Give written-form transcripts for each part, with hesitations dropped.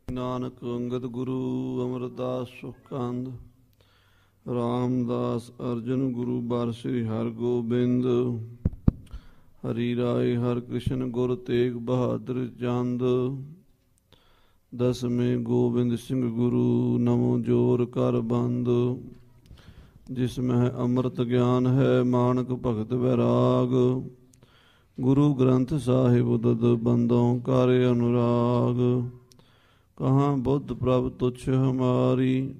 ਨਾਨਕ ਅੰਗਦ ਗੁਰੂ ਅਮਰਦਾਸ ਸੁਖਕੰਦ ਰਾਮਦਾਸ ਅਰਜਨ ਗੁਰੂ ਬਾਰ ਸ੍ਰੀ ਹਰਗੋਬਿੰਦ ਹਰੀ ਰਾਏ ਹਰਿ ਕ੍ਰਿਸ਼ਨ ਗੁਰ ਤੇਗ ਬਹਾਦਰ ਚੰਦ ਦਸਵੇਂ ਗੋਬਿੰਦ ਸਿੰਘ ਗੁਰੂ ਨਮੋ ਜੋਰ ਕਰ ਬੰਦ ਜਿਸ ਮਹਿ ਅੰਮ੍ਰਿਤ ਗਿਆਨ ਹੈ ਮਾਨਕ ਭਗਤ ਵੈਰਾਗ ਗੁਰੂ ਗ੍ਰੰਥ ਸਾਹਿਬ ਉਦਦ ਬੰਦੋਂ ਕਰ ਅਨੁਰਾਗ ਕਹਾਂ ਬੁੱਧ ਪ੍ਰਭ ਤੁਛ ਹਮਾਰੀ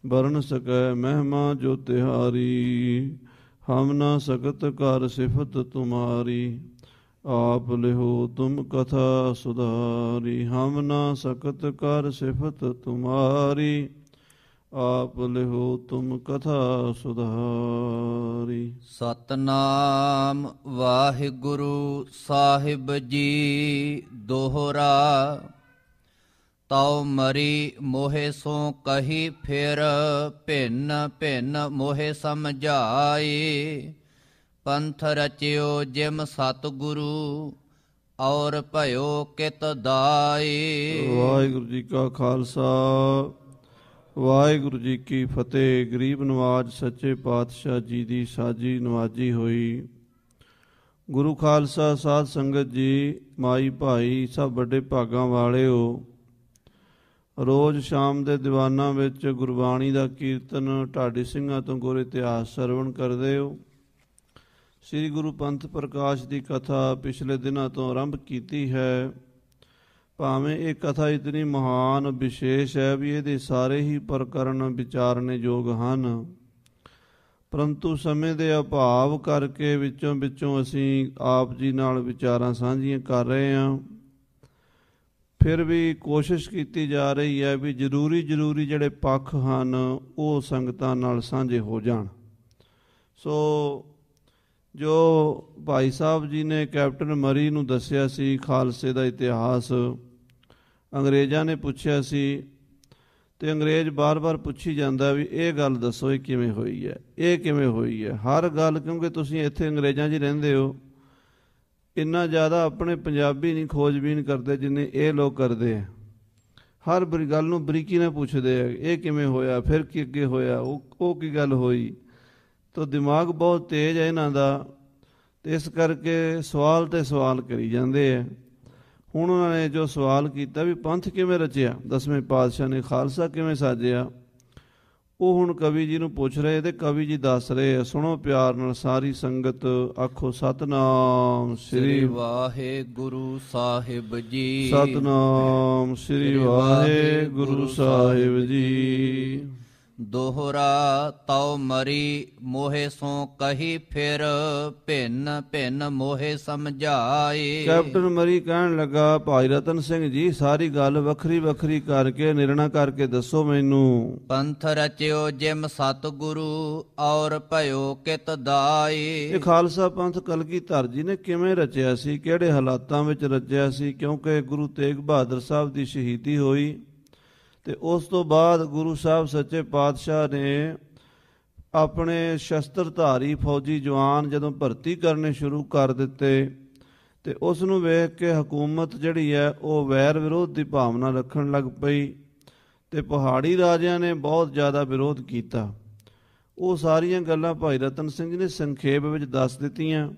ਵਰਨ ਸਕੈ ਮਹਿਮਾ ਜੋ ਤਿਹਾਰੀ ਹਮ ਨਾ ਸਕਤ ਕਰ ਸਿਫਤ ਤੁਮਾਰੀ ਆਪ ਲਿਹੋ ਤੁਮ ਕਥਾ ਸੁਧਾਰੀ ਹਮ ਨਾ ਸਕਤ ਕਰ ਸਿਫਤ ਤੁਮਾਰੀ ਆਪ ਲਿਹੋ ਤੁਮ ਕਥਾ ਸੁਧਾਰੀ। ਸਤਨਾਮ ਵਾਹਿਗੁਰੂ ਸਾਹਿਬ ਜੀ ਦੋਹਰਾ ਤਉ ਮਰੀ ਮੋਹਿ ਸੋ ਕਹੀ ਫਿਰ ਭਿੰਨ ਭਿੰਨ ਮੋਹਿ ਸਮਝਾਏ ਪੰਥ ਰਚਿਓ ਜਿਮ ਸਤਿਗੁਰੂ ਔਰ ਭਇਓ ਕਿਤ ਦਾਏ। ਵਾਹਿਗੁਰੂ ਜੀ ਕਾ ਖਾਲਸਾ ਵਾਹਿਗੁਰੂ ਜੀ ਕੀ ਫਤਿਹ। ਗਰੀਬ ਨਵਾਜ ਸੱਚੇ ਪਾਤਸ਼ਾਹ ਜੀ ਦੀ ਸਾਜੀ ਨਵਾਜੀ ਹੋਈ। ਗੁਰੂ ਖਾਲਸਾ ਸਾਧ ਸੰਗਤ ਜੀ ਮਾਈ ਭਾਈ ਸਭ ਵੱਡੇ ਭਾਗਾਂ ਵਾਲਿਓ, ਰੋਜ਼ ਸ਼ਾਮ ਦੇ ਦੀਵਾਨਾਂ ਵਿੱਚ ਗੁਰਬਾਣੀ ਦਾ ਕੀਰਤਨ ਢਾਡੀ ਸਿੰਘਾਂ ਤੋਂ ਗੁਰ ਇਤਿਹਾਸ ਸਰਵਣ ਕਰਦੇ ਹੋ। ਸ੍ਰੀ ਗੁਰੂ ਪੰਥ ਪ੍ਰਕਾਸ਼ ਦੀ ਕਥਾ ਪਿਛਲੇ ਦਿਨਾਂ ਤੋਂ ਆਰੰਭ ਕੀਤੀ ਹੈ। ਭਾਵੇਂ ਇਹ ਕਥਾ ਇਤਨੀ ਮਹਾਨ ਵਿਸ਼ੇਸ਼ ਹੈ ਵੀ ਇਹਦੇ ਸਾਰੇ ਹੀ ਪ੍ਰਕਰਨ ਵਿਚਾਰਨੇ ਯੋਗ ਹਨ, ਪਰੰਤੂ ਸਮੇਂ ਦੇ ਅਭਾਵ ਕਰਕੇ ਵਿੱਚੋਂ ਅਸੀਂ ਆਪ ਜੀ ਨਾਲ ਵਿਚਾਰਾਂ ਸਾਂਝੀਆਂ ਕਰ ਰਹੇ ਹਾਂ। ਫਿਰ ਵੀ ਕੋਸ਼ਿਸ਼ ਕੀਤੀ ਜਾ ਰਹੀ ਹੈ ਵੀ ਜ਼ਰੂਰੀ ਜਿਹੜੇ ਪੱਖ ਹਨ ਉਹ ਸੰਗਤਾਂ ਨਾਲ ਸਾਂਝੇ ਹੋ ਜਾਣ। ਸੋ ਜੋ ਭਾਈ ਸਾਹਿਬ ਜੀ ਨੇ ਕੈਪਟਨ ਮਰੀ ਨੂੰ ਦੱਸਿਆ ਸੀ ਖਾਲਸੇ ਦਾ ਇਤਿਹਾਸ, ਅੰਗਰੇਜ਼ਾਂ ਨੇ ਪੁੱਛਿਆ ਸੀ ਅਤੇ ਅੰਗਰੇਜ਼ ਬਾਰ-ਬਾਰ ਪੁੱਛੀ ਜਾਂਦਾ ਵੀ ਇਹ ਗੱਲ ਦੱਸੋ ਇਹ ਕਿਵੇਂ ਹੋਈ ਹੈ, ਇਹ ਕਿਵੇਂ ਹੋਈ ਹੈ। ਹਰ ਗੱਲ, ਕਿਉਂਕਿ ਤੁਸੀਂ ਇੱਥੇ ਅੰਗਰੇਜ਼ਾਂ 'ਚ ਰਹਿੰਦੇ ਹੋ, ਇੰਨਾ ਜ਼ਿਆਦਾ ਆਪਣੇ ਪੰਜਾਬੀ ਨਹੀਂ ਖੋਜਬੀਨ ਕਰਦੇ ਜਿੰਨੇ ਇਹ ਲੋਕ ਕਰਦੇ ਆ। ਹਰ ਗੱਲ ਨੂੰ ਬਰੀਕੀ ਨਾਲ ਪੁੱਛਦੇ ਆ, ਇਹ ਕਿਵੇਂ ਹੋਇਆ, ਫਿਰ ਕੀ ਅੱਗੇ ਹੋਇਆ, ਉਹ ਕੀ ਗੱਲ ਹੋਈ। ਤਾਂ ਦਿਮਾਗ ਬਹੁਤ ਤੇਜ਼ ਹੈ ਇਹਨਾਂ ਦਾ, ਅਤੇ ਇਸ ਕਰਕੇ ਸਵਾਲ 'ਤੇ ਸਵਾਲ ਕਰੀ ਜਾਂਦੇ ਆ। ਹੁਣ ਉਹਨਾਂ ਨੇ ਜੋ ਸਵਾਲ ਕੀਤਾ ਵੀ ਪੰਥ ਕਿਵੇਂ ਰਚਿਆ, ਦਸਵੇਂ ਪਾਤਸ਼ਾਹ ਨੇ ਖਾਲਸਾ ਕਿਵੇਂ ਸਾਜਿਆ, ਉਹ ਹੁਣ ਕਵੀ ਜੀ ਨੂੰ ਪੁੱਛ ਰਹੇ ਅਤੇ ਕਵੀ ਜੀ ਦੱਸ ਰਹੇ ਆ। ਸੁਣੋ ਪਿਆਰ ਨਾਲ ਸਾਰੀ ਸੰਗਤ, ਆਖੋ ਸਤਨਾਮ ਸ੍ਰੀ ਵਾਹਿਗੁਰੂ ਸਾਹਿਬ ਜੀ। ਸਤਨਾਮ ਸ੍ਰੀ ਵਾਹਿਗੁਰੂ ਸਾਹਿਬ ਜੀ। ਦੋਹਰਾ ਤਉ ਮਰੀ ਮੋਹਿ ਸੋ ਕਹੀ ਫਿਰ ਭਿੰਨ ਭਿੰਨ ਮੋਹਿ ਸਮਝਾਏ। ਕੈਪਟਨ ਮਰੀ ਕਹਿਣ ਲੱਗਾ, ਭਾਈ ਰਤਨ ਸਿੰਘ ਜੀ ਸਾਰੀ ਗੱਲ ਵੱਖਰੀ ਵੱਖਰੀ ਕਰਕੇ ਨਿਰਣਾ ਕਰਕੇ ਦੱਸੋ ਮੈਨੂੰ। ਪੰਥ ਰਚਿਓ ਜਿਮ ਸਤਿਗੁਰੂ ਔਰ ਭਇਓ ਕਿਤ ਦਾਏ। ਇਹ ਖਾਲਸਾ ਪੰਥ ਕਲਗੀਧਰ ਜੀ ਨੇ ਕਿਵੇਂ ਰਚਿਆ ਸੀ, ਕਿਹੜੇ ਹਾਲਾਤਾਂ ਵਿੱਚ ਰਚਿਆ ਸੀ। ਕਿਉਂਕਿ ਗੁਰੂ ਤੇਗ ਬਹਾਦਰ ਸਾਹਿਬ ਦੀ ਸ਼ਹੀਦੀ ਹੋਈ ਅਤੇ ਉਸ ਤੋਂ ਬਾਅਦ ਗੁਰੂ ਸਾਹਿਬ ਸੱਚੇ ਪਾਤਸ਼ਾਹ ਨੇ ਆਪਣੇ ਸ਼ਸਤਰਧਾਰੀ ਫੌਜੀ ਜਵਾਨ ਜਦੋਂ ਭਰਤੀ ਕਰਨੇ ਸ਼ੁਰੂ ਕਰ ਦਿੱਤੇ ਅਤੇ ਉਸ ਨੂੰ ਵੇਖ ਕੇ ਹਕੂਮਤ ਜਿਹੜੀ ਹੈ ਉਹ ਵੈਰ ਵਿਰੋਧ ਦੀ ਭਾਵਨਾ ਰੱਖਣ ਲੱਗ ਪਈ ਅਤੇ ਪਹਾੜੀ ਰਾਜਿਆਂ ਨੇ ਬਹੁਤ ਜ਼ਿਆਦਾ ਵਿਰੋਧ ਕੀਤਾ। ਉਹ ਸਾਰੀਆਂ ਗੱਲਾਂ ਭਾਈ ਰਤਨ ਸਿੰਘ ਜੀ ਨੇ ਸੰਖੇਪ ਵਿੱਚ ਦੱਸ ਦਿੱਤੀਆਂ।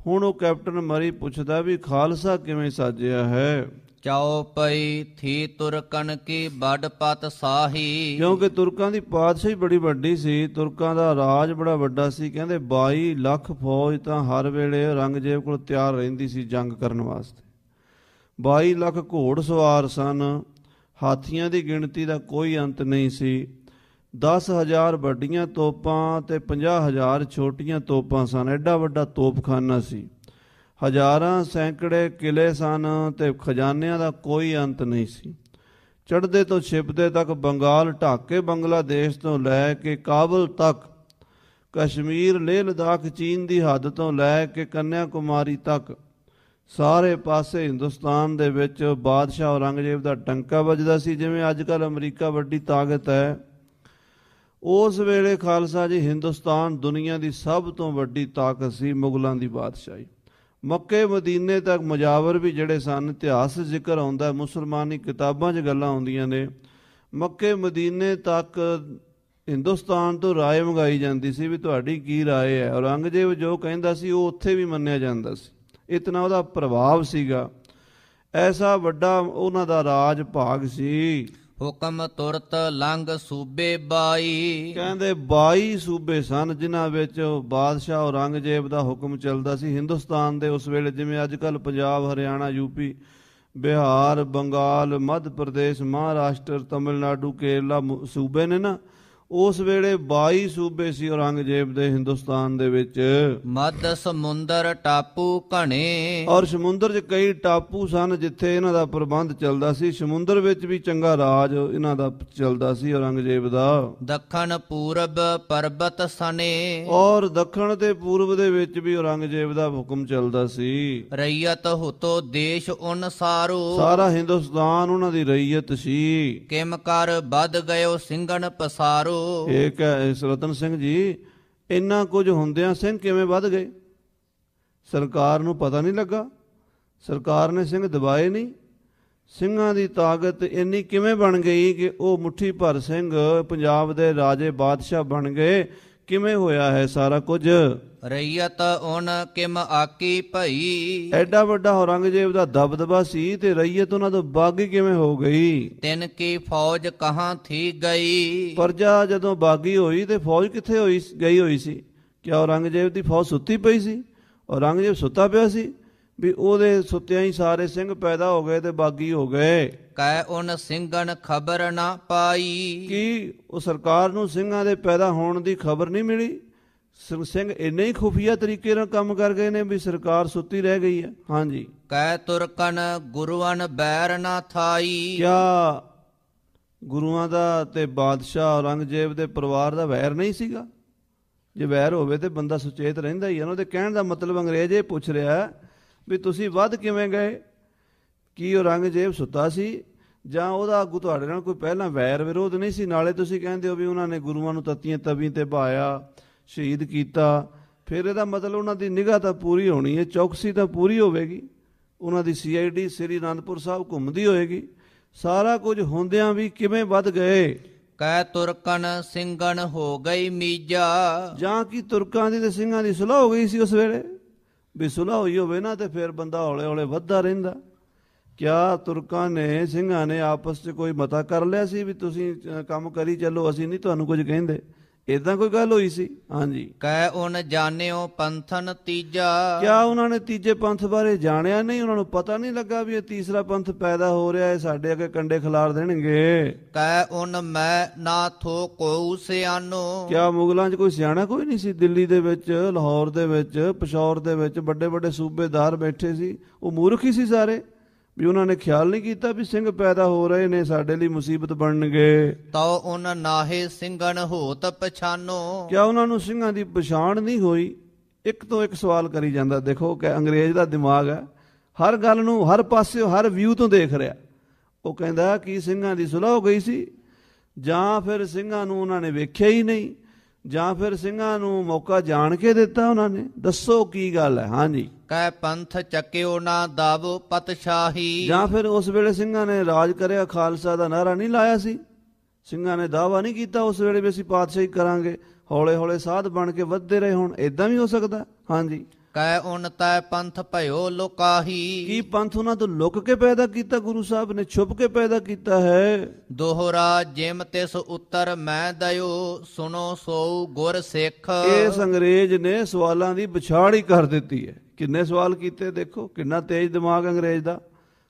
ਹੁਣ ਉਹ ਕੈਪਟਨ ਮਰੀ ਪੁੱਛਦਾ ਵੀ ਖਾਲਸਾ ਕਿਵੇਂ ਸਾਜਿਆ ਹੈ। ਚੌਪਈ ਥੀ ਤੁਰਕਨ ਕੀ ਬੜ ਪਤ ਸਾਹੀ। ਕਿਉਂਕਿ ਤੁਰਕਾਂ ਦੀ ਪਾਤਸ਼ਾਹੀ ਬੜੀ ਵੱਡੀ ਸੀ, ਤੁਰਕਾਂ ਦਾ ਰਾਜ ਬੜਾ ਵੱਡਾ ਸੀ। ਕਹਿੰਦੇ 22 ਲੱਖ ਫੌਜ ਤਾਂ ਹਰ ਵੇਲੇ ਔਰੰਗਜ਼ੇਬ ਕੋਲ ਤਿਆਰ ਰਹਿੰਦੀ ਸੀ ਜੰਗ ਕਰਨ ਵਾਸਤੇ। 22 ਲੱਖ ਘੋੜ ਸਵਾਰ ਸਨ, ਹਾਥੀਆਂ ਦੀ ਗਿਣਤੀ ਦਾ ਕੋਈ ਅੰਤ ਨਹੀਂ ਸੀ। 10,000 ਵੱਡੀਆਂ ਤੋਪਾਂ ਅਤੇ 50,000 ਛੋਟੀਆਂ ਤੋਪਾਂ ਸਨ। ਐਡਾ ਵੱਡਾ ਤੋਪਖਾਨਾ ਸੀ। ਹਜ਼ਾਰਾਂ ਸੈਂਕੜੇ ਕਿਲੇ ਸਨ ਅਤੇ ਖਜ਼ਾਨਿਆਂ ਦਾ ਕੋਈ ਅੰਤ ਨਹੀਂ ਸੀ। ਚੜ੍ਹਦੇ ਤੋਂ ਛਿਪਦੇ ਤੱਕ ਬੰਗਾਲ ਢੱਕ ਕੇ ਬੰਗਲਾਦੇਸ਼ ਤੋਂ ਲੈ ਕੇ ਕਾਬਲ ਤੱਕ, ਕਸ਼ਮੀਰ ਲੇਹ ਲਦਾਖ ਚੀਨ ਦੀ ਹੱਦ ਤੋਂ ਲੈ ਕੇ ਕੰਨਿਆ ਕੁਮਾਰੀ ਤੱਕ ਸਾਰੇ ਪਾਸੇ ਹਿੰਦੁਸਤਾਨ ਦੇ ਵਿੱਚ ਬਾਦਸ਼ਾਹ ਔਰੰਗਜ਼ੇਬ ਦਾ ਟੰਕਾ ਵੱਜਦਾ ਸੀ। ਜਿਵੇਂ ਅੱਜ ਕੱਲ੍ਹ ਅਮਰੀਕਾ ਵੱਡੀ ਤਾਕਤ ਹੈ, ਉਸ ਵੇਲੇ ਖਾਲਸਾ ਜੀ ਹਿੰਦੁਸਤਾਨ ਦੁਨੀਆ ਦੀ ਸਭ ਤੋਂ ਵੱਡੀ ਤਾਕਤ ਸੀ। ਮੁਗਲਾਂ ਦੀ ਬਾਦਸ਼ਾਹੀ, ਮੱਕੇ ਮਦੀਨੇ ਤੱਕ ਮੁਜਾਵਰ ਵੀ ਜਿਹੜੇ ਸਨ, ਇਤਿਹਾਸ ਜ਼ਿਕਰ ਆਉਂਦਾ, ਮੁਸਲਮਾਨੀ ਕਿਤਾਬਾਂ 'ਚ ਗੱਲਾਂ ਆਉਂਦੀਆਂ ਨੇ, ਮੱਕੇ ਮਦੀਨੇ ਤੱਕ ਹਿੰਦੁਸਤਾਨ ਤੋਂ ਰਾਏ ਮੰਗਾਈ ਜਾਂਦੀ ਸੀ ਵੀ ਤੁਹਾਡੀ ਕੀ ਰਾਏ ਹੈ। ਔਰੰਗਜ਼ੇਬ ਜੋ ਕਹਿੰਦਾ ਸੀ ਉਹ ਉੱਥੇ ਵੀ ਮੰਨਿਆ ਜਾਂਦਾ ਸੀ, ਇਤਨਾ ਉਹਦਾ ਪ੍ਰਭਾਵ ਸੀਗਾ। ਐਸਾ ਵੱਡਾ ਉਹਨਾਂ ਦਾ ਰਾਜ ਭਾਗ ਸੀ। ਹੁਕਮ ਤੁਰਤ ਲੰਘ ਸੂਬੇ 22, ਕਹਿੰਦੇ 22 ਸੂਬੇ ਸਨ ਜਿਨ੍ਹਾਂ ਵਿੱਚ ਬਾਦਸ਼ਾਹ ਔਰੰਗਜ਼ੇਬ ਦਾ ਹੁਕਮ ਚੱਲਦਾ ਸੀ। ਹਿੰਦੁਸਤਾਨ ਦੇ ਉਸ ਵੇਲੇ ਜਿਵੇਂ ਅੱਜ ਕੱਲ੍ਹ ਪੰਜਾਬ, ਹਰਿਆਣਾ, ਯੂਪੀ, ਬਿਹਾਰ, ਬੰਗਾਲ, ਮੱਧ ਪ੍ਰਦੇਸ਼, ਮਹਾਰਾਸ਼ਟਰ, ਤਮਿਲਨਾਡੂ, ਕੇਰਲਾ ਸੂਬੇ ਨੇ ਨਾ, ਉਸ ਵੇਲੇ 22 ਸੂਬੇ ਸੀ ਔਰੰਗਜ਼ੇਬ ਦੇ ਹਿੰਦੁਸਤਾਨ ਦੇ ਵਿੱਚ। ਮੱਧ ਸਮੁੰਦਰ ਟਾਪੂ ਘਣੇ, ਔਰ ਸਮੁੰਦਰ 'ਚ ਕਈ ਟਾਪੂ ਸਨ ਜਿੱਥੇ ਇਹਨਾਂ ਦਾ ਪ੍ਰਬੰਧ ਚੱਲਦਾ ਸੀ। ਸਮੁੰਦਰ ਵਿੱਚ ਵੀ ਚੰਗਾ ਰਾਜ ਇਹਨਾਂ ਦਾ ਚੱਲਦਾ ਸੀ ਔਰੰਗਜ਼ੇਬ ਦਾ। ਦੱਖਣ ਪੂਰਬ ਪਰਬਤ ਸਣੇ, ਔਰ ਦੱਖਣ ਤੇ ਪੂਰਬ ਦੇ ਵਿੱਚ ਵੀ ਔਰੰਗਜ਼ੇਬ ਦਾ ਹੁਕਮ ਚੱਲਦਾ ਸੀ। ਰਈਅਤ ਹੁਤੋ ਦੇਸ਼ ਅਨੁਸਾਰੋ, ਸਾਰਾ ਹਿੰਦੁਸਤਾਨ ਉਹਨਾਂ ਦੀ ਰਈਅਤ ਸੀ। ਕਿਮ ਕਰ ਵੱਧ ਗਇਓ ਸਿੰਘਣ ਪਸਾਰੋ, ਇਹ ਰਤਨ ਸਿੰਘ ਜੀ, ਇੰਨਾ ਕੁਝ ਹੁੰਦਿਆਂ ਸਿੰਘ ਕਿਵੇਂ ਵੱਧ ਗਏ? ਸਰਕਾਰ ਨੂੰ ਪਤਾ ਨਹੀਂ ਲੱਗਾ? ਸਰਕਾਰ ਨੇ ਸਿੰਘ ਦਬਾਏ ਨਹੀਂ? ਸਿੰਘਾਂ ਦੀ ਤਾਕਤ ਇੰਨੀ ਕਿਵੇਂ ਬਣ ਗਈ ਕਿ ਉਹ ਮੁੱਠੀ ਭਰ ਸਿੰਘ ਪੰਜਾਬ ਦੇ ਰਾਜੇ ਬਾਦਸ਼ਾਹ ਬਣ ਗਏ? ਕਿਵੇਂ ਹੋਇਆ ਹੈ ਸਾਰਾ ਕੁਝ? ਰਈਅਤ ਉਨ ਕਿਮ ਆਕੀ ਭਈ, ਐਡਾ ਵੱਡਾ ਔਰੰਗਜ਼ੇਬ ਦਾ ਦਬਦਬਾ ਸੀ ਤੇ ਰਈਅਤ ਉਹਨਾਂ ਤੋਂ ਬਾਗੀ ਕਿਵੇਂ ਹੋ ਗਈ? ਤਿਨ ਕੀ ਫੌਜ ਕਹਾਂ ਥੀ ਗਈ, ਪ੍ਰਜਾ ਜਦੋਂ ਬਾਗੀ ਹੋਈ ਤੇ ਫੌਜ ਕਿੱਥੇ ਗਈ ਹੋਈ ਸੀ? ਕਿਆ ਔਰੰਗਜ਼ੇਬ ਦੀ ਫੌਜ ਸੁੱਤੀ ਪਈ ਸੀ? ਔਰੰਗਜ਼ੇਬ ਸੁੱਤਾ ਪਿਆ ਸੀ ਵੀ ਉਹਦੇ ਸੁੱਤਿਆਂ ਹੀ ਸਾਰੇ ਸਿੰਘ ਪੈਦਾ ਹੋ ਗਏ ਤੇ ਬਾਗੀ ਹੋ ਗਏ। ਕੈ ਉਨ ਸਿੰਘਣ ਖਬਰ ਨਾ ਪਾਈ, ਕੀ ਉਹ ਸਰਕਾਰ ਨੂੰ ਸਿੰਘਾਂ ਦੇ ਪੈਦਾ ਹੋਣ ਦੀ ਖਬਰ ਨਹੀਂ ਮਿਲੀ? ਸਿੰਘ ਇੰਨੇ ਹੀ ਖੁਫੀਆ ਤਰੀਕੇ ਨਾਲ ਕੰਮ ਕਰ ਗਏ ਨੇ ਵੀ ਸਰਕਾਰ ਸੁੱਤੀ ਰਹਿ ਗਈ ਹੈ। ਹਾਂਜੀ। ਕੈ ਤੁਰਕਨ ਗੁਰੂਅਨ ਬੈਰ ਨਾ ਥਾਈ, ਕਿਆ ਗੁਰੂਆਂ ਦਾ ਤੇ ਬਾਦਸ਼ਾਹ ਔਰੰਗਜ਼ੇਬ ਦੇ ਪਰਿਵਾਰ ਦਾ ਵੈਰ ਨਹੀਂ ਸੀਗਾ? ਜੇ ਵੈਰ ਹੋਵੇ ਤੇ ਬੰਦਾ ਸੁਚੇਤ ਰਹਿੰਦਾ ਹੀ ਹੈ। ਉਹਦੇ ਕਹਿਣ ਦਾ ਮਤਲਬ ਅੰਗਰੇਜ਼ ਇਹ ਪੁੱਛ ਰਿਹਾ ਵੀ ਤੁਸੀਂ ਵੱਧ ਕਿਵੇਂ ਗਏ? ਕੀ ਔਰੰਗਜ਼ੇਬ ਸੁੱਤਾ ਸੀ ਜਾਂ ਉਹਦਾ ਅੱਗੂ ਤੁਹਾਡੇ ਨਾਲ ਕੋਈ ਪਹਿਲਾਂ ਵੈਰ ਵਿਰੋਧ ਨਹੀਂ ਸੀ? ਨਾਲੇ ਤੁਸੀਂ ਕਹਿੰਦੇ ਹੋ ਵੀ ਉਹਨਾਂ ਨੇ ਗੁਰੂਆਂ ਨੂੰ ਤੱਤੀਆਂ ਤਵੀਂ ਤੇ ਬਹਾਇਆ, ਸ਼ਹੀਦ ਕੀਤਾ, ਫਿਰ ਇਹਦਾ ਮਤਲਬ ਉਹਨਾਂ ਦੀ ਨਿਗਾਹ ਤਾਂ ਪੂਰੀ ਹੋਣੀ ਹੈ, ਚੌਕਸੀ ਤਾਂ ਪੂਰੀ ਹੋਵੇਗੀ, ਉਹਨਾਂ ਦੀ CID ਸ੍ਰੀ ਅਨੰਦਪੁਰ ਸਾਹਿਬ ਘੁੰਮਦੀ ਹੋਏਗੀ। ਸਾਰਾ ਕੁਝ ਹੁੰਦਿਆਂ ਵੀ ਕਿਵੇਂ ਵੱਧ ਗਏ? ਕੈ ਤੁਰਕਨ ਸਿੰਘਣ ਹੋ ਗਈ ਮੀਜਾ, ਜਾਂ ਕਿ ਤੁਰਕਾਂ ਦੀ ਤੇ ਸਿੰਘਾਂ ਦੀ ਸੁਲ੍ਹਾ ਹੋ ਗਈ ਸੀ ਉਸ ਵੇਲੇ? ਵੀ ਸੁਲ੍ਹਾ ਹੋਈ ਹੋਵੇ ਨਾ ਤੇ ਫਿਰ ਬੰਦਾ ਹੌਲੇ ਹੌਲੇ ਵੱਧਦਾ ਰਹਿੰਦਾ। ਕਿਆ ਤੁਰਕਾਂ ਨੇ ਸਿੰਘਾਂ ਨੇ ਆਪਸ 'ਚ ਕੋਈ ਮਤਾ ਕਰ ਲਿਆ ਸੀ ਵੀ ਤੁਸੀਂ ਕੰਮ ਕਰੀ ਚੱਲੋ, ਅਸੀਂ ਨਹੀਂ ਤੁਹਾਨੂੰ ਕੁਝ ਕਹਿੰਦੇ? ਏਦਾਂ ਕੋਈ ਗੱਲ ਹੋਈ ਸੀ? ਹਾਂਜੀ। ਕੈ ਉਨ ਜਾਣਿਓ ਪੰਥਨ ਤੀਜਾ, ਕਿਆ ਉਹਨਾਂ ਨੇ ਤੀਜੇ ਪੰਥ ਬਾਰੇ ਜਾਣਿਆ ਨਹੀਂ? ਉਹਨਾਂ ਨੂੰ ਪਤਾ ਨਹੀਂ ਲੱਗਾ ਵੀ ਇਹ ਤੀਸਰਾ ਪੰਥ ਪੈਦਾ ਹੋ ਰਿਹਾ ਹੈ, ਸਾਡੇ ਅੱਗੇ ਕੰਡੇ ਖਿਲਾਰ ਦੇਣਗੇ? ਕੈ ਉਨ ਮੈਂ ਨਾ ਥੋ ਕੋਉ ਸਿਆਨੋ, ਕਿਆ ਮੁਗਲਾਂ 'ਚ ਕੋਈ ਸਿਆਣਾ ਕੋਈ ਨਹੀਂ ਸੀ? ਦਿੱਲੀ ਦੇ ਵਿੱਚ, ਲਾਹੌਰ ਦੇ ਵਿੱਚ, ਪਿਸ਼ੌਰ ਦੇ ਵਿੱਚ ਵੱਡੇ ਵੱਡੇ ਸੂਬੇਦਾਰ ਬੈਠੇ ਸੀ, ਉਹ ਮੂਰਖ ਹੀ ਸੀ ਸਾਰੇ? ਵੀ ਉਹਨਾਂ ਨੇ ਖਿਆਲ ਨਹੀਂ ਕੀਤਾ ਵੀ ਸਿੰਘ ਪੈਦਾ ਹੋ ਰਹੇ ਨੇ, ਸਾਡੇ ਲਈ ਮੁਸੀਬਤ ਬਣਨਗੇ? ਤਉ ਉਨ ਨਾਹੇ ਸਿੰਘਣ ਹੋਤ ਪਛਾਨੋ, ਕਿਆ ਉਹਨਾਂ ਨੂੰ ਸਿੰਘਾਂ ਦੀ ਪਛਾਣ ਨਹੀਂ ਹੋਈ? ਇੱਕ ਤੋਂ ਇੱਕ ਸਵਾਲ ਕਰੀ ਜਾਂਦਾ। ਦੇਖੋ ਕਿ ਅੰਗਰੇਜ਼ ਦਾ ਦਿਮਾਗ ਹੈ, ਹਰ ਗੱਲ ਨੂੰ ਹਰ ਪਾਸੇ ਹਰ ਵਿਊ ਤੋਂ ਦੇਖ ਰਿਹਾ। ਉਹ ਕਹਿੰਦਾ ਕਿ ਸਿੰਘਾਂ ਦੀ ਸੁਲ੍ਹਾ ਹੋ ਗਈ ਸੀ, ਜਾਂ ਫਿਰ ਸਿੰਘਾਂ ਨੂੰ ਉਹਨਾਂ ਨੇ ਵੇਖਿਆ ਹੀ ਨਹੀਂ, ਜਾਂ ਫਿਰ ਸਿੰਘਾਂ ਨੂੰ ਮੌਕਾ ਜਾਣ ਕੇ ਦਿੱਤਾ ਉਹਨਾਂ ਨੇ? ਦੱਸੋ ਕੀ ਗੱਲ ਹੈ? ਹਾਂਜੀ। ਕੈ ਪੰਥ ਚੱਕਿਓ ਨਾ ਦਾਵੋ ਪਤਸ਼ਾਹੀ, ਜਾਂ ਫਿਰ ਉਸ ਵੇਲੇ ਸਿੰਘਾਂ ਨੇ ਰਾਜ ਕਰਿਆ, ਖਾਲਸਾ ਦਾ ਨਾਅਰਾ ਨਹੀਂ ਲਾਇਆ ਸੀ? ਸਿੰਘਾਂ ਨੇ ਦਾਅਵਾ ਨਹੀਂ ਕੀਤਾ ਉਸ ਵੇਲੇ ਵੀ ਅਸੀਂ ਪਾਤਸ਼ਾਹੀ ਕਰਾਂਗੇ? ਹੌਲੇ ਹੌਲੇ ਸਾਧ ਬਣ ਕੇ ਵੱਧਦੇ ਰਹੇ ਹੋਣ? ਇਦਾਂ ਵੀ ਹੋ ਸਕਦਾ? ਹਾਂਜੀ। ਕੈ ਉਨ ਤੈ ਪੰਥ ਭਇਓ ਲੋਕਾਹੀ, ਕੀ ਪੰਥ ਉਹਨਾਂ ਤੋਂ ਲੁਕ ਕੇ ਪੈਦਾ ਕੀਤਾ? ਗੁਰੂ ਸਾਹਿਬ ਨੇ ਛੁਪ ਕੇ ਪੈਦਾ ਕੀਤਾ ਹੈ? ਦੋਹਰਾ ਜਿਮ ਤਿਸ ਉੱਤਰ ਮੈਂ ਦਇਓ, ਸੁਨੋ ਸੋਊ ਗੁਰ ਸਿੱਖ। ਇਸ ਅੰਗਰੇਜ਼ ਨੇ ਸਵਾਲਾਂ ਦੀ ਵਿਛਾੜ ਹੀ ਕਰ ਦਿੱਤੀ ਹੈ। ਕਿੰਨੇ ਸਵਾਲ ਕੀਤੇ? ਦੇਖੋ ਕਿੰਨਾ ਤੇਜ਼ ਦਿਮਾਗ ਅੰਗਰੇਜ਼ ਦਾ,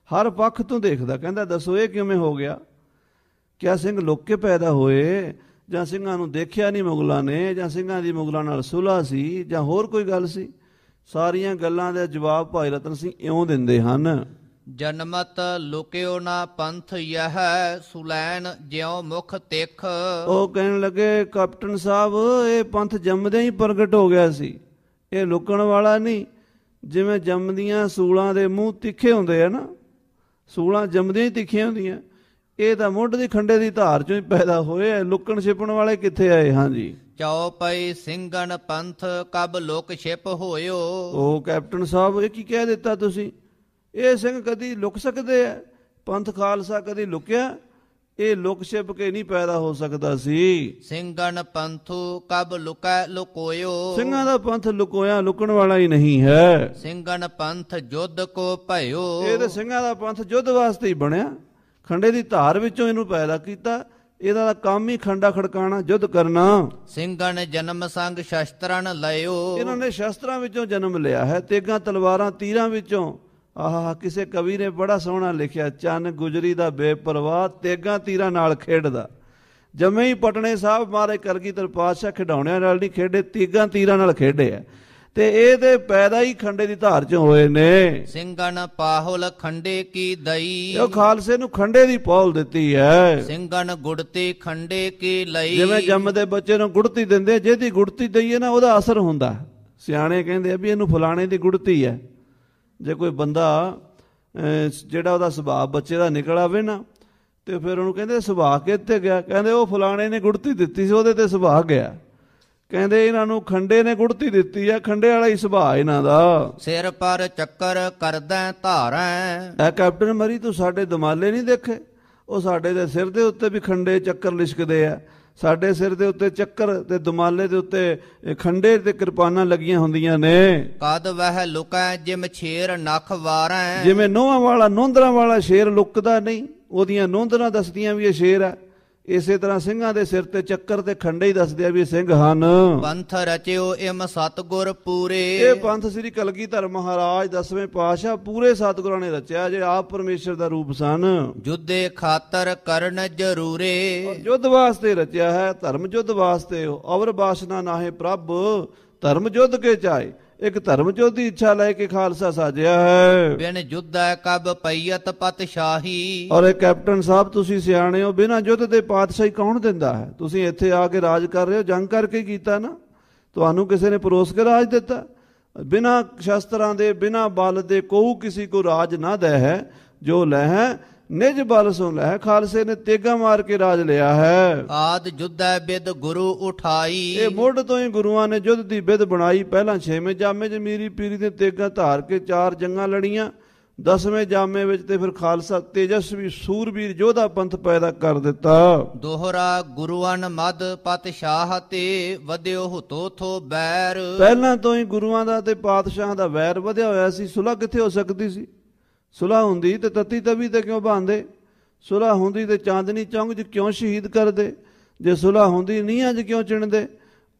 ਹਰ ਪੱਖ ਤੋਂ ਦੇਖਦਾ। ਕਹਿੰਦਾ ਦੱਸੋ ਇਹ ਕਿਵੇਂ ਹੋ ਗਿਆ? ਕਿਆ ਸਿੰਘ ਲੁਕ ਕੇ ਪੈਦਾ ਹੋਏ, ਜਾਂ ਸਿੰਘਾਂ ਨੂੰ ਦੇਖਿਆ ਨਹੀਂ ਮੁਗਲਾਂ ਨੇ, ਜਾਂ ਸਿੰਘਾਂ ਦੀ ਮੁਗਲਾਂ ਨਾਲ ਸੁਲ੍ਹਾ ਸੀ, ਜਾਂ ਹੋਰ ਕੋਈ ਗੱਲ ਸੀ? ਸਾਰੀਆਂ ਗੱਲਾਂ ਦੇ ਜਵਾਬ ਭਾਈ ਰਤਨ ਸਿੰਘ ਇਉਂ ਦਿੰਦੇ ਹਨ। ਜਨਮਤ ਲੁਕਿਓ ਨਾ ਪੰਥ ਯਹ, ਸੁਲੈਨ ਜਿਉ ਮੁਖ ਤਿਖ। ਉਹ ਕਹਿਣ ਲੱਗੇ ਕੈਪਟਨ ਸਾਹਿਬ ਇਹ ਪੰਥ ਜੰਮਦਿਆਂ ਹੀ ਪ੍ਰਗਟ ਹੋ ਗਿਆ ਸੀ, ਇਹ ਲੁਕਣ ਵਾਲਾ ਨਹੀਂ। ਜਿਵੇਂ ਜੰਮਦੀਆਂ ਸੂਲਾਂ ਦੇ ਮੂੰਹ ਤਿੱਖੇ ਹੁੰਦੇ ਆ ਨਾ, ਸੂਲਾਂ ਜੰਮਦੀਆਂ ਹੀ ਤਿੱਖੀਆਂ ਹੁੰਦੀਆਂ, ਇਹ ਤਾਂ ਮੁੱਢ ਦੀ ਖੰਡੇ ਦੀ ਧਾਰ ਚੋਂ ਹੀ ਪੈਦਾ ਹੋਏ, ਲੁਕਣ ਛਿਪਣ ਵਾਲੇ ਕਿੱਥੇ ਆਏ? ਹਾਂਜੀ। ਚਉਪਈ ਸਿੰਘਨ ਪੰਥ ਕਬ ਲੋਕ ਛਿਪ ਹੋਇਓ। ਉਹ ਕੈਪਟਨ ਸਾਹਿਬ ਇਹ ਕੀ ਕਹਿ ਦਿੱਤਾ ਤੁਸੀਂ? ਇਹ ਸਿੰਘ ਕਦੀ ਲੁਕ ਸਕਦੇ ਆ? ਪੰਥ ਖਾਲਸਾ ਕਦੀ ਲੁਕਿਆ? ਇਹ ਲੁਕ ਛਿਪ ਕੇ ਨਹੀਂ ਪੈਦਾ ਹੋ ਸਕਦਾ ਸੀ। ਸਿੰਘਨ ਪੰਥੂ ਕਬ ਲੁਕੈ ਲੁਕੋਇਓ। ਸਿੰਘਾਂ ਦਾ ਪੰਥ ਲੁਕੋਇਆ ਲੁਕਣ ਵਾਲਾ ਹੀ ਨਹੀਂ ਹੈ। ਸਿੰਘਨ ਪੰਥ ਜੁੱਧ ਕੋ ਭਇਓ। ਇਹ ਤੇ ਸਿੰਘਾਂ ਦਾ ਪੰਥ ਯੁੱਧ ਵਾਸਤੇ ਹੀ ਬਣਿਆ। ਖੰਡੇ ਦੀ ਧਾਰ ਵਿੱਚੋਂ ਇਹਨੂੰ ਪੈਦਾ ਕੀਤਾ। ਇਹਦਾ ਤਾਂ ਕੰਮ ਹੀ ਖੰਡਾ ਖੜਕਾਣਾ, ਯੁੱਧ ਕਰਨਾ। ਸਿੰਘਨ ਜਨਮ ਸੰਗ ਸ਼ਸਤਰਨ ਲਇਓ। ਇਹਨਾਂ ਨੇ ਸ਼ਸਤਰਾਂ ਵਿੱਚੋਂ ਜਨਮ ਲਿਆ ਹੈ, ਤੇਗਾਂ ਤਲਵਾਰਾਂ ਤੀਰਾਂ ਵਿੱਚੋਂ। ਆਹ ਕਿਸੇ ਕਵੀ ਨੇ ਬੜਾ ਸੋਹਣਾ ਲਿਖਿਆ, ਚੰਨ ਗੁਜਰੀ ਦਾ ਬੇਪਰਵਾਹ ਤੇਗਾਂ ਤੀਰਾਂ ਨਾਲ ਖੇਡਦਾ। ਜੰਮੇ ਹੀ ਪਟਨੇ ਸਾਹਿਬ ਮਹਾਰਾਜ ਕਲਗੀਧਰ ਪਾਤਸ਼ਾਹ ਖਿਡੌਣਿਆਂ ਨਾਲ ਨਹੀਂ ਖੇਡੇ, ਤੀਗਾਂ ਤੀਰਾਂ ਨਾਲ ਖੇਡੇ ਆ। ਤੇ ਇਹ ਤੇ ਪੈਦਾ ਹੀ ਖੰਡੇ ਦੀ ਧਾਰ ਚੋਂ ਹੋਏ ਨੇ। ਸਿੰਘਨ ਪਾਹੁਲ ਖੰਡੇ ਕੀ ਦਈ। ਉਹ ਖਾਲਸੇ ਨੂੰ ਖੰਡੇ ਦੀ ਪੌਲ ਦਿੱਤੀ ਹੈ। ਸਿੰਘਨ ਗੁੜਤੀ ਖੰਡੇ ਕੀ ਲਈ। ਜਿਵੇਂ ਜੰਮਦੇ ਬੱਚੇ ਨੂੰ ਗੁੜਤੀ ਦਿੰਦੇ, ਜਿਹਦੀ ਗੁੜਤੀ ਦਈਏ ਨਾ ਉਹਦਾ ਅਸਰ ਹੁੰਦਾ। ਸਿਆਣੇ ਕਹਿੰਦੇ ਆ ਵੀ ਇਹਨੂੰ ਫਲਾਣੇ ਦੀ ਗੁੜਤੀ ਹੈ। ਜੇ ਕੋਈ ਬੰਦਾ ਜਿਹੜਾ ਉਹਦਾ ਸੁਭਾਅ ਬੱਚੇ ਦਾ ਨਿਕਲ ਆਵੇ ਨਾ, ਤੇ ਫਿਰ ਉਹਨੂੰ ਕਹਿੰਦੇ ਸੁਭਾਅ ਕਿੱਥੇ ਗਿਆ? ਕਹਿੰਦੇ ਉਹ ਫਲਾਣੇ ਨੇ ਗੁੜਤੀ ਦਿੱਤੀ ਸੀ, ਉਹਦੇ ਤੇ ਸੁਭਾਅ ਗਿਆ। ਕਹਿੰਦੇ ਇਹਨਾਂ ਨੂੰ ਖੰਡੇ ਨੇ ਗੁੜਤੀ ਦਿੱਤੀ ਆ, ਖੰਡੇ ਵਾਲਾ ਹੀ ਸੁਭਾਅ ਇਹਨਾਂ ਦਾ। ਸਿਰ ਪਰ ਚੱਕਰ ਕਰਦਾ ਧਾਰੈ। ਐ ਕੈਪਟਨ ਮਰੀ ਤੂੰ ਸਾਡੇ ਦਮਾਲੇ ਨਹੀਂ ਦੇਖੇ? ਉਹ ਸਾਡੇ ਦੇ ਸਿਰ ਦੇ ਉੱਤੇ ਵੀ ਖੰਡੇ ਚੱਕਰ ਲਿਸ਼ਕਦੇ ਆ। ਸਾਡੇ ਸਿਰ ਦੇ ਉੱਤੇ ਚੱਕਰ ਤੇ ਦਮਾਲੇ ਦੇ ਉੱਤੇ ਖੰਡੇ ਤੇ ਕਿਰਪਾਨਾਂ ਲੱਗੀਆਂ ਹੁੰਦੀਆਂ ਨੇ। ਕਦ ਵਹਿ ਲੁਕੈ ਜਿਮ ਛੇਰ ਨਖ ਵਾਰੈ। ਜਿਵੇਂ ਨੋਹਾਂ ਵਾਲਾ ਨੋਂਦਰਾਂ ਵਾਲਾ ਸ਼ੇਰ ਲੁਕਦਾ ਨਹੀਂ, ਉਹਦੀਆਂ ਨੋਂਦਰਾਂ ਦੱਸਦੀਆਂ ਵੀ ਇਹ ਸ਼ੇਰ ਹੈ। ਇਸੇ ਤਰ੍ਹਾਂ ਸਿੰਘਾਂ ਦੇ ਸਿਰ ਤੇ ਚੱਕਰ ਤੇ ਖੰਡੇ ਹੀ ਦੱਸਦੇ ਆ ਵੀ ਇਹ ਸਿੰਘ ਹਨ। ਪੰਥ ਰਚਿਓ ਇਮ ਸਤਗੁਰ ਪੂਰੇ। ਇਹ ਪੰਥ ਸ੍ਰੀ ਕਲਗੀਧਰ ਮਹਾਰਾਜ 10ਵੇਂ ਪਾਤਸ਼ਾਹ ਪੂਰੇ ਸਤਿਗੁਰਾਂ ਨੇ ਰਚਿਆ, ਜੇ ਆਪ ਪਰਮੇਸ਼ਰ ਦਾ ਰੂਪ ਸਨ। ਜੁੱਧੇ ਖਾਤਰ ਕਰਨ ਜਰੂਰੇ। ਯੁੱਧ ਵਾਸਤੇ ਰਚਿਆ ਹੈ, ਧਰਮ ਯੁੱਧ ਵਾਸਤੇ। ਅਵਰ ਬਾਸਨਾ ਨਾਹੇ ਪ੍ਰਭ ਧਰਮ ਯੁੱਧ ਕੇ ਚਾਏ। ਇੱਕ ਧਰਮ ਯੁੱਧ ਦੀ ਇੱਛਾ ਲੈ ਕੇ ਖਾਲਸਾ ਸਾਜਿਆ ਹੈ। ਬਿਨ ਜੁੱਧੈ ਕਬ ਪਈਅਤ ਪਤਸ਼ਾਹੀ। ਔਰ ਇਹ ਕੈਪਟਨ ਸਾਹਿਬ ਤੁਸੀਂ ਸਿਆਣੇ ਹੋ, ਬਿਨਾਂ ਯੁੱਧ ਦੇ ਪਾਤਸ਼ਾਹੀ ਕੌਣ ਦਿੰਦਾ ਹੈ? ਤੁਸੀਂ ਇੱਥੇ ਆ ਕੇ ਰਾਜ ਕਰ ਰਹੇ ਹੋ, ਜੰਗ ਕਰਕੇ ਕੀਤਾ ਨਾ। ਤੁਹਾਨੂੰ ਕਿਸੇ ਨੇ ਪਰੋਸ ਕੇ ਰਾਜ ਦਿੱਤਾ? ਬਿਨਾਂ ਸ਼ਸਤਰਾਂ ਦੇ ਬਿਨਾਂ ਬਲ ਦੇ ਕੋਊ ਕਿਸੇ ਕੋ ਰਾਜ ਨਾ ਦੇ ਹੈ। ਜੋ ਲੈ ਹੈ ਨਿਜ ਬਲ ਸੋ ਲੈ। ਖਾਲਸੇ ਨੇ ਤੇਗਾ ਮਾਰ ਕੇ ਰਾਜ ਲਿਆ ਹੈ। ਆਦ ਜੁੱਧੈ ਬਿਦ ਗੁਰੂ ਉਠਾਈ। ਇਹ ਮੁੱਢ ਤੋਂ ਹੀ ਗੁਰੂਆਂ ਨੇ ਯੁੱਧ ਦੀ ਬਿਦ ਬਣਾਈ। ਪਹਿਲਾਂ 6ਵੇਂ ਜਾਮੇ 'ਚ ਮੀਰੀ ਪੀਰੀ ਦੇ ਤੇਗਾ ਧਾਰ ਕੇ 4 ਜੰਗਾਂ ਲੜੀਆਂ। 10ਵੇਂ ਜਾਮੇ ਵਿੱਚ ਤੇ ਫਿਰ ਖਾਲਸਾ ਤੇਜਸਵੀ ਸੂਰਬੀਰ ਯੋਧਾ ਪੰਥ ਪੈਦਾ ਕਰ ਦਿੱਤਾ। ਦੋਹਰਾ ਗੁਰੂਆਂ ਮਦ ਪਤਸ਼ਾਹ ਤੇ ਵਧਿਓ ਹੁਤੋ ਥੋ ਬੈਰ। ਪਹਿਲਾਂ ਤੋਂ ਹੀ ਗੁਰੂਆਂ ਦਾ ਤੇ ਪਾਤਸ਼ਾਹਾਂ ਦਾ ਵੈਰ ਵਧਿਆ ਹੋਇਆ ਸੀ। ਸੁਲ੍ਹਾ ਕਿੱਥੇ ਹੋ ਸਕਦੀ ਸੀ? ਸੁਲ੍ਹਾ ਹੁੰਦੀ ਤੇ ਤਤੀ ਤਵੀ ਤੇ ਕਿਉਂ ਬਾਂਦੇ? ਸੁਲ੍ਹਾ ਹੁੰਦੀ ਤੇ ਚਾਂਦਨੀ ਚੌਂਕ 'ਚ ਕਿਉਂ ਸ਼ਹੀਦ ਕਰਦੇ? ਜੇ ਸੁਲ੍ਹਾ ਹੁੰਦੀ ਨੀਹਾਂ 'ਚ ਕਿਉਂ ਚਿਣਦੇ?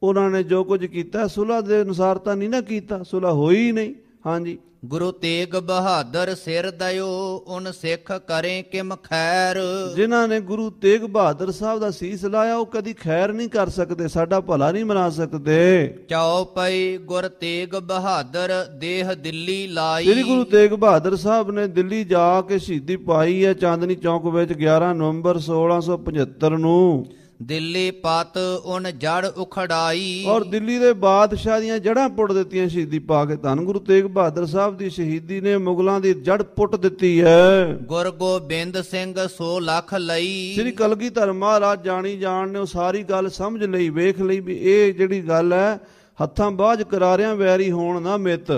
ਉਹਨਾਂ ਨੇ ਜੋ ਕੁਝ ਕੀਤਾ ਸੁਲ੍ਹਾ ਦੇ ਅਨੁਸਾਰ ਤਾਂ ਨਹੀਂ ਨਾ ਕੀਤਾ, ਸੁਲ੍ਹਾ ਹੋਈ ਹੀ ਨਹੀਂ। ਹਾਂਜੀ, ਗੁਰੂ ਤੇਗ ਬਹਾਦਰ ਸਿਰ ਦਇਓ ਉਨ ਸਿੱਖ ਕਰੇ ਕਿਮ ਖੈਰ। ਜਿਨ੍ਹਾਂ ਨੇ ਗੁਰੂ ਤੇਗ ਬਹਾਦਰ ਸਾਹਿਬ ਦਾ ਸੀਸ ਲਾਇਆ ਉਹ ਕਦੀ ਖੈਰ ਨਹੀਂ ਕਰ ਸਕਦੇ, ਸਾਡਾ ਭਲਾ ਨਹੀਂ ਮਨਾ ਸਕਦੇ। ਚਉਪਈ ਗੁਰ ਤੇਗ ਬਹਾਦਰ ਦੇਹ ਦਿੱਲੀ ਲਾਈ। ਸ੍ਰੀ ਗੁਰੂ ਤੇਗ ਬਹਾਦਰ ਸਾਹਿਬ ਨੇ ਦਿੱਲੀ ਜਾ ਕੇ ਸ਼ਹੀਦੀ ਪਾਈ ਹੈ ਚਾਂਦਨੀ ਚੌਕ ਵਿੱਚ 11 ਨਵੰਬਰ 1675 ਨੂੰ। ਦਿੱਲੀ ਪਤ ਉਨ ਜੜ ਉਖੜਾਈ। ਔਰ ਦਿੱਲੀ ਦੇ ਬਾਦਸ਼ਾਹ ਦੀਆਂ ਜੜ੍ਹਾਂ ਪੁੱਟ ਦਿੱਤੀਆਂ ਸ਼ਹੀਦੀ ਪਾ ਕੇ। ਧੰਨ ਗੁਰੂ ਤੇਗ ਬਹਾਦਰ ਸਾਹਿਬ ਦੀ ਸ਼ਹੀਦੀ ਨੇ ਮੁਗਲਾਂ ਦੀ ਜੜ ਪੁੱਟ ਦਿੱਤੀ ਹੈ। ਗੁਰ ਗੋਬਿੰਦ ਸਿੰਘ 100 ਲੱਖ ਲਈ। ਸ੍ਰੀ ਕਲਗੀਧਰ ਮਹਾਰਾਜ ਜਾਣੀ ਜਾਣ ਨੇ ਉਹ ਸਾਰੀ ਗੱਲ ਸਮਝ ਲਈ, ਵੇਖ ਲਈ ਵੀ ਇਹ ਜਿਹੜੀ ਗੱਲ ਹੈ ਹੱਥਾਂ ਬਾਝ ਕਰਾਰਿਆਂ ਵੈਰੀ ਹੋਣ ਨਾ ਮਿੱਤ।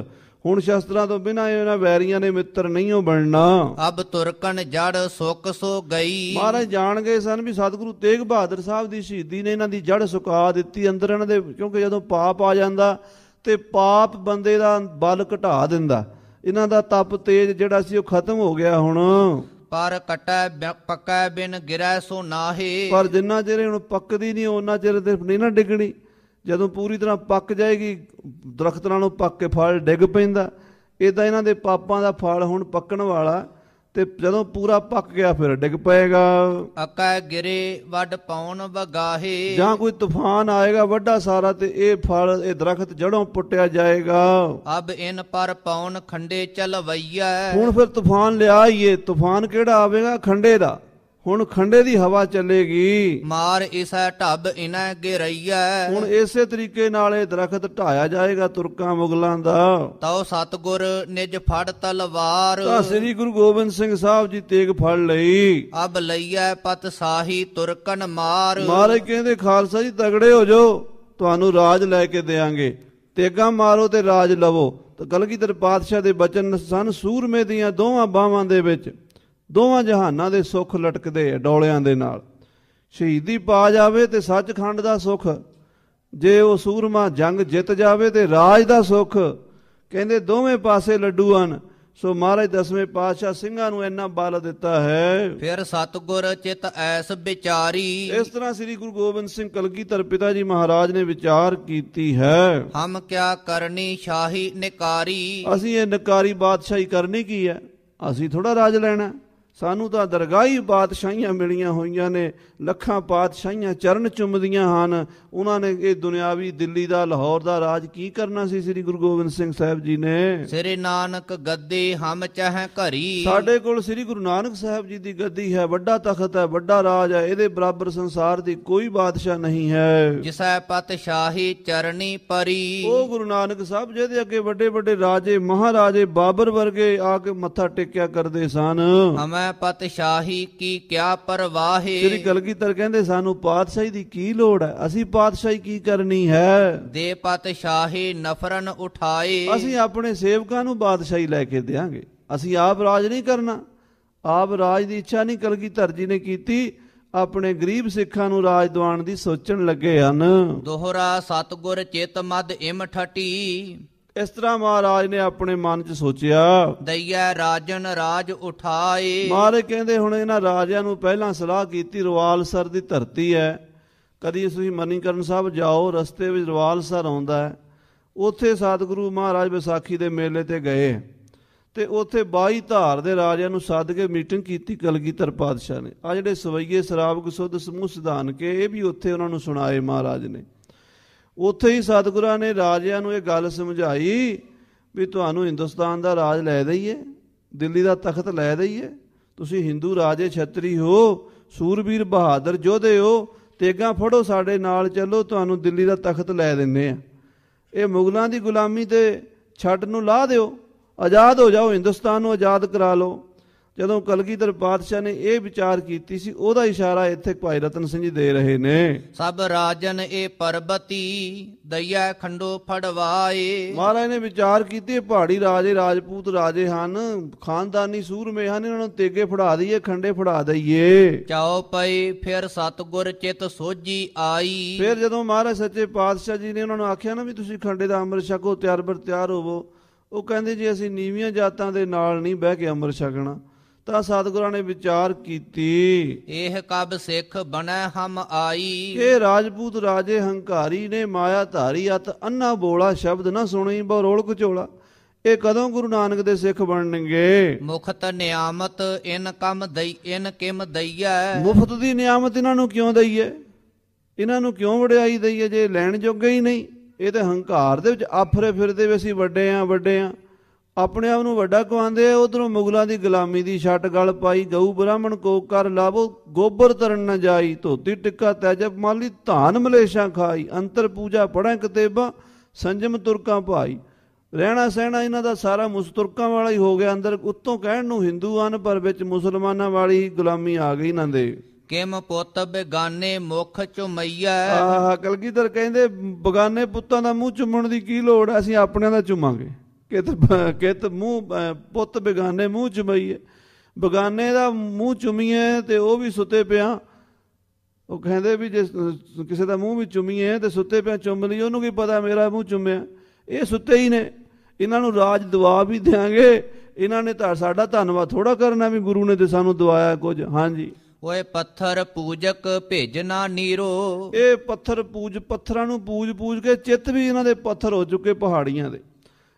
ਹੁਣ ਸ਼ਸਤਰਾਂ ਤੋਂ ਬਿਨਾਂ ਇਹਨਾਂ ਵੈਰੀਆਂ ਨੇ ਮਿੱਤਰ ਨਹੀਂ ਹੋ ਬਣਨਾ। ਅਬ ਤੁਰਕਨ ਜੜ ਸੁੱਕ ਸੋ ਗਈ। ਮਹਾਰਾਜ ਜਾਣ ਗਏ ਸਨ ਵੀ ਸਤਿਗੁਰੂ ਤੇਗ ਬਹਾਦਰ ਸਾਹਿਬ ਦੀ ਸ਼ਹੀਦੀ ਨੇ ਇਹਨਾਂ ਦੀ ਜੜ ਸੁਕਾ ਦਿੱਤੀ ਅੰਦਰ ਇਹਨਾਂ ਦੇ। ਕਿਉਂਕਿ ਜਦੋਂ ਪਾਪ ਆ ਜਾਂਦਾ ਤੇ ਪਾਪ ਬੰਦੇ ਦਾ ਬਲ ਘਟਾ ਦਿੰਦਾ। ਇਹਨਾਂ ਦਾ ਤਪ ਤੇਜ ਜਿਹੜਾ ਸੀ ਉਹ ਖਤਮ ਹੋ ਗਿਆ ਹੁਣ। ਪਰ ਕਟੈ ਪੱਕੈ ਬਿਨ ਗਿਰੈ ਸੋ ਨਾਹੇ। ਪਰ ਜਿੰਨਾ ਚਿਰ ਹੁਣ ਪੱਕਦੀ ਨਹੀਂ ਉਹਨਾਂ ਚਿਰ ਤੇ ਨਹੀਂ ਨਾ ਡਿੱਗਣੀ। ਜਦੋਂ ਪੂਰੀ ਤਰ੍ਹਾਂ ਪੱਕ ਜਾਏਗੀ ਦਰਖਤ ਨਾਲੋਂ ਪੱਕ ਕੇ ਫਲ ਡਿੱਗ ਪੈਂਦਾ। ਇੱਦਾਂ ਇਹਨਾਂ ਦੇ ਪਾਪਾਂ ਦਾ ਫਲ ਹੁਣ ਪੱਕਣ ਵਾਲਾ ਤੇ ਜਦੋਂ ਪੂਰਾ ਪੱਕ ਗਿਆ ਫਿਰ ਡਿੱਗ ਪਏਗਾ। ਅਕੈ ਗਿਰੇ ਵੱਡ ਪੌਣ ਵਗਾਹੇ। ਜਾਂ ਕੋਈ ਤੂਫਾਨ ਆਏਗਾ ਵੱਡਾ ਸਾਰਾ ਤੇ ਇਹ ਫਲ ਇਹ ਦਰਖਤ ਜੜੋਂ ਪੁੱਟਿਆ ਜਾਏਗਾ। ਅਬ ਇਨ ਪਰ ਪੌਣ ਖੰਡੇ ਚਲਵਈਆ। ਹੁਣ ਫਿਰ ਤੂਫਾਨ ਲਿਆ ਹੀ ਏ। ਤੂਫਾਨ ਕਿਹੜਾ ਆਵੇਗਾ? ਖੰਡੇ ਦਾ। ਹੁਣ ਖੰਡੇ ਦੀ ਹਵਾ ਚੱਲੇਗੀ। ਮਾਰ ਇਸੈ ਢੱਬ ਇਨੈ ਗਿਰਈਆ। ਹੁਣ ਇਸੇ ਤਰੀਕੇ ਨਾਲ ਇਹ ਦਰਖਤ ਢਾਇਆ ਜਾਏਗਾ ਤੁਰਕਾਂ ਮੁਗਲਾਂ ਦਾ। ਤਉ ਸਤਗੁਰ ਨਿਜ ਫੜ ਤਲਵਾਰ। ਤਾਂ ਸ੍ਰੀ ਗੁਰੂ ਗੋਬਿੰਦ ਸਿੰਘ ਸਾਹਿਬ ਜੀ ਤੇਗ ਫੜ ਲਈ। ਅਬ ਲਈਐ ਪਤ ਸਾਹੀ ਤੁਰਕਨ ਮਾਰ। ਮਹਾਰਾਜ ਕਹਿੰਦੇ ਖਾਲਸਾ ਜੀ ਤਗੜੇ ਹੋ ਜਾਓ, ਤੁਹਾਨੂੰ ਰਾਜ ਲੈ ਕੇ ਦੇਾਂਗੇ, ਤੇਗਾ ਮਾਰੋ ਤੇ ਰਾਜ ਲਵੋ। ਤਾਂ ਕਲਗੀਧਰ ਪਾਤਸ਼ਾਹ ਦੇ ਬਚਨ ਸਨ, ਸੂਰਮੇ ਦੀਆਂ ਦੋਵਾਂ ਬਾਹਾਂ ਦੇ ਵਿੱਚ ਦੋਵਾਂ ਜਹਾਨਾਂ ਦੇ ਸੁੱਖ ਲਟਕਦੇ ਆ ਡੋਲਿਆਂ ਦੇ ਨਾਲ। ਸ਼ਹੀਦੀ ਪਾ ਜਾਵੇ ਤੇ ਸੱਚਖੰਡ ਦਾ ਸੁੱਖ, ਜੇ ਉਹ ਸੂਰਮਾ ਜੰਗ ਜਿੱਤ ਜਾਵੇ ਤੇ ਰਾਜ ਦਾ ਸੁੱਖ। ਕਹਿੰਦੇ ਦੋਵੇਂ ਪਾਸੇ ਲੱਡੂ ਹਨ। ਸੋ ਮਹਾਰਾਜ ਦਸਵੇਂ ਪਾਤਸ਼ਾਹ ਸਿੰਘਾਂ ਨੂੰ ਇੰਨਾ ਬਲ ਦਿੱਤਾ ਹੈ। ਫਿਰ ਸਤਿਗੁਰ ਚਿਤ ਐਸ ਵਿਚਾਰੀ, ਇਸ ਤਰ੍ਹਾਂ ਸ੍ਰੀ ਗੁਰੂ ਗੋਬਿੰਦ ਸਿੰਘ ਕਲਗੀਧਰ ਪਿਤਾ ਜੀ ਮਹਾਰਾਜ ਨੇ ਵਿਚਾਰ ਕੀਤੀ ਹੈ। ਹਮ ਕਿਆ ਕਰਨੀ ਸ਼ਾਹੀ ਨਿਕਾਰੀ, ਅਸੀਂ ਇਹ ਨਕਾਰੀ ਬਾਦਸ਼ਾਹੀ ਕਰਨੀ ਕੀ ਹੈ? ਅਸੀਂ ਥੋੜਾ ਰਾਜ ਲੈਣਾ। ਸਾਨੂੰ ਤਾਂ ਦਰਗਾਹੀ ਪਾਤਸ਼ਾਹੀਆਂ ਮਿਲੀਆਂ ਹੋਈਆਂ ਨੇ, ਲੱਖਾਂ ਪਾਤਸ਼ਾਹੀਆਂ ਚਰਨ ਚੁੰਮਦੀਆਂ ਹਨ। ਉਹਨਾਂ ਨੇ ਇਹ ਦੁਨਿਆਵੀ ਦਿੱਲੀ ਦਾ, ਲਾਹੌਰ ਦਾ ਰਾਜ ਕੀ ਕਰਨਾ ਸੀ? ਸ੍ਰੀ ਗੁਰੂ ਗੋਬਿੰਦ ਸਿੰਘ ਸਾਹਿਬ ਜੀ ਨੇ, ਸ੍ਰੀ ਨਾਨਕ ਗੱਦੀ ਹਮ ਚਾਹੇ ਘਰੀ, ਸਾਡੇ ਕੋਲ ਸ੍ਰੀ ਗੁਰੂ ਨਾਨਕ ਸਾਹਿਬ ਜੀ ਦੀ ਗੱਦੀ ਹੈ, ਵੱਡਾ ਤਖਤ ਹੈ, ਵੱਡਾ ਰਾਜ ਹੈ, ਇਹਦੇ ਬਰਾਬਰ ਸੰਸਾਰ ਦੀ ਕੋਈ ਬਾਦਸ਼ਾਹ ਨਹੀਂ ਹੈ। ਜਿਸੈ ਪਤਸ਼ਾਹੀ ਚਰਨੀ ਪਰੀ, ਉਹ ਗੁਰੂ ਨਾਨਕ ਸਾਹਿਬ ਜਿਹਦੇ ਅੱਗੇ ਵੱਡੇ ਵੱਡੇ ਰਾਜੇ ਮਹਾਰਾਜੇ ਬਾਬਰ ਵਰਗੇ ਆ ਕੇ ਮੱਥਾ ਟੇਕਿਆ ਕਰਦੇ ਸਨ। ਹਮੈ ਪਤਸ਼ਾਹੀ ਕੀ ਕਿਆ ਪਰਵਾਹੇ, ਸ੍ਰੀ ਕਲਗੀਧਰ ਕਹਿੰਦੇ ਸਾਨੂੰ ਪਾਤਸ਼ਾਹੀ ਦੀ ਕੀ ਲੋੜ ਹੈ? ਅਸੀਂ ਪਾਤਸ਼ਾਹੀ ਕੀ ਕਰਨੀ ਹੈ? ਦੇ ਪਤਸ਼ਾਹੀ ਨਫਰਨ ਉਠਾਏ, ਅਸੀਂ ਆਪਣੇ ਸੇਵਕਾਂ ਨੂੰ ਬਾਦਸ਼ਾਹੀ ਲੈ ਕੇ ਦੇਾਂਗੇ, ਅਸੀਂ ਆਪ ਰਾਜ ਨਹੀਂ ਕਰਨਾ। ਆਪ ਰਾਜ ਦੀ ਇੱਛਾ ਨਹੀਂ ਕਲਗੀਧਰ ਜੀ ਨੇ ਕੀਤੀ, ਆਪਣੇ ਗਰੀਬ ਸਿੱਖਾਂ ਨੂੰ ਰਾਜ ਦਿਵਾਉਣ ਦੀ ਸੋਚਣ ਲੱਗੇ ਹਨ। ਦੋਹਰਾ ਸਤਿਗੁਰ ਚਿਤ ਮਦ ਇਮ ਠਟੀ, ਇਸ ਤਰ੍ਹਾਂ ਮਹਾਰਾਜ ਨੇ ਆਪਣੇ ਮਨ 'ਚ ਸੋਚਿਆ, ਦਈਐ ਰਾਜਨ ਰਾਜ ਉਠਾਏ। ਮਹਾਰਾਜ ਕਹਿੰਦੇ ਹੁਣ ਇਹਨਾਂ ਰਾਜਿਆਂ ਨੂੰ ਪਹਿਲਾਂ ਸਲਾਹ ਕੀਤੀ, ਰਵਾਲਸਰ ਦੀ ਧਰਤੀ ਹੈ। ਕਦੀ ਤੁਸੀਂ ਮਨੀਕਰਨ ਸਾਹਿਬ ਜਾਓ, ਰਸਤੇ ਵਿੱਚ ਰਵਾਲਸਰ ਆਉਂਦਾ ਹੈ। ਉੱਥੇ ਸਤਿਗੁਰੂ ਮਹਾਰਾਜ ਵਿਸਾਖੀ ਦੇ ਮੇਲੇ ਤੇ ਗਏ ਤੇ ਉੱਥੇ 22 ਧਾਰ ਦੇ ਰਾਜਿਆਂ ਨੂੰ ਸੱਦ ਕੇ ਮੀਟਿੰਗ ਕੀਤੀ ਕਲਗੀਧਰ ਪਾਤਸ਼ਾਹ ਨੇ। ਆ ਜਿਹੜੇ ਸਵਈਏ ਸ਼ਰਾਬ ਸੁੱਧ ਸਮੂਹ ਸਿਧਾਨ ਕੇ ਇਹ ਵੀ ਉੱਥੇ ਉਹਨਾਂ ਨੂੰ ਸੁਣਾਏ ਮਹਾਰਾਜ ਨੇ। ਉੱਥੇ ਹੀ ਸਤਿਗੁਰਾਂ ਨੇ ਰਾਜਿਆਂ ਨੂੰ ਇਹ ਗੱਲ ਸਮਝਾਈ ਵੀ ਤੁਹਾਨੂੰ ਹਿੰਦੁਸਤਾਨ ਦਾ ਰਾਜ ਲੈ ਦਈਏ, ਦਿੱਲੀ ਦਾ ਤਖਤ ਲੈ ਦਈਏ। ਤੁਸੀਂ ਹਿੰਦੂ ਰਾਜੇ ਛਤਰੀ ਹੋ, ਸੂਰਬੀਰ ਬਹਾਦਰ ਯੋਧੇ ਹੋ, ਤੇਗਾਂ ਫੜੋ, ਸਾਡੇ ਨਾਲ ਚੱਲੋ, ਤੁਹਾਨੂੰ ਦਿੱਲੀ ਦਾ ਤਖਤ ਲੈ ਦਿੰਦੇ ਆ। ਇਹ ਮੁਗਲਾਂ ਦੀ ਗੁਲਾਮੀ ਤੇ ਛੱਡ ਨੂੰ ਲਾ ਦਿਓ, ਆਜ਼ਾਦ ਹੋ ਜਾਓ, ਹਿੰਦੁਸਤਾਨ ਨੂੰ ਆਜ਼ਾਦ ਕਰਾ ਲਓ। ਜਦੋਂ ਕਲਗੀਧਰ ਪਾਤਸ਼ਾਹ ਨੇ ਇਹ ਵਿਚਾਰ ਕੀਤੀ ਸੀ, ਉਹਦਾ ਇਸ਼ਾਰਾ ਇੱਥੇ ਭਾਈ ਰਤਨ ਸਿੰਘ ਜੀ ਦੇ ਰਹੇ ਨੇ। ਸਭ ਰਾਜਨ ਇਹ ਪਰਬਤੀ, ਦਈਆ ਖੰਡੋ ਫੜਵਾਏ। ਮਹਾਰਾਜ ਨੇ ਵਿਚਾਰ ਕੀਤੀ, ਪਹਾੜੀ ਰਾਜੇ ਰਾਜਪੂਤ ਰਾਜੇ ਹਨ, ਖਾਨਦਾਨੀ ਸੂਰਮੇ ਹਨ, ਇਹਨਾਂ ਨੂੰ ਤੇਗੇ ਫੜਾ ਦਈਏ, ਖੰਡੇ ਫੜਾ ਦਈਏ। ਚਾਓ ਪਈ ਫਿਰ ਸਤਿਗੁਰ ਚਿਤ ਸੋਝੀ ਆਈ। ਫਿਰ ਜਦੋਂ ਮਹਾਰਾਜ ਸੱਚੇ ਪਾਤਸ਼ਾਹ ਜੀ ਨੇ ਉਹਨਾਂ ਨੂੰ ਆਖਿਆ ਨਾ ਵੀ ਤੁਸੀਂ ਖੰਡੇ ਦਾ ਅੰਮ੍ਰਿਤ ਛਕੋ, ਤਿਆਰ ਬਰ ਤਿਆਰ ਹੋਵੋ, ਉਹ ਕਹਿੰਦੇ ਜੀ ਅਸੀਂ ਨੀਵੀਆਂ ਜਾਤਾਂ ਦੇ ਨਾਲ ਨਹੀਂ ਬਹਿ ਕੇ ਅੰਮ੍ਰਿਤ ਛਕਣਾ। ਤਾਂ ਸਤਿਗੁਰਾਂ ਨੇ ਵਿਚਾਰ ਕੀਤੀ, ਇਹ ਕਬ ਸਿੱਖ ਬਣੈ ਹਮ ਆਈ। ਕਿ ਰਾਜਪੂਤ ਰਾਜੇ ਹੰਕਾਰੀ ਨੇ, ਮਾਇਆ ਧਾਰੀ ਅਤ ਅੰਨਾ ਬੋਲਾ, ਸ਼ਬਦ ਨਾ ਸੁਣੀ ਬਰੋਲ ਕਚੋਲਾ। ਇਹ ਕਦੋਂ ਗੁਰੂ ਨਾਨਕ ਦੇ ਸਿੱਖ ਬਣਨਗੇ? ਮੁਖਤ ਨਿਆਮਤ ਇਨ ਕਮ ਦਈ, ਇਨ ਕਿਮ ਦਈਐ। ਮੁਫਤ ਦੀ ਨਿਆਮਤ ਇਹਨਾਂ ਨੂੰ ਕਿਉਂ ਦਈਏ? ਇਹਨਾਂ ਨੂੰ ਕਿਉਂ ਵਡਿਆਈ ਦਈਏ ਜੇ ਲੈਣ ਜੋਗੇ ਹੀ ਨਹੀਂ? ਇਹ ਤੇ ਹੰਕਾਰ ਦੇ ਵਿੱਚ ਆਫਰੇ ਫਿਰਦੇ ਵੀ ਅਸੀਂ ਵੱਡੇ ਆ, ਵੱਡੇ ਆ, ਆਪਣੇ ਆਪ ਨੂੰ ਵੱਡਾ ਕਹਾਉਂਦੇ ਆ। ਉਧਰੋਂ ਮੁਗਲਾਂ ਦੀ ਗੁਲਾਮੀ ਦੀ ਛੱਟ ਗਲ ਪਾਈ, ਗਊ ਬ੍ਰਾਹਮਣ ਕੋ ਕਰ ਲਾਵੋ, ਗੋਬਰ ਤਰਨ ਨਾ ਜਾਈ, ਧੋਤੀ ਟਿੱਕਾ ਤੈਜਬ ਮਾਲੀ, ਧਾਨ ਮਲੇਸ਼ਾਂ ਖਾਈ, ਅੰਤਰ ਪੂਜਾ ਪੜ੍ਹੈ ਕਤੇਬਾ, ਸੰਜਮ ਤੁਰਕਾਂ ਭਾਈ। ਰਹਿਣਾ ਸਹਿਣਾ ਇਹਨਾਂ ਦਾ ਸਾਰਾ ਮੁਸਤੁਰਕਾਂ ਵਾਲਾ ਹੀ ਹੋ ਗਿਆ। ਅੰਦਰ ਉੱਤੋਂ ਕਹਿਣ ਨੂੰ ਹਿੰਦੂ ਹਨ, ਪਰ ਵਿੱਚ ਮੁਸਲਮਾਨਾਂ ਵਾਲੀ ਹੀ ਗੁਲਾਮੀ ਆ ਗਈ ਇਹਨਾਂ ਦੇ। ਕਿਮ ਪੁੱਤ ਬੇਗਾਨੇ ਮੁਖ ਚੁਮਈਐ। ਆਹ ਕਲਗੀਧਰ ਕਹਿੰਦੇ ਬਗਾਨੇ ਪੁੱਤਾਂ ਦਾ ਮੂੰਹ ਚੁੰਮਣ ਦੀ ਕੀ ਲੋੜ, ਅਸੀਂ ਆਪਣਿਆਂ ਦਾ ਚੁੰਮਾਂਗੇ। ਕਿਤ ਮੂੰਹ ਪੁੱਤ ਬੇਗਾਨੇ ਮੂੰਹ ਚੁੰਮਈਏ, ਬਗਾਨੇ ਦਾ ਮੂੰਹ ਚੁੰਮੀਏ ਤੇ ਉਹ ਵੀ ਸੁੱਤੇ ਪਿਆ। ਉਹ ਕਹਿੰਦੇ ਵੀ ਜੇ ਕਿਸੇ ਦਾ ਮੂੰਹ ਵੀ ਚੁੰਮੀਏ ਤੇ ਸੁੱਤੇ ਪਿਆ ਚੁੰਮ ਲਈ, ਉਹਨੂੰ ਕੀ ਪਤਾ ਮੇਰਾ ਮੂੰਹ ਚੁੰਮਿਆ। ਇਹ ਸੁੱਤੇ ਹੀ ਨੇ, ਇਹਨਾਂ ਨੂੰ ਰਾਜ ਦਵਾ ਵੀ ਦਿਆਂਗੇ। ਇਹਨਾਂ ਨੇ ਤਾਂ ਸਾਡਾ ਧੰਨਵਾਦ ਥੋੜਾ ਕਰਨਾ ਵੀ ਗੁਰੂ ਨੇ ਤੇ ਸਾਨੂੰ ਦਵਾਇਆ ਕੁਝ। ਹਾਂਜੀ, ਓਏ ਪੱਥਰ ਪੂਜਕ ਭੇਜਣਾ ਨੀਰੋ। ਇਹ ਪੱਥਰ ਪੱਥਰਾਂ ਨੂੰ ਪੂਜ ਕੇ ਚਿੱਤ ਵੀ ਇਹਨਾਂ ਦੇ ਪੱਥਰ ਹੋ ਚੁੱਕੇ ਪਹਾੜੀਆਂ ਦੇ।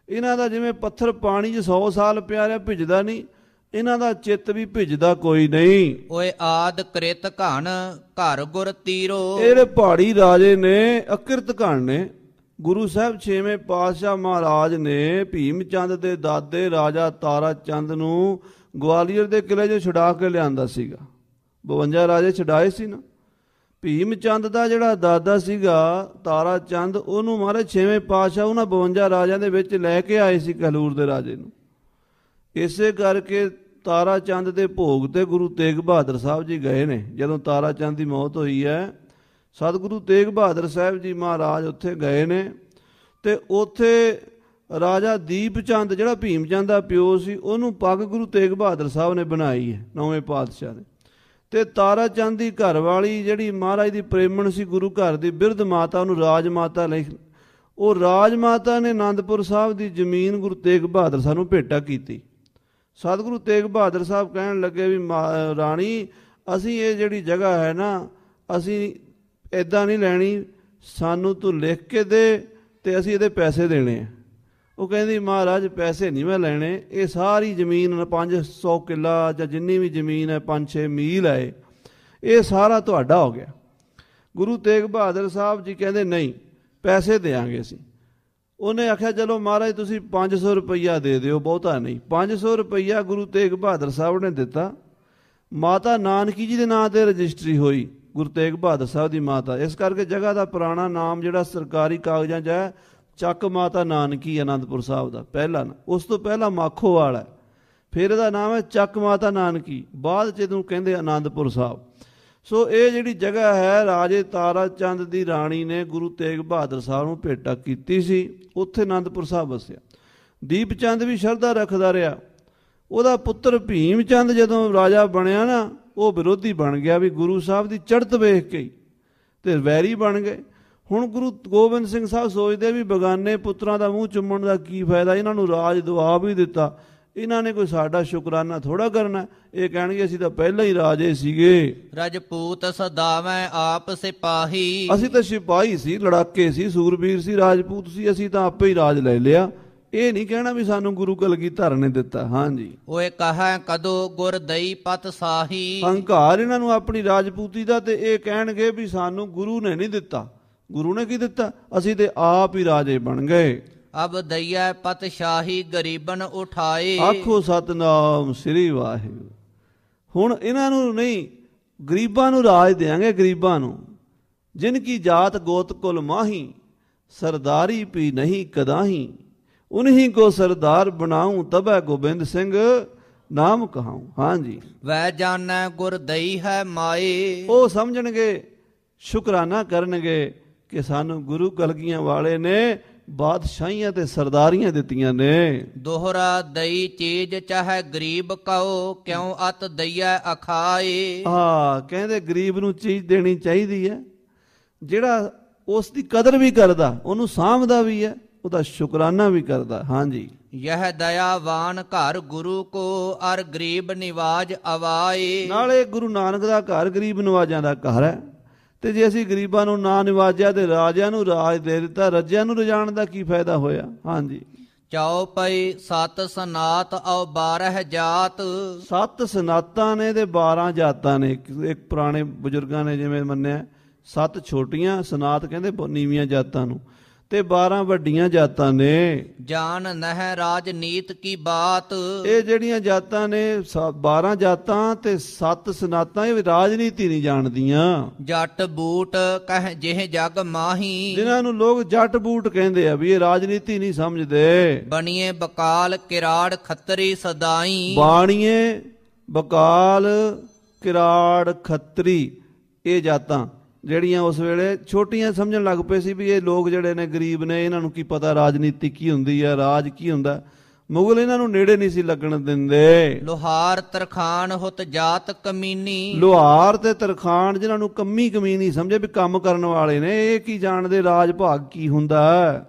ਇਹਨਾਂ ਦਾ ਜਿਵੇਂ ਪੱਥਰ ਪਾਣੀ 'ਚ 100 ਸਾਲ ਪਿਆ ਰਿਹਾ, ਭਿੱਜਦਾ ਨਹੀਂ, ਇਹਨਾਂ ਦਾ ਚਿੱਤ ਵੀ ਭਿੱਜਦਾ ਕੋਈ ਨਹੀਂ। ਓਏ ਆਦ ਕ੍ਰਿਤ ਘਣ ਘਰ ਗੁਰ ਤੀਰੋ। ਇਹਦੇ ਪਹਾੜੀ ਰਾਜੇ ਨੇ, ਅਕਿਰਤ ਘਣ ਨੇ। ਗੁਰੂ ਸਾਹਿਬ 6ਵੇਂ ਪਾਤਸ਼ਾਹ ਮਹਾਰਾਜ ਨੇ ਭੀਮ ਚੰਦ ਦੇ ਦਾਦੇ ਰਾਜਾ ਤਾਰਾ ਚੰਦ ਨੂੰ ਗਵਾਲੀਅਰ ਦੇ ਕਿਲੇ 'ਚੋਂ ਛੁਡਾ ਕੇ ਲਿਆਂਦਾ ਸੀਗਾ। 52 ਰਾਜੇ ਛਡਾਏ ਸੀ ਨਾ। ਭੀਮ ਚੰਦ ਦਾ ਜਿਹੜਾ ਦਾਦਾ ਸੀਗਾ ਤਾਰਾ ਚੰਦ, ਉਹਨੂੰ ਮਹਾਰਾਜ 6ਵੇਂ ਪਾਤਸ਼ਾਹ ਉਹਨਾਂ 52 ਰਾਜਿਆਂ ਦੇ ਵਿੱਚ ਲੈ ਕੇ ਆਏ ਸੀ ਕਲੂਰ ਦੇ ਰਾਜੇ ਨੂੰ। ਇਸੇ ਕਰਕੇ ਤਾਰਾ ਚੰਦ ਦੇ ਭੋਗ ਤੇ ਗੁਰੂ ਤੇਗ ਬਹਾਦਰ ਸਾਹਿਬ ਜੀ ਗਏ ਨੇ। ਜਦੋਂ ਤਾਰਾ ਚੰਦ ਦੀ ਮੌਤ ਹੋਈ ਹੈ, ਸਤਿਗੁਰੂ ਤੇਗ ਬਹਾਦਰ ਸਾਹਿਬ ਜੀ ਮਹਾਰਾਜ ਉੱਥੇ ਗਏ ਨੇ ਤੇ ਉੱਥੇ ਰਾਜਾ ਦੀਪ ਚੰਦ ਜਿਹੜਾ ਭੀਮ ਚੰਦ ਦਾ ਪਿਓ ਸੀ ਉਹਨੂੰ ਪੱਗ ਗੁਰੂ ਤੇਗ ਬਹਾਦਰ ਸਾਹਿਬ ਨੇ ਬਣਾਈ ਹੈ 9ਵੇਂ ਪਾਤਸ਼ਾਹ ਨੇ। ਤੇ ਤਾਰਾ ਚੰਦ ਦੀ ਘਰ ਵਾਲੀ ਜਿਹੜੀ ਮਹਾਰਾਜ ਦੀ ਪ੍ਰੇਮਣ ਸੀ ਗੁਰੂ ਘਰ ਦੀ ਬਿਰਧ ਮਾਤਾ, ਉਹਨੂੰ ਰਾਜ ਮਾਤਾ ਲਈ, ਉਹ ਰਾਜ ਮਾਤਾ ਨੇ ਆਨੰਦਪੁਰ ਸਾਹਿਬ ਦੀ ਜ਼ਮੀਨ ਗੁਰੂ ਤੇਗ ਬਹਾਦਰ ਸਾਹਿਬ ਨੂੰ ਭੇਟਾ ਕੀਤੀ। ਸਤਿਗੁਰੂ ਤੇਗ ਬਹਾਦਰ ਸਾਹਿਬ ਕਹਿਣ ਲੱਗੇ ਵੀ ਰਾਣੀ ਅਸੀਂ ਇਹ ਜਿਹੜੀ ਜਗ੍ਹਾ ਹੈ ਨਾ ਅਸੀਂ ਇੱਦਾਂ ਨਹੀਂ ਲੈਣੀ, ਸਾਨੂੰ ਤੂੰ ਲਿਖ ਕੇ ਦੇ ਤੇ ਅਸੀਂ ਇਹਦੇ ਪੈਸੇ ਦੇਣੇ ਆ। ਉਹ ਕਹਿੰਦੀ ਮਹਾਰਾਜ ਪੈਸੇ ਨਹੀਂ ਮੈਂ ਲੈਣੇ, ਇਹ ਸਾਰੀ ਜ਼ਮੀਨ 500 ਕਿੱਲਾ ਜਾਂ ਜਿੰਨੀ ਵੀ ਜ਼ਮੀਨ ਹੈ 5-6 ਮੀਲ ਹੈ ਇਹ ਸਾਰਾ ਤੁਹਾਡਾ ਹੋ ਗਿਆ। ਗੁਰੂ ਤੇਗ ਬਹਾਦਰ ਸਾਹਿਬ ਜੀ ਕਹਿੰਦੇ ਨਹੀਂ ਪੈਸੇ ਦੇਵਾਂਗੇ ਅਸੀਂ। ਉਹਨੇ ਆਖਿਆ ਚਲੋ ਮਹਾਰਾਜ ਤੁਸੀਂ 500 ਰੁਪਈਆ ਦੇ ਦਿਓ, ਬਹੁਤਾ ਨਹੀਂ। 500 ਰੁਪਈਆ ਗੁਰੂ ਤੇਗ ਬਹਾਦਰ ਸਾਹਿਬ ਨੇ ਦਿੱਤਾ। ਮਾਤਾ ਨਾਨਕੀ ਜੀ ਦੇ ਨਾਂ 'ਤੇ ਰਜਿਸਟਰੀ ਹੋਈ ਗੁਰੂ ਤੇਗ ਬਹਾਦਰ ਸਾਹਿਬ ਦੀ ਮਾਤਾ। ਇਸ ਕਰਕੇ ਜਗ੍ਹਾ ਦਾ ਪੁਰਾਣਾ ਨਾਮ ਜਿਹੜਾ ਸਰਕਾਰੀ ਕਾਗਜ਼ਾਂ 'ਚ ਹੈ ਚੱਕ ਮਾਤਾ ਨਾਨਕੀ ਆਨੰਦਪੁਰ ਸਾਹਿਬ ਦਾ ਪਹਿਲਾ ਨਾ, ਉਸ ਤੋਂ ਪਹਿਲਾਂ ਮਾਖੋਵਾਲ ਹੈ, ਫਿਰ ਇਹਦਾ ਨਾਮ ਹੈ ਚੱਕ ਮਾਤਾ ਨਾਨਕੀ, ਬਾਅਦ 'ਚ ਇਹਨੂੰ ਕਹਿੰਦੇ ਆਨੰਦਪੁਰ ਸਾਹਿਬ। ਸੋ ਇਹ ਜਿਹੜੀ ਜਗ੍ਹਾ ਹੈ ਰਾਜੇ ਤਾਰਾ ਚੰਦ ਦੀ ਰਾਣੀ ਨੇ ਗੁਰੂ ਤੇਗ ਬਹਾਦਰ ਸਾਹਿਬ ਨੂੰ ਭੇਟਾ ਕੀਤੀ ਸੀ, ਉੱਥੇ ਆਨੰਦਪੁਰ ਸਾਹਿਬ ਵਸਿਆ। ਦੀਪ ਚੰਦ ਵੀ ਸ਼ਰਧਾ ਰੱਖਦਾ ਰਿਹਾ। ਉਹਦਾ ਪੁੱਤਰ ਭੀਮ ਚੰਦ ਜਦੋਂ ਰਾਜਾ ਬਣਿਆ ਨਾ ਉਹ ਵਿਰੋਧੀ ਬਣ ਗਿਆ ਵੀ ਗੁਰੂ ਸਾਹਿਬ ਦੀ ਚੜ੍ਹਤ ਵੇਖ ਕੇ ਤੇ ਵੈਰੀ ਬਣ ਗਏ। ਹੁਣ ਗੁਰੂ ਗੋਬਿੰਦ ਸਿੰਘ ਸਾਹਿਬ ਸੋਚਦੇ ਵੀ ਬਗਾਨੇ ਪੁੱਤਰਾਂ ਦਾ ਮੂੰਹ ਚੁੰਮਣ ਦਾ ਕੀ ਫਾਇਦਾ, ਇਹਨਾਂ ਨੂੰ ਰਾਜ ਦਵਾ ਵੀ ਦਿੱਤਾ, ਇਹਨਾਂ ਨੇ ਕੋਈ ਸਾਡਾ ਸ਼ੁਕਰਾਨਾ ਥੋੜਾ ਕਰਨਾ, ਇਹ ਕਹਿਣਗੇ ਅਸੀਂ ਤਾਂ ਪਹਿਲਾਂ ਹੀ ਰਾਜੇ ਸੀਗੇ। ਰਜਪੂਤ ਸਦਾਵੈ ਆਪ ਸਿਪਾਹੀ, ਅਸੀਂ ਤਾਂ ਸਿਪਾਹੀ ਸੀ, ਲੜਾਕੇ ਸੀ, ਸੂਰਬੀਰ ਸੀ, ਰਾਜਪੂਤ ਸੀ, ਅਸੀਂ ਤਾਂ ਆਪੇ ਹੀ ਰਾਜ ਲੈ ਲਿਆ। ਇਹ ਨਹੀਂ ਕਹਿਣਾ ਵੀ ਸਾਨੂੰ ਗੁਰੂ ਕਲਗੀਧਰ ਨੇ ਦਿੱਤਾ। ਹਾਂਜੀ ਓਏ ਕਹੈ ਕਦੋ ਗੁਰ ਦਈ ਪਤ ਸਾਹੀ, ਹੰਕਾਰ ਇਹਨਾਂ ਨੂੰ ਆਪਣੀ ਰਾਜਪੂਤੀ ਦਾ, ਤੇ ਇਹ ਕਹਿਣਗੇ ਵੀ ਸਾਨੂੰ ਗੁਰੂ ਨੇ ਨਹੀਂ ਦਿੱਤਾ। ਗੁਰੂ ਨੇ ਕੀ ਦਿੱਤਾ, ਅਸੀਂ ਤੇ ਆਪ ਹੀ ਰਾਜੇ ਬਣ ਗਏ। ਅਬ ਦਈਐ ਪਤ ਸ਼ਾਹੀ ਗਰੀਬਨ ਉਠਾਏ, ਆਖੋ ਸਤਨਾਮ ਸ੍ਰੀ ਵਾਹਿਗੁਰੂ। ਹੁਣ ਇਹਨਾਂ ਨੂੰ ਨਹੀਂ, ਗਰੀਬਾਂ ਨੂੰ ਰਾਜ ਦੇਾਂਗੇ, ਗਰੀਬਾਂ ਨੂੰ। ਜਿਨ ਕੀ ਜਾਤ ਗੋਤ ਕੁਲ ਮਾਹੀ, ਸਰਦਾਰੀ ਪੀ ਨਹੀਂ ਕਦਾਹੀ, ਉਨਹੀ ਕੋ ਸਰਦਾਰ ਬਣਾਉ ਤਬੈ ਗੋਬਿੰਦ ਸਿੰਘ ਨਾਮ ਕਹਾਉ। ਹਾਂਜੀ ਵੈ ਜਾਣੈ ਗੁਰ ਦਈ ਹੈ ਮਾਏ, ਉਹ ਸਮਝਣਗੇ, ਸ਼ੁਕਰਾਨਾ ਕਰਨਗੇ ਕਿ ਸਾਨੂੰ ਗੁਰੂ ਕਲਗੀਆਂ ਵਾਲੇ ਨੇ ਬਾਦਸ਼ਾਹੀਆਂ ਤੇ ਸਰਦਾਰੀਆਂ ਦਿੱਤੀਆਂ ਨੇ। ਦੋਹਰਾ ਦਈ ਚੀਜ਼ ਚਾਹੇ ਗਰੀਬ ਕਉ, ਕਿਉ ਅਤ ਦਈਐ ਅਖਾਏ। ਕਹਿੰਦੇ ਗਰੀਬ ਨੂੰ ਚੀਜ਼ ਦੇਣੀ ਚਾਹੀਦੀ ਹੈ, ਜਿਹੜਾ ਉਸ ਦੀ ਕਦਰ ਵੀ ਕਰਦਾ, ਉਹਨੂੰ ਸਾਂਭਦਾ ਵੀ ਹੈ, ਉਹਦਾ ਸ਼ੁਕਰਾਨਾ ਵੀ ਕਰਦਾ। ਹਾਂਜੀ ਯਹ ਦਇਆਵਾਨ ਘਰ ਗੁਰੂ ਕੋ, ਅਰ ਗਰੀਬ ਨਿਵਾਜ ਅਵਾਏ। ਨਾਲੇ ਗੁਰੂ ਨਾਨਕ ਦਾ ਘਰ ਗਰੀਬ ਨਿਵਾਜਾਂ ਦਾ ਘਰ ਹੈ, ਤੇ ਜੇ ਅਸੀਂ ਗਰੀਬਾਂ ਨੂੰ ਨਾ ਨਿਵਾਜਿਆ ਤੇ ਰਾਜਿਆਂ ਨੂੰ ਰਾਜ ਦੇ ਦਿੱਤਾ, ਰੱਜਿਆਂ ਨੂੰ ਰਜਾਣ ਦਾ ਕੀ ਫਾਇਦਾ ਹੋਇਆ। ਹਾਂਜੀ ਚਾਉ ਪਈ 7 ਸਨਾਤ ਔ 12 ਜਾਤ, 7 ਸਨਾਤਾਂ ਨੇ ਤੇ 12 ਜਾਤਾਂ ਨੇ। ਇੱਕ ਪੁਰਾਣੇ ਬਜ਼ੁਰਗਾਂ ਨੇ ਜਿਵੇਂ ਮੰਨਿਆ 7 ਛੋਟੀਆਂ ਸਨਾਤ ਕਹਿੰਦੇ ਨੀਵੀਆਂ ਜਾਤਾਂ ਨੂੰ, ਤੇ 12 ਵੱਡੀਆਂ ਜਾਤਾਂ ਨੇ। ਜਾਨ ਨਹਿ ਰਾਜਨੀਤ ਕੀ ਬਾਤ, ਇਹ ਜਿਹੜੀਆਂ ਜਾਤਾਂ ਨੇ 12 ਜਾਤਾਂ ਤੇ 7 ਸਨਾਤਾਂ, ਇਹ ਰਾਜਨੀਤੀ ਨਹੀਂ ਜਾਣਦੀਆਂ। ਜੱਟ ਬੂਟ ਕਹਿ ਜਿਹ ਜਗ ਮਾਹੀ, ਜਿਨ੍ਹਾਂ ਨੂੰ ਲੋਕ ਜੱਟ ਬੂਟ ਕਹਿੰਦੇ ਆ ਵੀ ਇਹ ਰਾਜਨੀਤੀ ਨਹੀਂ ਸਮਝਦੇ। ਬਣੀਏ ਬਕਾਲ ਕਿਰਾੜ ਖੱਤਰੀ ਸਦਾਈ, ਬਾਣੀਏ ਬਕਾਲ ਕਿਰਾੜ ਖੱਤਰੀ, ਇਹ ਜਾਤਾਂ ਜਿਹੜੀਆਂ ਉਸ ਵੇਲੇ ਛੋਟੀਆਂ ਸਮਝਣ ਲੱਗ ਪਏ ਸੀ ਵੀ ਇਹ ਲੋਕ ਜਿਹੜੇ ਨੇ ਗਰੀਬ ਨੇ, ਇਹਨਾਂ ਨੂੰ ਕੀ ਪਤਾ ਰਾਜਨੀਤੀ ਕੀ ਹੁੰਦੀ ਹੈ, ਰਾਜ ਕੀ ਹੁੰਦਾ। ਮੁਗਲ ਇਹਨਾਂ ਨੂੰ ਨੇੜੇ ਨਹੀਂ ਸੀ ਲੱਗਣ ਦਿੰਦੇ। ਲੋਹਾਰ ਤਰਖਾਨ ਹੁਤ ਜਾਤ ਕਮੀਨੀ, ਲੋਹਾਰ ਤੇ ਤਰਖਾਨ ਜਿਨ੍ਹਾਂ ਨੂੰ ਕੰਮੀ ਕਮੀਨੀ ਸਮਝੇ ਵੀ ਕੰਮ ਕਰਨ ਵਾਲੇ ਨੇ, ਇਹ ਕੀ ਜਾਣਦੇ ਰਾਜ ਭਾਗ ਕੀ ਹੁੰਦਾ।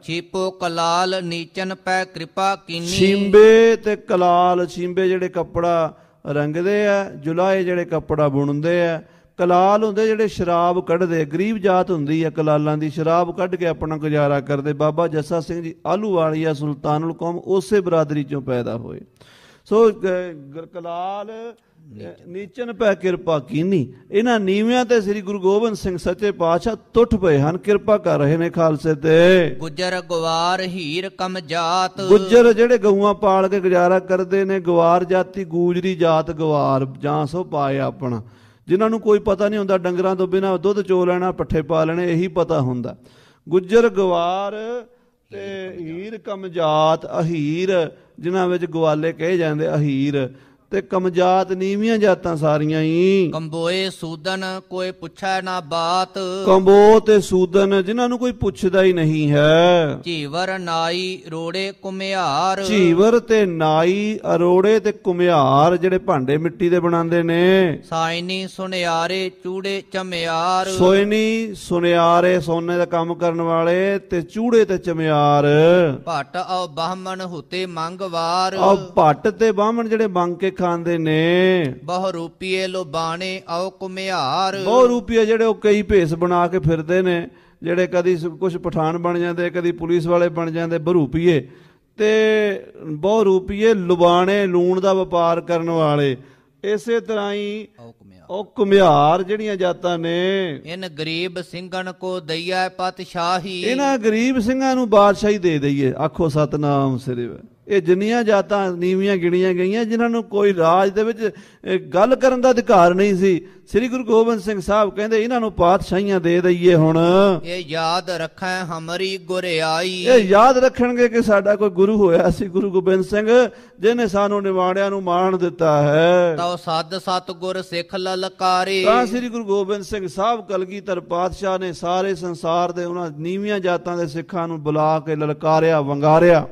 ਛੀਪੋ ਕਲਾਲ ਨੀਚਨ ਪੈ ਕਿਰਪਾ ਕੀਨੀ, ਛੀਂਬੇ ਤੇ ਕਲਾਲ, ਛੀਂਬੇ ਜਿਹੜੇ ਕੱਪੜਾ ਰੰਗਦੇ ਆ, ਜੁਲਾਏ ਜਿਹੜੇ ਕੱਪੜਾ ਬੁਣਦੇ ਆ, ਕਲਾਲ ਹੁੰਦੇ ਜਿਹੜੇ ਸ਼ਰਾਬ ਕੱਢਦੇ। ਗਰੀਬ ਜਾਤ ਹੁੰਦੀ ਹੈ ਕਲਾਲਾਂ ਦੀ, ਸ਼ਰਾਬ ਕੱਢ ਕੇ ਆਪਣਾ ਗੁਜ਼ਾਰਾ ਕਰਦੇ। ਬਾਬਾ ਜੱਸਾ ਸਿੰਘ ਜੀ ਆਹਲੂਵਾਲੀਆ ਸੁਲਤਾਨੁਲ ਕੌਮ ਉਸੇ ਬਰਾਦਰੀ ਚੋਂ ਪੈਦਾ ਹੋਏ। ਸੋ ਕਲਾਲ ਨੀਚਨ ਪੈ ਕਿਰਪਾ ਕੀਨੀ, ਇਹਨਾਂ ਨੀਵਿਆਂ ਤੇ ਸ੍ਰੀ ਗੁਰੂ ਗੋਬਿੰਦ ਸਿੰਘ ਸੱਚੇ ਪਾਤਸ਼ਾਹ ਟੁੱਟ ਪਏ ਹਨ, ਕਿਰਪਾ ਕਰ ਰਹੇ ਨੇ ਖਾਲਸੇ ਤੇ। ਗੁੱਜਰ ਗਵਾਰ ਹੀਰ ਕਮ ਜਾਤ, ਗੁੱਜਰ ਜਿਹੜੇ ਗਊਆਂ ਪਾਲ ਕੇ ਗੁਜ਼ਾਰਾ ਕਰਦੇ ਨੇ, ਗਵਾਰ ਜਾਤੀ ਗੂਜਰੀ ਜਾਤ ਗਵਾਰ ਜਾਂ ਸੋ ਪਾਏ ਆਪਣਾ, ਜਿਨ੍ਹਾਂ ਨੂੰ ਕੋਈ ਪਤਾ ਨਹੀਂ ਹੁੰਦਾ ਡੰਗਰਾਂ ਤੋਂ ਬਿਨਾਂ ਦੁੱਧ ਚੋ ਲੈਣਾ, ਪੱਠੇ ਪਾ ਲੈਣੇ, ਇਹੀ ਪਤਾ ਹੁੰਦਾ। ਗੁੱਜਰ ਗਵਾਰ ਤੇ ਹੀਰ ਕਮਜਾਤ, ਅਹੀਰ ਜਿਨ੍ਹਾਂ ਵਿੱਚ ਗਵਾਲੇ ਕਹੇ ਜਾਂਦੇ, ਅਹੀਰ ਤੇ ਕਮਜਾਤ ਨੀਵੀਆਂ ਜਾਤਾਂ ਸਾਰੀਆਂ ਹੀ। ਕੰਬੋਏ ਸੂਦਨ ਕੋਈ ਪੁੱਛੈ ਨਾ ਬਾਤ, ਕੰਬੋ ਤੇ ਸੂਦਨ ਜਿਨ੍ਹਾਂ ਨੂੰ ਕੋਈ ਪੁੱਛਦਾ ਹੀ ਨਹੀਂ ਹੈ। ਝੀਵਰ ਨਾਈ ਰੋੜੇ ਕੁਮਿਹਾਰ, ਝੀਵਰ ਤੇ ਨਾਈ ਅਰੋੜੇ ਤੇ ਕੁਮਿਹਾਰ ਜਿਹੜੇ ਭਾਂਡੇ ਮਿੱਟੀ ਦੇ ਬਣਾਉਂਦੇ ਨੇ। ਸਾਇਨੀ ਸੁਨਿਆਰੇ ਚੂੜੇ ਚਮਿਆਰ, ਸੋਇਨੀ ਸੁਨਿਆਰੇ ਸੋਨੇ ਦਾ ਕੰਮ ਕਰਨ ਵਾਲੇ ਤੇ ਚੂੜੇ ਤੇ ਚਮਿਆਰ। ਭੱਟ ਔ ਬਾਹਮਣ ਹੁਤੇ ਮੰਗਵਾਰ, ਆ ਭੱਟ ਤੇ ਬਾਹਮਣ ਜਿਹੜੇ ਮੰਗ ਕੇ ਖਾਂਦੇ ਨੇ। ਬਹੁ ਰੂਪੀਏ ਲੋਬਾਣੇ ਔ ਕੁਮਿਹਾਰ, ਬਹੁ ਰੂਪੀਏ ਜਿਹੜੇ ਉਹ ਕਈ ਭੇਸ ਬਣਾ ਕੇ ਫਿਰਦੇ ਨੇ, ਜਿਹੜੇ ਕਦੀ ਕੁਝ ਪਠਾਨ ਬਣ ਜਾਂਦੇ, ਕਦੀ ਪੁਲਿਸ ਵਾਲੇ ਬਣ ਜਾਂਦੇ ਬਰੂਪੀਏ, ਤੇ ਬਹੁ ਰੂਪੀਏ ਲੁਬਾਣੇ ਲੂਣ ਦਾ ਵਪਾਰ ਕਰਨ ਵਾਲੇ। ਇਸੇ ਤਰ੍ਹਾਂ ਹੀ ਉਹ ਕੁਮਿਹਾਰ ਜਿਹੜੀਆਂ ਜਾਤਾਂ ਨੇ। ਇਨ ਗਰੀਬ ਸਿੰਘਨ ਕੋ ਦਈਐ ਪਾਤਸ਼ਾਹੀ, ਇਹਨਾਂ ਗਰੀਬ ਸਿੰਘਾਂ ਨੂੰ ਬਾਦਸ਼ਾਹੀ ਦੇ ਦਈਏ। ਆਖੋ ਸਤਨਾਮ ਸ੍ਰੀ ਵਾਹਿਗੁਰੂ। ਇਹ ਜਿੰਨੀਆਂ ਜਾਤਾਂ ਨੀਵੀਆਂ ਗਿਣੀਆਂ ਗਈਆਂ ਜਿਨ੍ਹਾਂ ਨੂੰ ਕੋਈ ਰਾਜ ਦੇ ਵਿੱਚ ਗੱਲ ਕਰਨ ਦਾ ਅਧਿਕਾਰ ਨਹੀਂ ਸੀ, ਸ੍ਰੀ ਗੁਰੂ ਗੋਬਿੰਦ ਸਿੰਘ ਸਾਹਿਬ ਕਹਿੰਦੇ ਇਹਨਾਂ ਨੂੰ ਪਾਤਸ਼ਾਹੀਆਂ ਦੇ ਦਈਏ। ਹੁਣ ਇਹ ਯਾਦ ਰੱਖੈ ਹਮਰੀ ਗੁਰਿਆਈ, ਇਹ ਯਾਦ ਰੱਖਣਗੇ ਕਿ ਸਾਡਾ ਕੋਈ ਗੁਰੂ ਹੋਇਆ ਸੀ ਗੁਰੂ ਗੋਬਿੰਦ ਸਿੰਘ, ਜਿਹਨੇ ਸਾਨੂੰ ਨਿਵਾਣਿਆਂ ਨੂੰ ਮਾਣ ਦਿੱਤਾ ਹੈ। ਤਉ ਸਦ ਸਤਿਗੁਰ ਸਿੱਖ ਲਲਕਾਰੇ, ਤਾਂ ਸ੍ਰੀ ਗੁਰੂ ਗੋਬਿੰਦ ਸਿੰਘ ਸਾਹਿਬ ਕਲਗੀਧਰ ਪਾਤਸ਼ਾਹ ਨੇ ਸਾਰੇ ਸੰਸਾਰ ਦੇ ਉਹਨਾਂ ਨੀਵੀਆਂ ਜਾਤਾਂ ਦੇ ਸਿੱਖਾਂ ਨੂੰ ਬੁਲਾ ਕੇ ਲਲਕਾਰਿਆ, ਵੰਗਾਰਿਆ।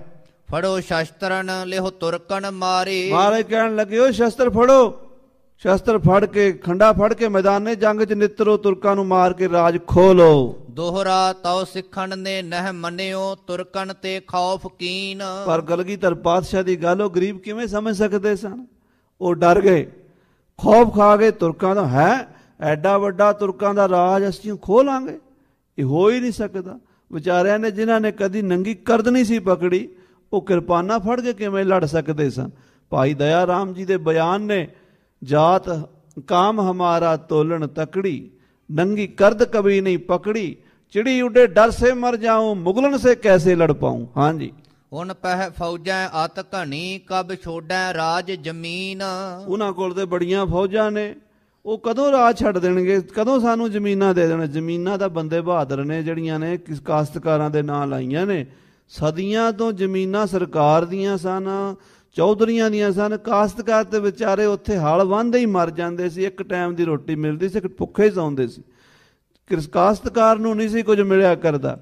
ਫੜੋ ਸ਼ਸਤਰਨ ਲਿਹੁ ਤੁਰਕਨ ਮਾਰੇ, ਮਹਾਰਾਜ ਕਹਿਣ ਲੱਗੇ ਓ ਸ਼ਸਤਰ ਫੜੋ। ਸ਼ਸਤਰ ਫੜ ਕੇ ਖੰਡਾ ਫੜ ਕੇ ਮੈਦਾਨੇ ਜੰਗ ਚ ਨਿਤਰੋ, ਤੁਰਕਾਂ ਨੂੰ ਮਾਰ ਕੇ ਰਾਜ ਖੋਹ ਲਓ। ਦੋਹਰਾ ਤਉ ਸਿੱਖਣ ਨੇ ਨਹਿ ਮੰਨਿਓ, ਤੁਰਕਨ ਤੇ ਖੌਫ ਕੀਨ। ਪਰ ਕਲਗੀਧਰ ਪਾਤਸ਼ਾਹ ਦੀ ਗੱਲ ਉਹ ਗਰੀਬ ਕਿਵੇਂ ਸਮਝ ਸਕਦੇ ਸਨ? ਉਹ ਡਰ ਗਏ, ਖੌਫ ਖਾ ਗਏ ਤੁਰਕਾਂ ਦਾ। ਹੈ ਐਡਾ ਵੱਡਾ ਤੁਰਕਾਂ ਦਾ ਰਾਜ ਅਸੀਂ ਖੋਹ ਲਾਂਗੇ? ਇਹ ਹੋ ਹੀ ਨਹੀਂ ਸਕਦਾ। ਵਿਚਾਰਿਆਂ ਨੇ ਜਿਨ੍ਹਾਂ ਨੇ ਕਦੀ ਨੰਗੀ ਕਰਦ ਨਹੀਂ ਸੀ ਪਕੜੀ, ਉਹ ਕਿਰਪਾਨਾਂ ਫੜ ਕੇ ਕਿਵੇਂ ਲੜ ਸਕਦੇ ਸਨ? ਭਾਈ ਦਇਆ ਰਾਮ ਜੀ ਦੇ ਬਿਆਨ ਨੇ, ਜਾਤ ਕਾਮ ਹਮਾਰਾ ਤੋਲਣ ਤਕੜੀ, ਨੰਗੀ ਕਰਦ ਕभी ਨਹੀਂ ਪਕੜੀ, ਚਿੜੀ ਉੱਡੇ ਡਰ ਸੇ ਮਰ ਜਾऊं, ਮੁਗਲਨ ਸੇ ਕੈਸੇ ਲੜ ਪਾऊं। ਹਾਂਜੀ। ਹੁਣ ਪਹਿ ਫੌਜਾਂ ਅਤ ਘਣੀ, ਕਬ ਛੋੜੈ ਰਾਜ ਜ਼ਮੀਨ। ਉਹਨਾਂ ਕੋਲ ਤੇ ਬੜੀਆਂ ਫੌਜਾਂ ਨੇ, ਉਹ ਕਦੋਂ ਰਾਜ ਛੱਡ ਦੇਣਗੇ? ਕਦੋਂ ਸਾਨੂੰ ਜ਼ਮੀਨਾਂ ਦੇ ਦੇਣ? ਜ਼ਮੀਨਾਂ ਤਾਂ ਬੰਦੇ ਬਹਾਦਰ ਨੇ ਜਿਹੜੀਆਂ ਨੇ ਕਾਸ਼ਤਕਾਰਾਂ ਦੇ ਨਾਂ ਲਾਈਆਂ ਨੇ। ਸਦੀਆਂ ਤੋਂ ਜ਼ਮੀਨਾਂ ਸਰਕਾਰ ਦੀਆਂ ਸਨ, ਚੌਧਰੀਆਂ ਦੀਆਂ ਸਨ। ਕਾਸ਼ਤਕਾਰ ਤੇ ਵਿਚਾਰੇ ਉੱਥੇ ਹਲ ਵਾਹੁੰਦੇ ਹੀ ਮਰ ਜਾਂਦੇ ਸੀ। ਇੱਕ ਟਾਈਮ ਦੀ ਰੋਟੀ ਮਿਲਦੀ ਸੀ, ਭੁੱਖੇ ਹੀ ਸੌਂਦੇ ਸੀ। ਕਾਸ਼ਤਕਾਰ ਨੂੰ ਨਹੀਂ ਸੀ ਕੁਝ ਮਿਲਿਆ ਕਰਦਾ,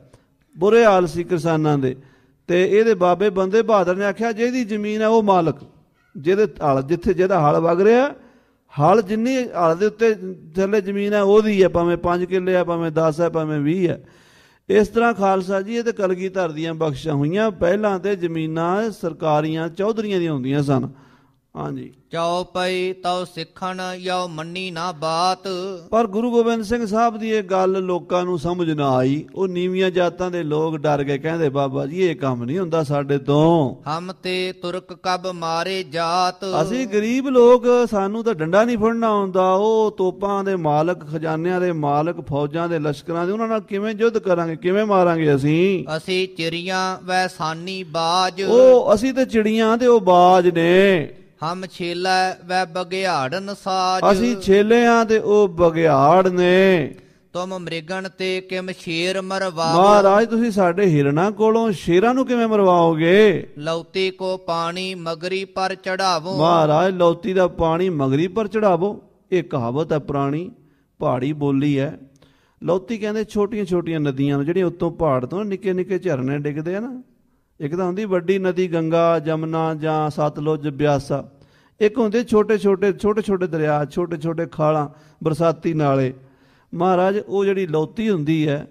ਬੁਰੇ ਹਾਲ ਸੀ ਕਿਸਾਨਾਂ ਦੇ। ਤੇ ਇਹਦੇ ਬਾਬੇ ਬੰਦੇ ਬਹਾਦਰ ਨੇ ਆਖਿਆ ਜਿਹਦੀ ਜ਼ਮੀਨ ਹੈ ਉਹ ਮਾਲਕ, ਜਿਹਦੇ ਹਲ ਜਿੱਥੇ ਜਿਹਦਾ ਹਲ ਵਗ ਰਿਹਾ, ਹਲ ਜਿੰਨੀ ਹਲ ਦੇ ਉੱਤੇ ਥੱਲੇ ਜ਼ਮੀਨ ਹੈ ਉਹਦੀ ਹੈ, ਭਾਵੇਂ 5 ਕਿੱਲੇ ਆ, ਭਾਵੇਂ 10 ਹੈ, ਭਾਵੇਂ 20 ਹੈ। ਇਸ ਤਰ੍ਹਾਂ ਖਾਲਸਾ ਜੀ ਇਹ ਤੇ ਕਲਗੀਧਰ ਦੀਆਂ ਬਖਸ਼ਾਂ ਹੋਈਆਂ। ਪਹਿਲਾਂ ਤੇ ਜ਼ਮੀਨਾਂ ਸਰਕਾਰੀਆਂ ਚੌਧਰੀਆਂ ਦੀਆਂ ਹੁੰਦੀਆਂ ਸਨ। ਹਾਂਜੀ। ਚਉ ਪਈ ਤਉ ਸਿੱਖਣ ਯਉ ਮੰਨੀ ਨਾ ਬਾਤ, ਪਰ ਗੁਰੂ ਗੋਬਿੰਦ ਸਿੰਘ ਸਾਹਿਬ ਦੀ ਇਹ ਗੱਲ ਲੋਕਾਂ ਨੂੰ ਸਮਝ ਨਾ ਆਈ। ਉਹ ਨੀਵੀਆਂ ਜਾਤਾਂ ਦੇ ਲੋਕ ਡਰ ਗਏ, ਕਹਿੰਦੇ ਬਾਬਾ ਜੀ ਇਹ ਕੰਮ ਨਹੀਂ ਹੁੰਦਾ ਸਾਡੇ ਤੋਂ। ਹਮ ਤੇ ਤੁਰਕ ਕਬ ਮਾਰੇ ਜਾਤ, ਅਸੀਂ ਗਰੀਬ ਲੋਕ, ਸਾਨੂੰ ਤਾਂ ਡੰਡਾ ਨਹੀਂ ਫੜਨਾ ਆਉਂਦਾ। ਉਹ ਤੋਪਾਂ ਦੇ ਮਾਲਕ, ਖਜ਼ਾਨਿਆਂ ਦੇ ਮਾਲਕ, ਫੌਜਾਂ ਦੇ ਲਸ਼ਕਰਾਂ ਦੇ, ਉਹਨਾਂ ਨਾਲ ਕਿਵੇਂ ਯੁੱਧ ਕਰਾਂਗੇ? ਕਿਵੇਂ ਮਾਰਾਂਗੇ ਅਸੀਂ? ਅਸੀਂ ਚਿੜੀਆਂ ਵੈ ਸਾਨੀ ਬਾਜ, ਉਹ ਅਸੀਂ ਤੇ ਚਿੜੀਆਂ ਤੇ ਉਹ ਬਾਜ ਨੇ। ਹਮ ਛੇਲਾ ਵੈ ਬਗਿਆੜਨ ਸਾਜ, ਅਸੀਂ ਛੇਲੇ ਆ ਤੇ ਉਹ ਬਗਿਆੜ ਨੇ। ਤੁਮ ਮ੍ਰਿਗਣ ਤੇ ਕਿਮ ਸ਼ੇਰ ਮਰਵਾ, ਮਹਾਰਾਜ ਤੁਸੀਂ ਸਾਡੇ ਹਿਰਨਾਂ ਕੋਲੋਂ ਸ਼ੇਰਾਂ ਨੂੰ ਕਿਵੇਂ ਮਰਵਾਓਗੇ? ਲੌਤੀ ਕੋ ਪਾਣੀ ਮਗਰੀ ਪਰ ਚੜਾਵੋ, ਮਹਾਰਾਜ ਲੌਤੀ ਦਾ ਪਾਣੀ ਮਗਰੀ ਪਰ ਚੜਾਵੋ। ਇਹ ਕਹਾਵਤ ਹੈ ਪੁਰਾਣੀ, ਪਹਾੜੀ ਬੋਲੀ ਹੈ। ਲੌਤੀ ਕਹਿੰਦੇ ਛੋਟੀਆਂ ਛੋਟੀਆਂ ਨਦੀਆਂ ਨੂੰ, ਜਿਹੜੀਆਂ ਉੱਤੋਂ ਪਹਾੜ ਤੋਂ ਨਿੱਕੇ ਨਿੱਕੇ ਝਰਨੇ ਡਿੱਗਦੇ ਆ ਨਾ। ਇੱਕ ਤਾਂ ਹੁੰਦੀ ਵੱਡੀ ਨਦੀ ਗੰਗਾ, ਜਮਨਾ ਜਾਂ ਸਤਲੁਜ, ਬਿਆਸਾ। ਇੱਕ ਹੁੰਦੇ ਛੋਟੇ ਛੋਟੇ ਦਰਿਆ, ਛੋਟੇ ਛੋਟੇ ਖਾਲਾਂ, ਬਰਸਾਤੀ ਨਾਲੇ। ਮਹਾਰਾਜ ਉਹ ਜਿਹੜੀ ਲੌਤੀ ਹੁੰਦੀ ਹੈ,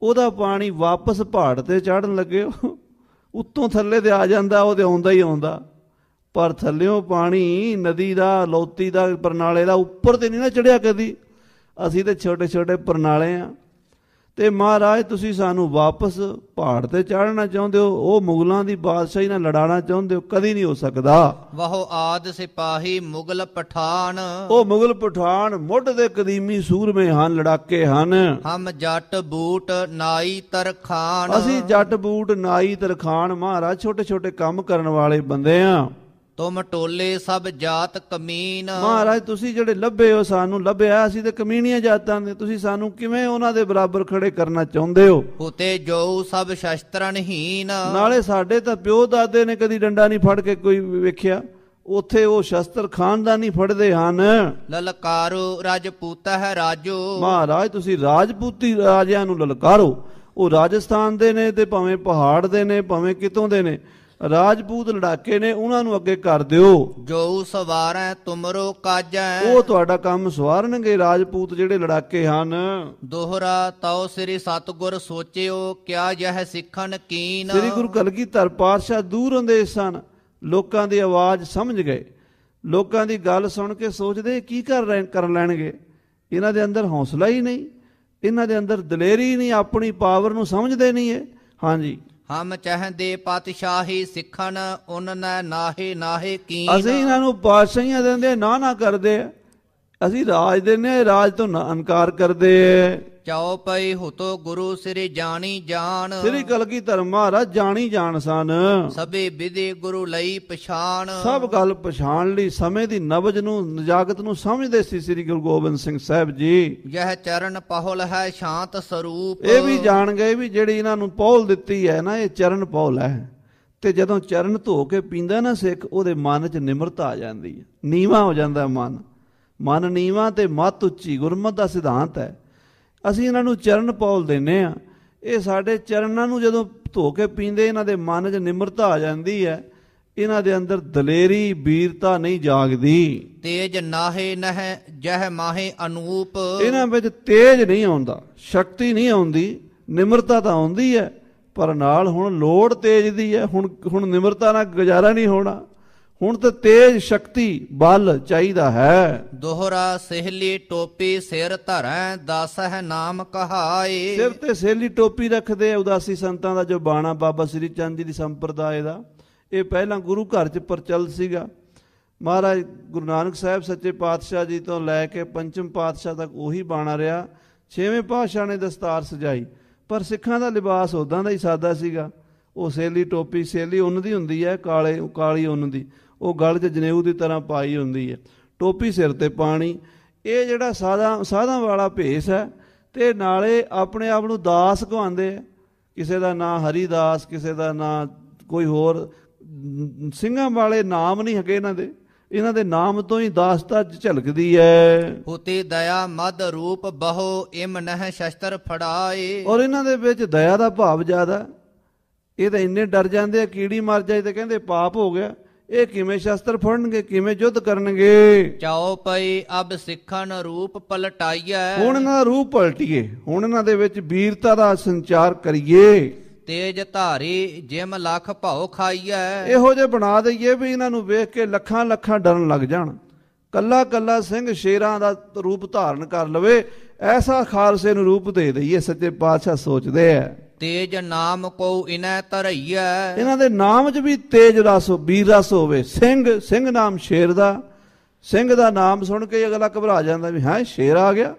ਉਹਦਾ ਪਾਣੀ ਵਾਪਸ ਪਹਾੜ ਤੇ ਚੜ੍ਹਨ ਲੱਗੇ ਉੱਤੋਂ ਥੱਲੇ ਤੇ ਆ ਜਾਂਦਾ, ਉਹ ਤੇ ਆਉਂਦਾ ਹੀ ਆਉਂਦਾ। ਪਰ ਥੱਲਿਓਂ ਪਾਣੀ ਨਦੀ ਦਾ, ਲੌਤੀ ਦਾ, ਪਰਨਾਲੇ ਦਾ ਉੱਪਰ ਤੇ ਨਹੀਂ ਨਾ ਚੜਿਆ ਕਦੀ। ਅਸੀਂ ਤੇ ਛੋਟੇ ਛੋਟੇ ਪਰਨਾਲੇ ਆ। ਤੇ ਮਹਾਰਾਜ ਤੁਸੀਂ ਸਾਨੂੰ ਵਾਪਸ ਪਹਾੜ ਤੇ ਚਾੜਨਾ ਚਾਹੁੰਦੇ ਹੋ, ਉਹ ਮੁਗਲਾਂ ਦੀ ਬਾਦਸ਼ਾਹੀ ਨਾਲ ਲੜਾਉਣਾ ਚਾਹੁੰਦੇ ਹੋ, ਕਦੀ ਨਹੀਂ ਹੋ ਸਕਦਾ। ਵਹੁ ਆਦ ਸਿਪਾਹੀ ਮੁਗਲ ਪਠਾਨ, ਉਹ ਮੁਗਲ ਪਠਾਨ ਮੁੱਢ ਦੇ ਕਦੀਮੀ ਸੂਰਮੇ ਹਨ, ਲੜਾਕੇ ਹਨ। ਹਮ ਜੱਟ ਬੂਟ ਨਾਈ ਤਰਖਾਨ, ਅਸੀਂ ਜੱਟ ਬੂਟ ਨਾਈ ਤਰਖਾਨ। ਮਹਾਰਾਜ ਛੋਟੇ ਛੋਟੇ ਕੰਮ ਕਰਨ ਵਾਲੇ ਬੰਦੇ ਆ। ਤੁਮ ਟੋਲੇ ਸਭ ਜਾਤ ਕਮੀਨ, ਮਹਾਰਾਜ ਤੁਸੀਂ ਜਿਹੜੇ ਲੱਭੇ ਹੋ, ਸਾਨੂੰ ਲੱਭਿਆ, ਅਸੀਂ ਤੇ ਕਮੀਨੀਆਂ ਜਾਤਾਂ ਦੇ, ਤੁਸੀਂ ਸਾਨੂੰ ਕਿਵੇਂ ਉਹਨਾਂ ਦੇ ਬਰਾਬਰ ਖੜੇ ਕਰਨਾ ਚਾਹੁੰਦੇ ਹੋ? ਹੁਤੇ ਜੋ ਸਭ ਸ਼ਸਤਰਨ ਹੀਨ, ਨਾਲੇ ਸਾਡੇ ਤਾਂ ਪਿਓ ਦਾਦੇ ਨੇ ਕਦੀ ਡੰਡਾ ਨਹੀਂ ਫੜ ਕੇ ਕੋਈ ਵੇਖਿਆ। ਉੱਥੇ ਉਹ ਸ਼ਸਤਰ ਖਾਨਦਾਨੀ ਫੜਦੇ ਹਨ। ਲਲਕਾਰੋ ਰਾਜਪੂਤਹਿ ਰਾਜੋ। ਮਹਾਰਾਜ ਤੁਸੀਂ ਰਾਜਪੂਤੀ ਰਾਜਿਆਂ ਨੂੰ ਲਲਕਾਰੋ। ਉਹ ਰਾਜਸਥਾਨ ਦੇ ਨੇ ਤੇ ਭਾਵੇਂ ਪਹਾੜ ਦੇ ਨੇ, ਭਾਵੇਂ ਕਿਤੋਂ ਦੇ ਨੇ, ਰਾਜਪੂਤ ਲੜਾਕੇ ਨੇ, ਉਹਨਾਂ ਨੂੰ ਅੱਗੇ ਕਰ ਦਿਓ। ਜੋ ਸਵਾਰੈ ਤੁਮਰੋ ਕਾਜੈ। ਉਹ ਤੁਹਾਡਾ ਕੰਮ ਸਵਾਰਨਗੇ, ਰਾਜਪੂਤ ਜਿਹੜੇ ਲੜਾਕੇ ਹਨ। ਦੋਹਰਾ ਤਉ ਸ੍ਰੀ ਸਤਿਗੁਰ ਸੋਚਿਓ ਕਿਆ ਜਹ ਸਿੱਖਣ ਕੀਨ। ਸ੍ਰੀ ਗੁਰੂ ਕਲਗੀਧਰ ਪਾਤਸ਼ਾਹ ਦੂਰ ਹੁੰਦੇ ਸਨ, ਲੋਕਾਂ ਦੀ ਆਵਾਜ਼ ਸਮਝ ਗਏ। ਲੋਕਾਂ ਦੀ ਗੱਲ ਸੁਣ ਕੇ ਸੋਚਦੇ ਕੀ ਕਰ ਲੈਣਗੇ। ਇਹਨਾਂ ਦੇ ਅੰਦਰ ਹੌਸਲਾ ਹੀ ਨਹੀਂ, ਇਹਨਾਂ ਦੇ ਅੰਦਰ ਦਲੇਰੀ ਨਹੀਂ, ਆਪਣੀ ਪਾਵਰ ਨੂੰ ਸਮਝਦੇ ਨਹੀਂ ਇਹ। ਹਾਂਜੀ, ਹਮ ਚਾਹਦੇ ਪਾਤਸ਼ਾਹੀ ਸਿੱਖਣ ਉਨ ਨਾਹੇ ਨਾਹੇ ਕੀਨ। ਅਸੀਂ ਇਹਨਾਂ ਨੂੰ ਪਾਤਸ਼ਾਹੀਆਂ ਦਿੰਦੇ ਨਾ ਕਰਦੇ ਆ, ਅਸੀਂ ਰਾਜ ਦਿੰਦੇ, ਰਾਜ ਤੋਂ ਇਨਕਾਰ ਕਰਦੇ ਆ। ਚਾਉ ਪਈ ਹੁਤੋ ਗੁਰੂ ਸ੍ਰੀ ਜਾਣੀ ਜਾਣ। ਸ੍ਰੀ ਕਲਗੀਧਰ ਮਹਾਰਾਜ ਜਾਣੀ ਜਾਣ ਸਨ। ਸਭੇ ਵਿਧੀ ਗੁਰੂ ਲਈ ਪਛਾਣ। ਸਭ ਗੱਲ ਪਛਾਣ ਲਈ, ਸਮੇਂ ਦੀ ਨਬਜ ਨੂੰ, ਨਜਾਕਤ ਨੂੰ ਸਮਝਦੇ ਸੀ ਸ੍ਰੀ ਗੁਰੂ ਗੋਬਿੰਦ ਸਿੰਘ ਸਾਹਿਬ ਜੀ। ਯਹ ਚਰਨ ਪਹੁਲ ਹੈ ਸ਼ਾਂਤ ਸਰੂਪ। ਇਹ ਵੀ ਜਾਣ ਗਏ ਵੀ ਜਿਹੜੀ ਇਹਨਾਂ ਨੂੰ ਪਹੁਲ ਦਿੱਤੀ ਹੈ ਨਾ, ਇਹ ਚਰਨ ਪਹੁਲ ਹੈ। ਤੇ ਜਦੋਂ ਚਰਨ ਧੋ ਕੇ ਪੀਂਦਾ ਨਾ ਸਿੱਖ, ਉਹਦੇ ਮਨ 'ਚ ਨਿਮਰਤਾ ਆ ਜਾਂਦੀ ਹੈ, ਨੀਵਾਂ ਹੋ ਜਾਂਦਾ ਮਨ। ਮਨ ਨੀਵਾਂ ਤੇ ਮੱਤ ਉੱਚੀ, ਗੁਰਮਤਿ ਦਾ ਸਿਧਾਂਤ ਹੈ। ਅਸੀਂ ਇਹਨਾਂ ਨੂੰ ਚਰਨ ਪੌਲ ਦਿੰਦੇ ਹਾਂ। ਇਹ ਸਾਡੇ ਚਰਨਾਂ ਨੂੰ ਜਦੋਂ ਧੋ ਕੇ ਪੀਂਦੇ, ਇਹਨਾਂ ਦੇ ਮਨ 'ਚ ਨਿਮਰਤਾ ਆ ਜਾਂਦੀ ਹੈ। ਇਹਨਾਂ ਦੇ ਅੰਦਰ ਦਲੇਰੀ, ਵੀਰਤਾ ਨਹੀਂ ਜਾਗਦੀ। ਤੇਜ ਨਾਹੇ ਨਹਿ ਜਹ ਮਾਹੇ ਅਨੂਪ। ਇਹਨਾਂ ਵਿੱਚ ਤੇਜ ਨਹੀਂ ਆਉਂਦਾ, ਸ਼ਕਤੀ ਨਹੀਂ ਆਉਂਦੀ, ਨਿਮਰਤਾ ਤਾਂ ਆਉਂਦੀ ਹੈ, ਪਰ ਨਾਲ ਹੁਣ ਲੋੜ ਤੇਜ ਦੀ ਹੈ। ਹੁਣ ਨਿਮਰਤਾ ਨਾਲ ਗੁਜ਼ਾਰਾ ਨਹੀਂ ਹੋਣਾ, ਹੁਣ ਤਾਂ ਤੇਜ ਸ਼ਕਤੀ ਬਲ ਚਾਹੀਦਾ ਹੈ। ਦੋਹਰਾ ਸਹਿਲੀ ਟੋਪੀ ਸਿਰ ਧਰੈ ਦਾਸਹਿ ਨਾਮ ਕਹਾਏ। ਸਿਰ ਤੇ ਸਹਿਲੀ ਟੋਪੀ ਰੱਖਦੇ ਉਦਾਸੀ ਸੰਤਾਂ ਦਾ ਜੋ ਬਾਣਾ ਬਾਬਾ ਸ੍ਰੀ ਚੰਦ ਜੀ ਦੀ ਸੰਪਰਦਾਇ ਦਾ, ਇਹ ਪਹਿਲਾਂ ਗੁਰੂ ਘਰ 'ਚ ਪ੍ਰਚਲਿਤ ਸੀਗਾ। ਮਹਾਰਾਜ ਗੁਰੂ ਨਾਨਕ ਸਾਹਿਬ ਸੱਚੇ ਪਾਤਸ਼ਾਹ ਜੀ ਤੋਂ ਲੈ ਕੇ ਪੰਚਮ ਪਾਤਸ਼ਾਹ ਤੱਕ ਉਹੀ ਬਾਣਾ ਰਿਹਾ। ਛੇਵੇਂ ਪਾਤਸ਼ਾਹ ਨੇ ਦਸਤਾਰ ਸਜਾਈ, ਪਰ ਸਿੱਖਾਂ ਦਾ ਲਿਬਾਸ ਉੱਦਾਂ ਦਾ ਹੀ ਸਾਦਾ ਸੀਗਾ। ਉਹ ਸੇਲੀ ਟੋਪੀ, ਸੇਲੀ ਉੱਨ ਦੀ ਹੁੰਦੀ ਹੈ, ਕਾਲੀ ਉੱਨ ਦੀ, ਉਹ ਗਲ 'ਚ ਜਨੇਊ ਦੀ ਤਰ੍ਹਾਂ ਪਾਈ ਹੁੰਦੀ ਹੈ, ਟੋਪੀ ਸਿਰ ਤੇ ਪਾਣੀ। ਇਹ ਜਿਹੜਾ ਸਾਧਾਂ ਵਾਲਾ ਭੇਸ ਹੈ, ਤੇ ਨਾਲੇ ਆਪਣੇ ਆਪ ਨੂੰ ਦਾਸ ਕਹਾਉਂਦੇ ਆ। ਕਿਸੇ ਦਾ ਨਾਂ ਹਰੀਦਾਸ, ਕਿਸੇ ਦਾ ਨਾਂ ਕੋਈ ਹੋਰ, ਸਿੰਘਾਂ ਵਾਲੇ ਨਾਮ ਨਹੀਂ ਹੈਗੇ ਇਹਨਾਂ ਦੇ ਨਾਮ ਤੋਂ ਹੀ ਦਾਸਤਾ ਝਲਕਦੀ ਹੈ। ਹੋਤੇ ਦਇਆ ਮਦ ਰੂਪ ਬਹੁ ਇਮ ਨਹਿ ਸ਼ਸਤਰ ਫੜਾਏ। ਔਰ ਇਹਨਾਂ ਦੇ ਵਿੱਚ ਦਇਆ ਦਾ ਭਾਵ ਜ਼ਿਆਦਾ। ਇਹ ਤਾਂ ਇੰਨੇ ਡਰ ਜਾਂਦੇ ਆ, ਕੀੜੀ ਮਰ ਜਾਏ ਤੇ ਕਹਿੰਦੇ ਪਾਪ ਹੋ ਗਿਆ। ਇਹ ਕਿਵੇਂ ਸ਼ਸਤਰ ਫੜਨਗੇ, ਕਿਵੇਂ ਯੁੱਧ ਕਰਨਗੇ। ਚਾਉ ਪਈ ਅਬ ਸਿੱਖਣ ਰੂਪ ਪਲਟਾਈਐ। ਹੁਣ ਇਹਨਾਂ ਦਾ ਰੂਪ ਪਲਟੀਏ, ਹੁਣ ਇਹਨਾਂ ਦੇ ਵਿੱਚ ਵੀਰਤਾ ਦਾ ਸੰਚਾਰ ਕਰੀਏ। ਤੇਜ ਧਾਰੀ ਜਿਮ ਲੱਖ ਭਾਉ ਖਾਈਐ। ਇਹੋ ਜਿਹੇ ਬਣਾ ਦਈਏ ਵੀ ਇਹਨਾਂ ਨੂੰ ਵੇਖ ਕੇ ਲੱਖਾਂ ਲੱਖਾਂ ਡਰਨ ਲੱਗ ਜਾਣ। ਕੱਲਾ ਕੱਲਾ ਸਿੰਘ ਸ਼ੇਰਾਂ ਦਾ ਰੂਪ ਧਾਰਨ ਕਰ ਲਵੇ, ਐਸਾ ਖਾਲਸੇ ਨੂੰ ਰੂਪ ਦੇ ਦਈਏ। ਸੱਚੇ ਪਾਤਸ਼ਾਹ ਸੋਚਦੇ ਆ। ਤੇਜ ਨਾਮ ਕੋ ਇਨੈ ਧਰਈਐ। ਇਹਨਾਂ ਦੇ ਨਾਮ 'ਚ ਵੀ ਤੇਜ ਰਸ, ਵੀਰ ਰਸ ਹੋਵੇ। ਸਿੰਘ ਨਾਮ ਸ਼ੇਰ ਦਾ, ਸਿੰਘ ਦਾ ਨਾਮ ਸੁਣ ਕੇ ਅਗਲਾ ਘਬਰਾ ਜਾਂਦਾ ਵੀ ਹਾਂ ਸ਼ੇਰ ਆ ਗਿਆ।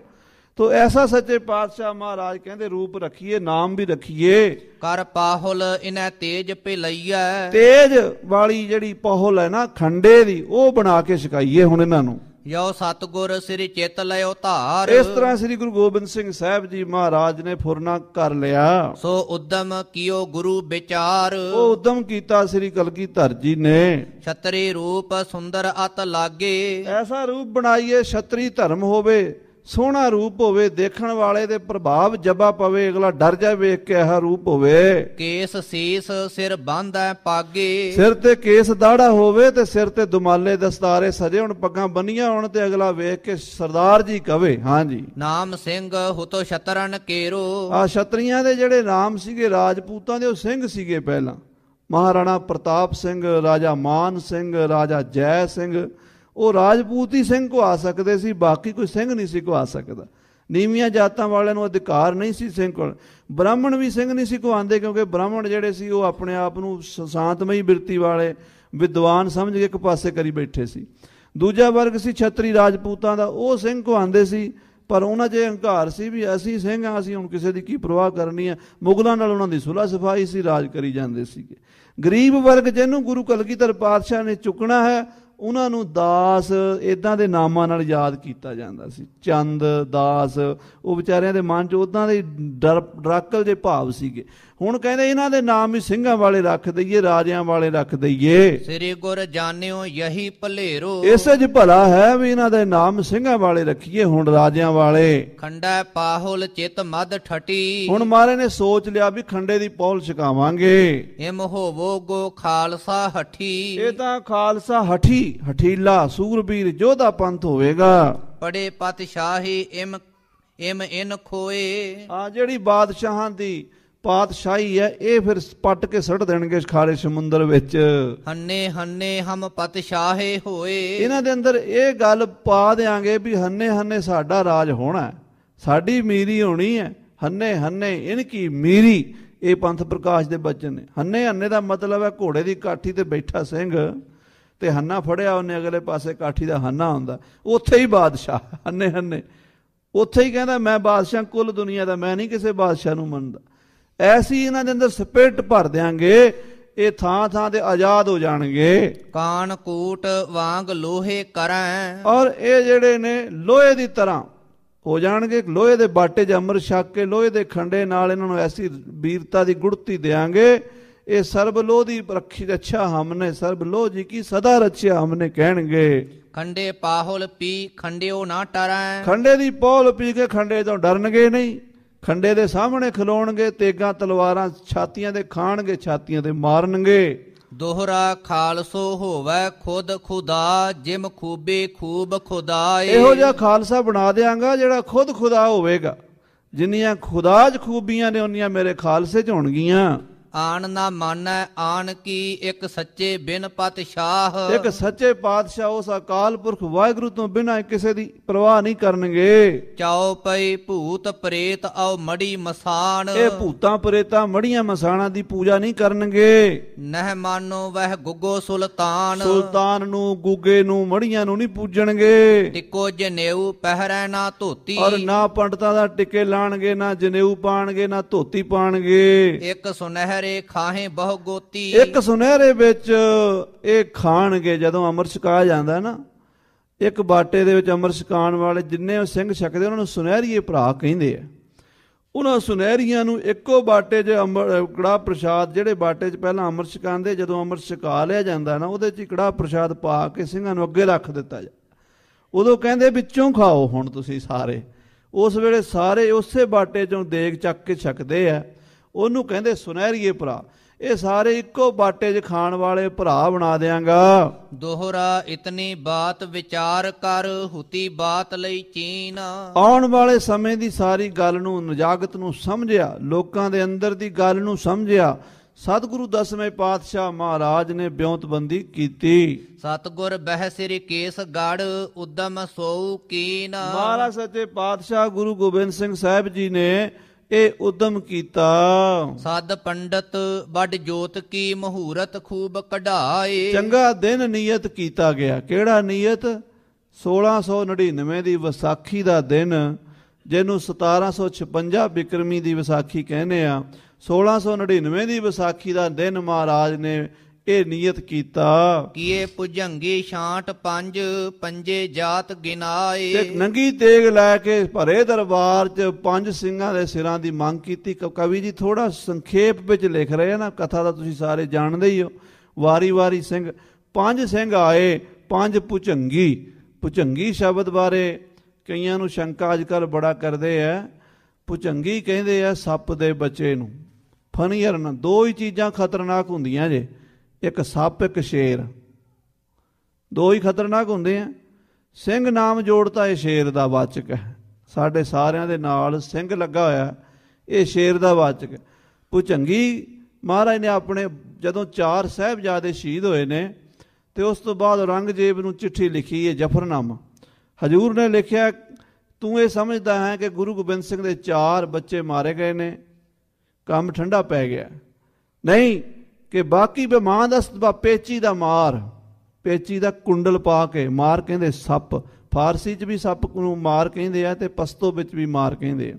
ਤੋ ਐਸਾ ਸੱਚੇ ਪਾਤਸ਼ਾਹ ਮਹਾਰਾਜ ਕਹਿੰਦੇ ਰੂਪ ਰੱਖੀਏ, ਨਾਮ ਵੀ ਰੱਖੀਏ। ਕਰ ਪਾਹੁਲ ਇਨੈ ਤੇਜ ਪਿਲਈਐ। ਤੇਜ ਵਾਲੀ ਜਿਹੜੀ ਪਾਹੁਲ ਹੈ ਨਾ ਖੰਡੇ ਦੀ, ਉਹ ਬਣਾ ਕੇ ਛਕਾਈਏ ਹੁਣ ਇਹਨਾਂ ਨੂੰ। ਯੋ ਸਤਿਗੁਰ ਸ੍ਰੀ ਚਿਤ ਲਿਓ ਧਾਰ। ਇਸ ਤਰ੍ਹਾਂ ਸ੍ਰੀ ਗੁਰੂ ਗੋਬਿੰਦ ਸਿੰਘ ਸਾਹਿਬ ਜੀ ਮਹਾਰਾਜ ਨੇ ਫੁਰਨਾ ਕਰ ਲਿਆ। ਸੋ ਉਦਮ ਕੀਓ ਗੁਰੂ ਵਿਚਾਰ। ਉਹ ਉਦਮ ਕੀਤਾ ਸ੍ਰੀ ਕਲਗੀਧਰ ਜੀ ਨੇ। ਛਤਰੀ ਰੂਪ ਸੁੰਦਰ ਅਤ ਲਾਗੇ। ਐਸਾ ਰੂਪ ਬਣਾਈਏ, ਛਤਰੀ ਧਰਮ ਹੋਵੇ, ਸੋਹਣਾ ਰੂਪ ਹੋਵੇ, ਦੇਖਣ ਵਾਲੇ ਦੇ ਪ੍ਰਭਾਵ ਜਬਾ ਪਵੇ, ਅਗਲਾ ਡਰ ਜਾ ਵੇਖ ਕੇ ਇਹ ਰੂਪ ਹੋਵੇ। ਕੇਸ ਸੀਸ ਸਿਰ ਬੰਨ੍ਹੈ ਪਾਗੇ। ਸਿਰ ਤੇ ਕੇਸ ਦਾੜਾ ਹੋਵੇ ਤੇ ਸਿਰ ਤੇ ਦੁਮਾਲੇ ਦਸਤਾਰੇ ਸਜੇ ਹੋਣ, ਪੱਗਾਂ ਬੰਨੀਆਂ ਹੋਣ, ਤੇ ਅਗਲਾ ਵੇਖ ਕੇ ਸਰਦਾਰ ਜੀ ਕਵੇ। ਹਾਂਜੀ, ਨਾਮ ਸਿੰਘ ਹੁਤੋ ਸ਼ਤਰਨ ਕੇਰੋ। ਆ ਛਤਰੀਆਂ ਦੇ ਜਿਹੜੇ ਨਾਮ ਸੀਗੇ ਰਾਜਪੂਤਾਂ ਦੇ, ਉਹ ਸਿੰਘ ਸੀਗੇ ਪਹਿਲਾਂ। ਮਹਾਰਾਣਾ ਪ੍ਰਤਾਪ ਸਿੰਘ, ਰਾਜਾ ਮਾਨ ਸਿੰਘ, ਰਾਜਾ ਜੈ ਸਿੰਘ, ਉਹ ਰਾਜਪੂਤ ਹੀ ਸਿੰਘ ਕਹਾ ਸਕਦੇ ਸੀ, ਬਾਕੀ ਕੋਈ ਸਿੰਘ ਨਹੀਂ ਸੀ ਕਹਾ ਸਕਦਾ। ਨੀਵੀਆਂ ਜਾਤਾਂ ਵਾਲਿਆਂ ਨੂੰ ਅਧਿਕਾਰ ਨਹੀਂ ਸੀ ਸਿੰਘ ਕੋਲ। ਬ੍ਰਾਹਮਣ ਵੀ ਸਿੰਘ ਨਹੀਂ ਸੀ ਕਹਾਉਂਦੇ, ਕਿਉਂਕਿ ਬ੍ਰਾਹਮਣ ਜਿਹੜੇ ਸੀ ਉਹ ਆਪਣੇ ਆਪ ਨੂੰ ਸ਼ਾਂਤਮਈ ਬਿਰਤੀ ਵਾਲੇ ਵਿਦਵਾਨ ਸਮਝ ਕੇ ਇੱਕ ਪਾਸੇ ਕਰੀ ਬੈਠੇ ਸੀ। ਦੂਜਾ ਵਰਗ ਸੀ ਛਤਰੀ ਰਾਜਪੂਤਾਂ ਦਾ, ਉਹ ਸਿੰਘ ਕਹਾਉਂਦੇ ਸੀ, ਪਰ ਉਹਨਾਂ 'ਚ ਹੰਕਾਰ ਸੀ ਵੀ ਅਸੀਂ ਸਿੰਘ ਹਾਂ, ਅਸੀਂ ਹੁਣ ਕਿਸੇ ਦੀ ਕੀ ਪਰਵਾਹ ਕਰਨੀ ਹੈ। ਮੁਗਲਾਂ ਨਾਲ ਉਹਨਾਂ ਦੀ ਸੁਲ੍ਹਾ ਸਫਾਈ ਸੀ, ਰਾਜ ਕਰੀ ਜਾਂਦੇ ਸੀਗੇ। ਗਰੀਬ ਵਰਗ ਜਿਹਨੂੰ ਗੁਰੂ ਕਲਗੀਧਰ ਪਾਤਸ਼ਾਹ ਨੇ ਚੁੱਕਣਾ ਹੈ, ਉਹਨਾਂ ਨੂੰ ਦਾਸ ਇਦਾਂ ਦੇ ਨਾਮਾਂ ਨਾਲ ਯਾਦ ਕੀਤਾ ਜਾਂਦਾ ਸੀ। ਚੰਦ, ਦਾਸ, ਉਹ ਵਿਚਾਰਿਆਂ ਦੇ ਮਨ 'ਚ ਉੱਦਾਂ ਦੇ ਡਰਾਕਲ ਜਿਹੇ ਭਾਵ ਸੀਗੇ। ਹੁਣ ਕਹਿੰਦੇ ਇਹਨਾਂ ਦੇ ਨਾਮ ਵੀ ਸਿੰਘਾਂ ਵਾਲੇ ਰੱਖ ਦਈਏ, ਰਾਜਿਆਂ ਵਾਲੇ ਰੱਖ ਦਈਏ। ਸ੍ਰੀ ਗੁਰ ਜਾਣਿਓ ਯਹੀ ਭਲੇਰੋ, ਇਸੇ 'ਚ ਭਲਾ ਹੈ ਵੀ ਇਹਨਾਂ ਦੇ ਨਾਮ ਸਿੰਘਾਂ ਵਾਲੇ ਰੱਖੀਏ, ਹੁਣ ਰਾਜਿਆਂ ਵਾਲੇ। ਖੰਡਾ ਪਾਹੁਲ ਚਿਤ ਮਦ ਠਟੀ, ਹੁਣ ਮਹਾਰਾਜ ਨੇ ਸੋਚ ਲਿਆ ਵੀ ਖੰਡੇ ਦੀ ਪੌਲ ਛਕਾਵਾਂਗੇ। ਇਮ ਹੋਵੋ ਗੋ ਖਾਲਸਾ ਹਠੀ, ਇਹ ਤਾਂ ਖਾਲਸਾ ਹਠੀ, ਹਠੀਲਾ ਸੂਰਬੀਰ ਯੋਧਾ ਪੰਥ ਹੋਵੇਗਾ। ਪੜੇ ਪਾਤਸ਼ਾਹੀ ਇਮ ਇਨ ਖੋਏ, ਜਿਹੜੀ ਬਾਦਸ਼ਾਹਾਂ ਦੀ ਪਾਤਸ਼ਾਹੀ ਹੈ ਇਹ ਫਿਰ ਪੱਟ ਕੇ ਸੁੱਟ ਦੇਣਗੇ ਖਾਰੇ ਸਮੁੰਦਰ ਵਿੱਚ। ਹੰਨੇ ਹੰਨੇ ਹਮ ਪਤਸ਼ਾਹੇ ਹੋਏ, ਇਹਨਾਂ ਦੇ ਅੰਦਰ ਇਹ ਗੱਲ ਪਾ ਦਿਆਂਗੇ ਵੀ ਹੰਨੇ ਹੰਨੇ ਸਾਡਾ ਰਾਜ ਹੋਣਾ, ਸਾਡੀ ਮੀਰੀ ਹੋਣੀ ਹੈ। ਹੰਨੇ ਹੰਨੇ ਇਨਕੀ ਮੀਰੀ, ਇਹ ਪੰਥ ਪ੍ਰਕਾਸ਼ ਦੇ ਬਚਨ ਨੇ। ਹੰਨੇ ਹੰਨੇ ਦਾ ਮਤਲਬ ਹੈ ਘੋੜੇ ਦੀ ਕਾਠੀ ਤੇ ਬੈਠਾ ਸਿੰਘ ਤੇ ਹੰਨਾ ਫੜਿਆ ਉਹਨੇ, ਅਗਲੇ ਪਾਸੇ ਕਾਠੀ ਦਾ ਹੰਨਾ ਹੁੰਦਾ, ਉੱਥੇ ਹੀ ਬਾਦਸ਼ਾਹ। ਹੰਨੇ ਹੰਨੇ ਉੱਥੇ ਹੀ ਕਹਿੰਦਾ ਮੈਂ ਬਾਦਸ਼ਾਹ ਕੁੱਲ ਦੁਨੀਆ ਦਾ, ਮੈਂ ਨਹੀਂ ਕਿਸੇ ਬਾਦਸ਼ਾਹ ਨੂੰ ਮੰਨਦਾ। ਐਸੀ ਇਹਨਾਂ ਦੇ ਅੰਦਰ ਸਪਿਰਟ ਭਰ ਦਿਆਂਗੇ, ਇਹ ਥਾਂ ਥਾਂ ਤੇ ਆਜ਼ਾਦ ਹੋ ਜਾਣਗੇ। ਕਾਨ ਕੂਟ ਵਾਂਗ ਲੋਹੇ ਕਰੈ, ਔਰ ਇਹ ਜਿਹੜੇ ਨੇ ਲੋਹੇ ਦੀ ਤਰ੍ਹਾਂ ਹੋ ਜਾਣਗੇ। ਲੋਹੇ ਦੇ ਬਾਟੇ 'ਚ ਅੰਮ੍ਰਿਤ ਛਕ ਕੇ ਲੋਹੇ ਦੇ ਖੰਡੇ ਨਾਲ ਇਹਨਾਂ ਨੂੰ ਐਸੀ ਵੀਰਤਾ ਦੀ ਗੁੜਤੀ ਦਿਆਂਗੇ, ਇਹ ਸਰਬ ਲੋਹ ਦੀ ਰੱਖੀ ਰੱਛਾ ਹਮਨੇ, ਸਰਬ ਲੋਹ ਜੀ ਕੀ ਸਦਾ ਰੱਛਿਆ ਹਮਨੇ ਕਹਿਣਗੇ। ਖੰਡੇ ਪਾਹੁਲ ਪੀ ਖੰਡਿਓ ਨਾ ਟਰੈ, ਖੰਡੇ ਦੀ ਪੌਲ ਪੀ ਕੇ ਖੰਡੇ ਤੋਂ ਡਰਨਗੇ ਨਹੀਂ। ਖੰਡੇ ਦੇ ਸਾਹਮਣੇ ਖਲੋਣਗੇ, ਤੇਗਾਂ ਤਲਵਾਰਾਂ ਛਾਤੀਆਂ ਦੇ ਖਾਣਗੇ, ਛਾਤੀਆਂ ਤੇ ਮਾਰਨਗੇ। ਦੋਹਰਾ ਖਾਲਸੋ ਹੋਵੇ ਖੁਦ ਖੁਦਾ, ਜਿਮ ਖੂਬੇ ਖੂਬ ਖੁਦਾਏ, ਇਹੋ ਜਿਹਾ ਖਾਲਸਾ ਬਣਾ ਦਿਆਂਗਾ ਜਿਹੜਾ ਖੁਦ ਖੁਦਾ ਹੋਵੇਗਾ। ਜਿੰਨੀਆਂ ਖੁਦਾ 'ਚ ਖੂਬੀਆਂ ਨੇ ਉਨੀਆਂ ਮੇਰੇ ਖਾਲਸੇ 'ਚ ਹੋਣਗੀਆਂ। ਆਣ ਨਾ ਮਾਨੈ ਆਣ ਕੀ, ਇੱਕ ਸੱਚੇ ਬਿਨ ਪਾਤਸ਼ਾਹ, ਇੱਕ ਸੱਚੇ ਪਾਤਸ਼ਾਹ ਉਸ ਅਕਾਲ ਪੁਰਖ ਵਾਹਿਗੁਰੂ ਤੋਂ ਬਿਨਾਂ ਕਿਸੇ ਦੀ ਪਰਵਾਹ ਨਹੀਂ ਕਰਨਗੇ। ਚਾਉ ਪਈ ਭੂਤ ਪ੍ਰੇਤ ਆਉ ਮੜੀ ਮਸਾਨ, ਇਹ ਭੂਤਾਂ ਪ੍ਰੇਤਾਂ ਮੜੀਆਂ ਮਸਾਣਾਂ ਦੀ ਪੂਜਾ ਨਹੀਂ ਕਰਨਗੇ। ਨਹਿ ਮਾਨੋ ਵਹਿ ਗੁੱਗੋ ਸੁਲਤਾਨ, ਸੁਲਤਾਨ ਨੂੰ, ਗੁੱਗੇ ਨੂੰ, ਮੜੀਆਂ ਨੂੰ ਨਹੀਂ ਪੂਜਣਗੇ। ਟਿੱਕੋ ਜਨੇਊ ਪਹਿਰੈ ਨਾ ਧੋਤੀ, ਔਰ ਨਾ ਪੰਡਤਾਂ ਦਾ ਟਿੱਕੇ ਲਾਣਗੇ, ਨਾ ਜਨੇਊ ਪਾਣਗੇ, ਨਾ ਧੋਤੀ ਪਾਣਗੇ। ਇੱਕ ਸੁਨਹਿਰੇ ਖਾਹੇ ਬਹੁ ਗੋਤੀ, ਇੱਕ ਸੁਨਹਿਰੇ ਵਿੱਚ ਇਹ ਖਾਣਗੇ। ਜਦੋਂ ਅੰਮ੍ਰਿਤ ਛਕਾਇਆ ਜਾਂਦਾ ਨਾ, ਇੱਕ ਬਾਟੇ ਦੇ ਵਿੱਚ ਅੰਮ੍ਰਿਤ ਛਕਾਉਣ ਵਾਲੇ ਜਿੰਨੇ ਸਿੰਘ ਛਕਦੇ ਉਹਨਾਂ ਨੂੰ ਸੁਨਹਿਰੀਏ ਭਰਾ ਕਹਿੰਦੇ ਆ। ਉਹਨਾਂ ਸੁਨਹਿਰੀਆਂ ਨੂੰ ਇੱਕੋ ਬਾਟੇ 'ਚ ਕੜਾਹ ਪ੍ਰਸ਼ਾਦ, ਜਿਹੜੇ ਬਾਟੇ 'ਚ ਪਹਿਲਾਂ ਅੰਮ੍ਰਿਤ ਛਕਾਉਂਦੇ, ਜਦੋਂ ਅੰਮ੍ਰਿਤ ਛਕਾ ਲਿਆ ਜਾਂਦਾ ਨਾ, ਉਹਦੇ 'ਚ ਕੜਾਹ ਪ੍ਰਸ਼ਾਦ ਪਾ ਕੇ ਸਿੰਘਾਂ ਨੂੰ ਅੱਗੇ ਰੱਖ ਦਿੱਤਾ ਜਾ। ਉਦੋਂ ਕਹਿੰਦੇ ਵਿੱਚੋਂ ਖਾਓ ਹੁਣ ਤੁਸੀਂ ਸਾਰੇ। ਉਸ ਵੇਲੇ ਸਾਰੇ ਉਸੇ ਬਾਟੇ 'ਚੋਂ ਦੇਗ ਚੱਕ ਕੇ ਛਕਦੇ ਆ, ਉਹਨੂੰ ਕਹਿੰਦੇ ਸੁਨਹਿਰੀਏ ਭਰਾ। ਇਹ ਸਾਰੇ ਇੱਕੋ ਬਾਟੇ 'ਚ ਖਾਣ ਵਾਲੇ ਭਰਾ ਬਣਾ ਦਿਆਂਗਾ। ਦੋਹਰਾ ਇਤਨੀ ਬਾਤ ਵਿਚਾਰ ਕਰ, ਹੁਤੀ ਬਾਤ ਲਈ ਚੀਨ, ਆਉਣ ਵਾਲੇ ਸਮੇਂ ਦੀ ਸਾਰੀ ਗੱਲ ਨੂੰ, ਨਜਾਗਤ ਨੂੰ ਸਮਝਿਆ, ਲੋਕਾਂ ਦੇ ਅੰਦਰ ਦੀ ਗੱਲ ਨੂੰ ਸਮਝਿਆ। ਸਤਿਗੁਰੂ ਦਸਵੇਂ ਪਾਤਸ਼ਾਹ ਮਹਾਰਾਜ ਨੇ ਬਿਉਂਤਬੰਦੀ ਕੀਤੀ। ਸਤਿਗੁਰ ਬਹਿ ਸਿਰ ਕੇਸ ਗੜ, ਉਦਮ ਸੋਊ ਕੀਨ, ਮਹਾਰਾਜ ਸੱਚੇ ਪਾਤਸ਼ਾਹ ਗੁਰੂ ਗੋਬਿੰਦ ਸਿੰਘ ਸਾਹਿਬ ਜੀ ਨੇ ਇਹ ਉਦਮ ਕੀਤਾ। ਸਦ ਪੰਡਤ ਵੱਡ ਜੋਤ ਕੀ ਮਹੂਰਤ ਖੂਬ ਕਢਾਏ, ਚੰਗਾ ਦਿਨ ਨਿਯਤ ਕੀਤਾ ਗਿਆ। ਕਿਹੜਾ ਨਿਯਤ? 1699 ਦੀ ਵਿਸਾਖੀ ਦਾ ਦਿਨ, ਜਿਹਨੂੰ 1756 ਬਿਕਰਮੀ ਦੀ ਵਿਸਾਖੀ ਕਹਿੰਦੇ ਆ। 1699 ਦੀ ਵਿਸਾਖੀ ਦਾ ਦਿਨ ਮਹਾਰਾਜ ਨੇ ਇਹ ਨਿਯਤ ਕੀਤਾ। ਕੀਏ ਭੁਜੰਗੀ ਛਾਂਟ ਪੰਜ, ਪੰਜੇ ਜਾਤ ਗਿਨਾਏ, ਤੇ ਨੰਗੀ ਤੇਗ ਲੈ ਕੇ ਭਰੇ ਦਰਬਾਰ 'ਚ 5 ਸਿੰਘਾਂ ਦੇ ਸਿਰਾਂ ਦੀ ਮੰਗ ਕੀਤੀ। ਕਵੀ ਜੀ ਥੋੜਾ ਸੰਖੇਪ ਵਿੱਚ ਲਿਖ ਰਹੇ ਆ ਨਾ, ਕਥਾ ਦਾ ਤੁਸੀਂ ਸਾਰੇ ਜਾਣਦੇ ਹੀ ਹੋ। ਵਾਰੀ ਵਾਰੀ ਸਿੰਘ, 5 ਸਿੰਘ ਆਏ, 5 ਭੁਜੰਗੀ। ਭੁਜੰਗੀ ਸ਼ਬਦ ਬਾਰੇ ਕਈਆਂ ਨੂੰ ਸ਼ੰਕਾ ਅੱਜ ਕੱਲ੍ਹ ਬੜਾ ਕਰਦੇ ਆ। ਭੁਜੰਗੀ ਕਹਿੰਦੇ ਆ ਸੱਪ ਦੇ ਬੱਚੇ ਨੂੰ। ਫਨੀਅਰ ਨਾ, 2 ਹੀ ਚੀਜ਼ਾਂ ਖਤਰਨਾਕ ਹੁੰਦੀਆਂ ਜੇ, ਇੱਕ ਸੱਪ, ਇੱਕ ਸ਼ੇਰ। 2 ਹੀ ਖਤਰਨਾਕ ਹੁੰਦੇ ਆ। ਸਿੰਘ ਨਾਮ ਜੋੜਤਾ, ਇਹ ਸ਼ੇਰ ਦਾ ਵਾਚਕ ਹੈ। ਸਾਡੇ ਸਾਰਿਆਂ ਦੇ ਨਾਲ ਸਿੰਘ ਲੱਗਾ ਹੋਇਆ, ਇਹ ਸ਼ੇਰ ਦਾ ਵਾਚਕ ਹੈ। ਭੁਜੰਗੀ ਮਹਾਰਾਜ ਨੇ ਆਪਣੇ, ਜਦੋਂ 4 ਸਾਹਿਬਜ਼ਾਦੇ ਸ਼ਹੀਦ ਹੋਏ ਨੇ ਤੇ ਉਸ ਤੋਂ ਬਾਅਦ ਔਰੰਗਜ਼ੇਬ ਨੂੰ ਚਿੱਠੀ ਲਿਖੀ ਹੈ, ਜਫਰਨਾਮਾ। ਹਜ਼ੂਰ ਨੇ ਲਿਖਿਆ, ਤੂੰ ਇਹ ਸਮਝਦਾ ਹੈ ਕਿ ਗੁਰੂ ਗੋਬਿੰਦ ਸਿੰਘ ਦੇ 4 ਬੱਚੇ ਮਾਰੇ ਗਏ ਨੇ, ਕੰਮ ਠੰਡਾ ਪੈ ਗਿਆ? ਨਹੀਂ, ਕਿ ਬਾਕੀ ਮਾਂ ਦਾ ਪੇਚੀ ਦਾ ਮਾਰ, ਪੇਚੀ ਦਾ ਕੁੰਡਲ ਪਾ ਕੇ ਮਾਰ ਕਹਿੰਦੇ ਸੱਪ। ਫਾਰਸੀ 'ਚ ਵੀ ਸੱਪ ਨੂੰ ਮਾਰ ਕਹਿੰਦੇ ਆ ਤੇ ਪਸ਼ਤੋ ਵਿੱਚ ਵੀ ਮਾਰ ਕਹਿੰਦੇ ਆ।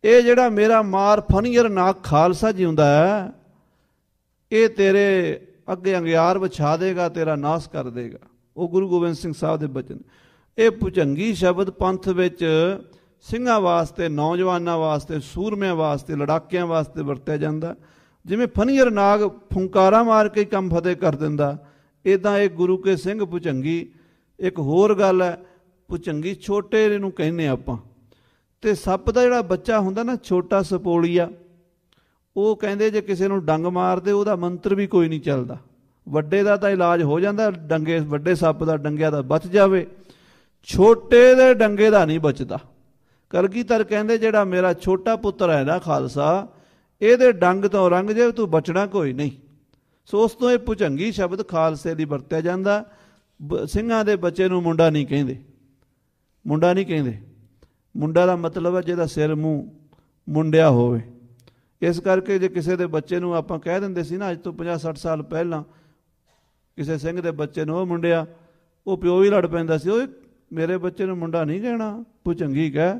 ਇਹ ਜਿਹੜਾ ਮੇਰਾ ਮਾਰ ਫਨੀਅਰ ਨਾਕ ਖਾਲਸਾ ਜਿਉਂਦਾ ਹੈ, ਇਹ ਤੇਰੇ ਅੱਗੇ ਅੰਗਿਆਰ ਵਿਛਾ ਦੇਗਾ, ਤੇਰਾ ਨਾਸ ਕਰ ਦੇਗਾ। ਉਹ ਗੁਰੂ ਗੋਬਿੰਦ ਸਿੰਘ ਸਾਹਿਬ ਦੇ ਬਚਨ। ਇਹ ਭੁਜੰਗੀ ਸ਼ਬਦ ਪੰਥ ਵਿੱਚ ਸਿੰਘਾਂ ਵਾਸਤੇ, ਨੌਜਵਾਨਾਂ ਵਾਸਤੇ, ਸੂਰਮਿਆਂ ਵਾਸਤੇ, ਲੜਾਕਿਆਂ ਵਾਸਤੇ ਵਰਤਿਆ ਜਾਂਦਾ। ਜਿਵੇਂ ਫਨੀਅਰ ਨਾਗ ਫੁੰਕਾਰਾ ਮਾਰ ਕੇ ਕੰਮ ਫਤਿਹ ਕਰ ਦਿੰਦਾ, ਇੱਦਾਂ ਇਹ ਗੁਰੂ ਕੇ ਸਿੰਘ ਭੁਜੰਗੀ। ਇੱਕ ਹੋਰ ਗੱਲ ਹੈ, ਭੁਜੰਗੀ ਛੋਟੇ ਨੂੰ ਕਹਿੰਦੇ ਆਪਾਂ। ਅਤੇ ਸੱਪ ਦਾ ਜਿਹੜਾ ਬੱਚਾ ਹੁੰਦਾ ਨਾ, ਛੋਟਾ ਸਪੋਲੀਆ, ਉਹ ਕਹਿੰਦੇ ਜੇ ਕਿਸੇ ਨੂੰ ਡੰਗ ਮਾਰਦੇ ਉਹਦਾ ਮੰਤਰ ਵੀ ਕੋਈ ਨਹੀਂ ਚੱਲਦਾ। ਵੱਡੇ ਦਾ ਤਾਂ ਇਲਾਜ ਹੋ ਜਾਂਦਾ, ਡੰਗੇ ਵੱਡੇ ਸੱਪ ਦਾ ਡੰਗਿਆ ਦਾ ਬਚ ਜਾਵੇ, ਛੋਟੇ ਦੇ ਡੰਗੇ ਦਾ ਨਹੀਂ ਬਚਦਾ। ਕਲਗੀਧਰ ਕਹਿੰਦੇ ਜਿਹੜਾ ਮੇਰਾ ਛੋਟਾ ਪੁੱਤਰ ਹੈ ਨਾ ਖਾਲਸਾ, ਇਹਦੇ ਡੰਗ ਤੋਂ ਰੰਗ ਜੇ ਤੂੰ ਬਚਣਾ ਕੋਈ ਨਹੀਂ। ਸੋ ਉਸ ਤੋਂ ਇਹ ਭੁਜੰਗੀ ਸ਼ਬਦ ਖਾਲਸੇ ਲਈ ਵਰਤਿਆ ਜਾਂਦਾ। ਸਿੰਘਾਂ ਦੇ ਬੱਚੇ ਨੂੰ ਮੁੰਡਾ ਨਹੀਂ ਕਹਿੰਦੇ, ਮੁੰਡਾ ਨਹੀਂ ਕਹਿੰਦੇ। ਮੁੰਡਾ ਦਾ ਮਤਲਬ ਹੈ ਜਿਹਦਾ ਸਿਰ ਮੂੰਹ ਮੁੰਡਿਆ ਹੋਵੇ। ਇਸ ਕਰਕੇ ਜੇ ਕਿਸੇ ਦੇ ਬੱਚੇ ਨੂੰ ਆਪਾਂ ਕਹਿ ਦਿੰਦੇ ਸੀ ਨਾ, ਅੱਜ ਤੋਂ 50-60 ਸਾਲ ਪਹਿਲਾਂ ਕਿਸੇ ਸਿੰਘ ਦੇ ਬੱਚੇ ਨੂੰ ਉਹ ਮੁੰਡਿਆ, ਉਹ ਪਿਓ ਹੀ ਲੜ ਪੈਂਦਾ ਸੀ, ਓਏ ਮੇਰੇ ਬੱਚੇ ਨੂੰ ਮੁੰਡਾ ਨਹੀਂ ਕਹਿਣਾ, ਭੁਜੰਗੀ ਕਹਿ।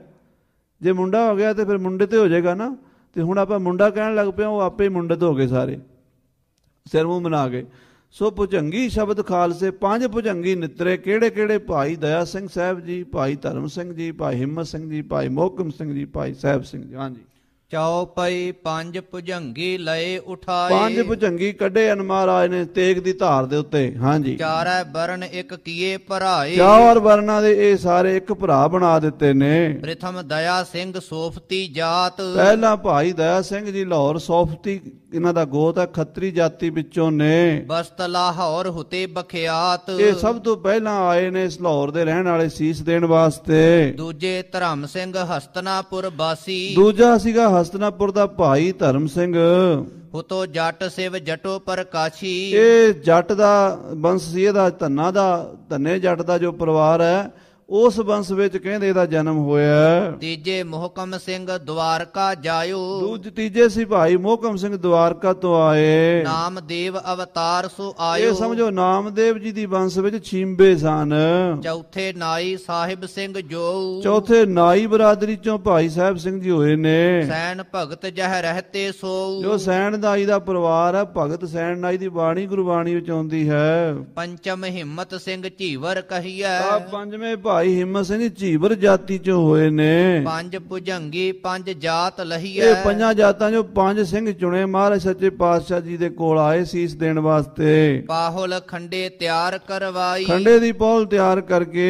ਜੇ ਮੁੰਡਾ ਹੋ ਗਿਆ ਤਾਂ ਫਿਰ ਮੁੰਡੇ ਤੇ ਹੋ ਜਾਏਗਾ ਨਾ। ਅਤੇ ਹੁਣ ਆਪਾਂ ਮੁੰਡਾ ਕਹਿਣ ਲੱਗ ਪਿਆ, ਉਹ ਆਪੇ ਹੀ ਮੁੰਡੇ ਤੋਂ ਹੋ ਗਏ ਸਾਰੇ, ਸਿਰ ਮੂੰਹ ਬਣਾ ਗਏ। ਸੋ ਭੁਜੰਗੀ ਸ਼ਬਦ ਖਾਲਸੇ 5 ਭੁਜੰਗੀ ਨਿਤਰੇ ਕਿਹੜੇ ਕਿਹੜੇ? ਭਾਈ ਦਇਆ ਸਿੰਘ ਸਾਹਿਬ ਜੀ, ਭਾਈ ਧਰਮ ਸਿੰਘ ਜੀ, ਭਾਈ ਹਿੰਮਤ ਸਿੰਘ ਜੀ, ਭਾਈ ਮੋਹਕਮ ਸਿੰਘ ਜੀ, ਭਾਈ ਸਾਹਿਬ ਸਿੰਘ ਜੀ। ਹਾਂਜੀ, ਚੌਪਈ 5 ਭੁਜੰਗੀ ਲਏ ਉਠਾਏ। 5 ਭੁਜੰਗੀ ਕੱਢੇ ਹਨ ਮਹਾਰਾਜ ਨੇ ਤੇਗ ਦੀ ਧਾਰ ਦੇ ਉੱਤੇ। ਹਾਂਜੀ, ਚਾਰੈ ਬਰਨ ਇੱਕ ਕੀਏ ਭਰਾਏ। 4 ਵਰਨਾਂ ਦੇ ਇਹ ਸਾਰੇ ਇੱਕ ਭਰਾ ਬਣਾ ਦਿੱਤੇ ਨੇ। ਪ੍ਰਥਮ ਦਇਆ ਸਿੰਘ ਸੋਫਤੀ ਜਾਤ। ਪਹਿਲਾਂ ਭਾਈ ਦਇਆ ਸਿੰਘ ਜੀ ਲਾਹੌਰ ਸੋਫਤੀ ਇਹਨਾਂ ਦਾ ਗੋਤ ਹੈ, ਖੱਤਰੀ ਜਾਤੀ ਵਿੱਚੋਂ ਨੇ। ਬਸਤ ਲਾਹੌਰ ਹੁਤੇ ਬਖਿਆਤ। ਇਹ ਸਭ ਤੋਂ ਪਹਿਲਾਂ ਆਏ ਨੇ ਇਸ ਲਾਹੌਰ ਦੇ ਰਹਿਣ ਵਾਲੇ ਸੀਸ ਦੇਣ ਵਾਸਤੇ। ਦੂਜੇ ਧਰਮ ਸਿੰਘ ਹਸਤਨਾਪੁਰ ਬਾਸੀ। ਦੂਜਾ ਸੀਗਾ ਹਸਤਨਾਪੁਰ ਦਾ ਭਾਈ ਧਰਮ ਸਿੰਘ। ਹੁਤੋ ਜੱਟ ਸਿਵ ਜਟੋ ਪ੍ਰਕਾਸ਼ੀ। ਇਹ ਜੱਟ ਦਾ ਬੰਸ ਸੀ, ਇਹਦਾ ਧੰਨੇ ਜੱਟ ਦਾ ਜੋ ਪਰਿਵਾਰ ਹੈ ਉਸ ਬੰਸ ਵਿੱਚ ਕਹਿੰਦੇ ਇਹਦਾ ਜਨਮ ਹੋਇਆ। ਤੀਜੇ ਮੋਹਕਮ ਸਿੰਘ ਦਵਾਰਕਾ ਜਾਇਓ। ਤੀਜੇ ਸੀ ਭਾਈ ਮੋਹਕਮ ਸਿੰਘ ਦਵਾਰਕਾ ਤੋਂ ਆਏ। ਨਾਮਦੇਵ ਅਵਤਾਰ ਸੋ ਆਇਓ। ਇਹ ਸਮਝੋ ਨਾਮਦੇਵ ਜੀ ਦੀ ਬੰਸ ਵਿੱਚ ਛੀਂਬੇ ਸਨ। ਚੌਥੇ ਨਾਈ ਸਾਹਿਬ ਸਿੰਘ ਜੋ। ਚੌਥੇ ਨਾਈ ਬਰਾਦਰੀ ਚੋਂ ਭਾਈ ਸਾਹਿਬ ਸਿੰਘ ਜੀ ਹੋਏ ਨੇ। ਸੈਨ ਭਗਤ ਜਹ ਰਹਤੇ ਸੋ। ਜੋ ਸੈਨ ਨਾਈ ਦਾ ਪਰਿਵਾਰ ਹੈ, ਭਗਤ ਸੈਨ ਨਾਈ ਦੀ ਬਾਣੀ ਗੁਰਬਾਣੀ ਵਿੱਚ ਆਉਂਦੀ ਹੈ। ਪੰਚਮ ਹਿੰਮਤ ਸਿੰਘ ਝੀਵਰ ਕਹੀਐ। ਪੰਜਵੇਂ ਭਾਈ ਹਿੰਮਤ ਸਿੰਘ ਜੀ ਝੀਵਰ ਜਾਤੀ ਚੋਂ ਹੋਏ ਨੇ। 5 ਭੁਜੰਗੀ 5 ਜਾਤ ਲਹੀਐ। ਇਹ 5 ਜਾਤਾਂ ਚੋਂ 5 ਸਿੰਘ ਚੁਣੇ ਮਹਾਰਾਜ ਸੱਚੇ ਪਾਤਸ਼ਾਹ ਜੀ ਦੇ ਕੋਲ ਆਏ ਸੀਸ ਦੇਣ ਵਾਸਤੇ। ਪਾਹੁਲ ਖੰਡੇ ਤਿਆਰ ਕਰਵਾਈ। ਖੰਡੇ ਦੀ ਪੌਲ ਤਿਆਰ ਕਰਕੇ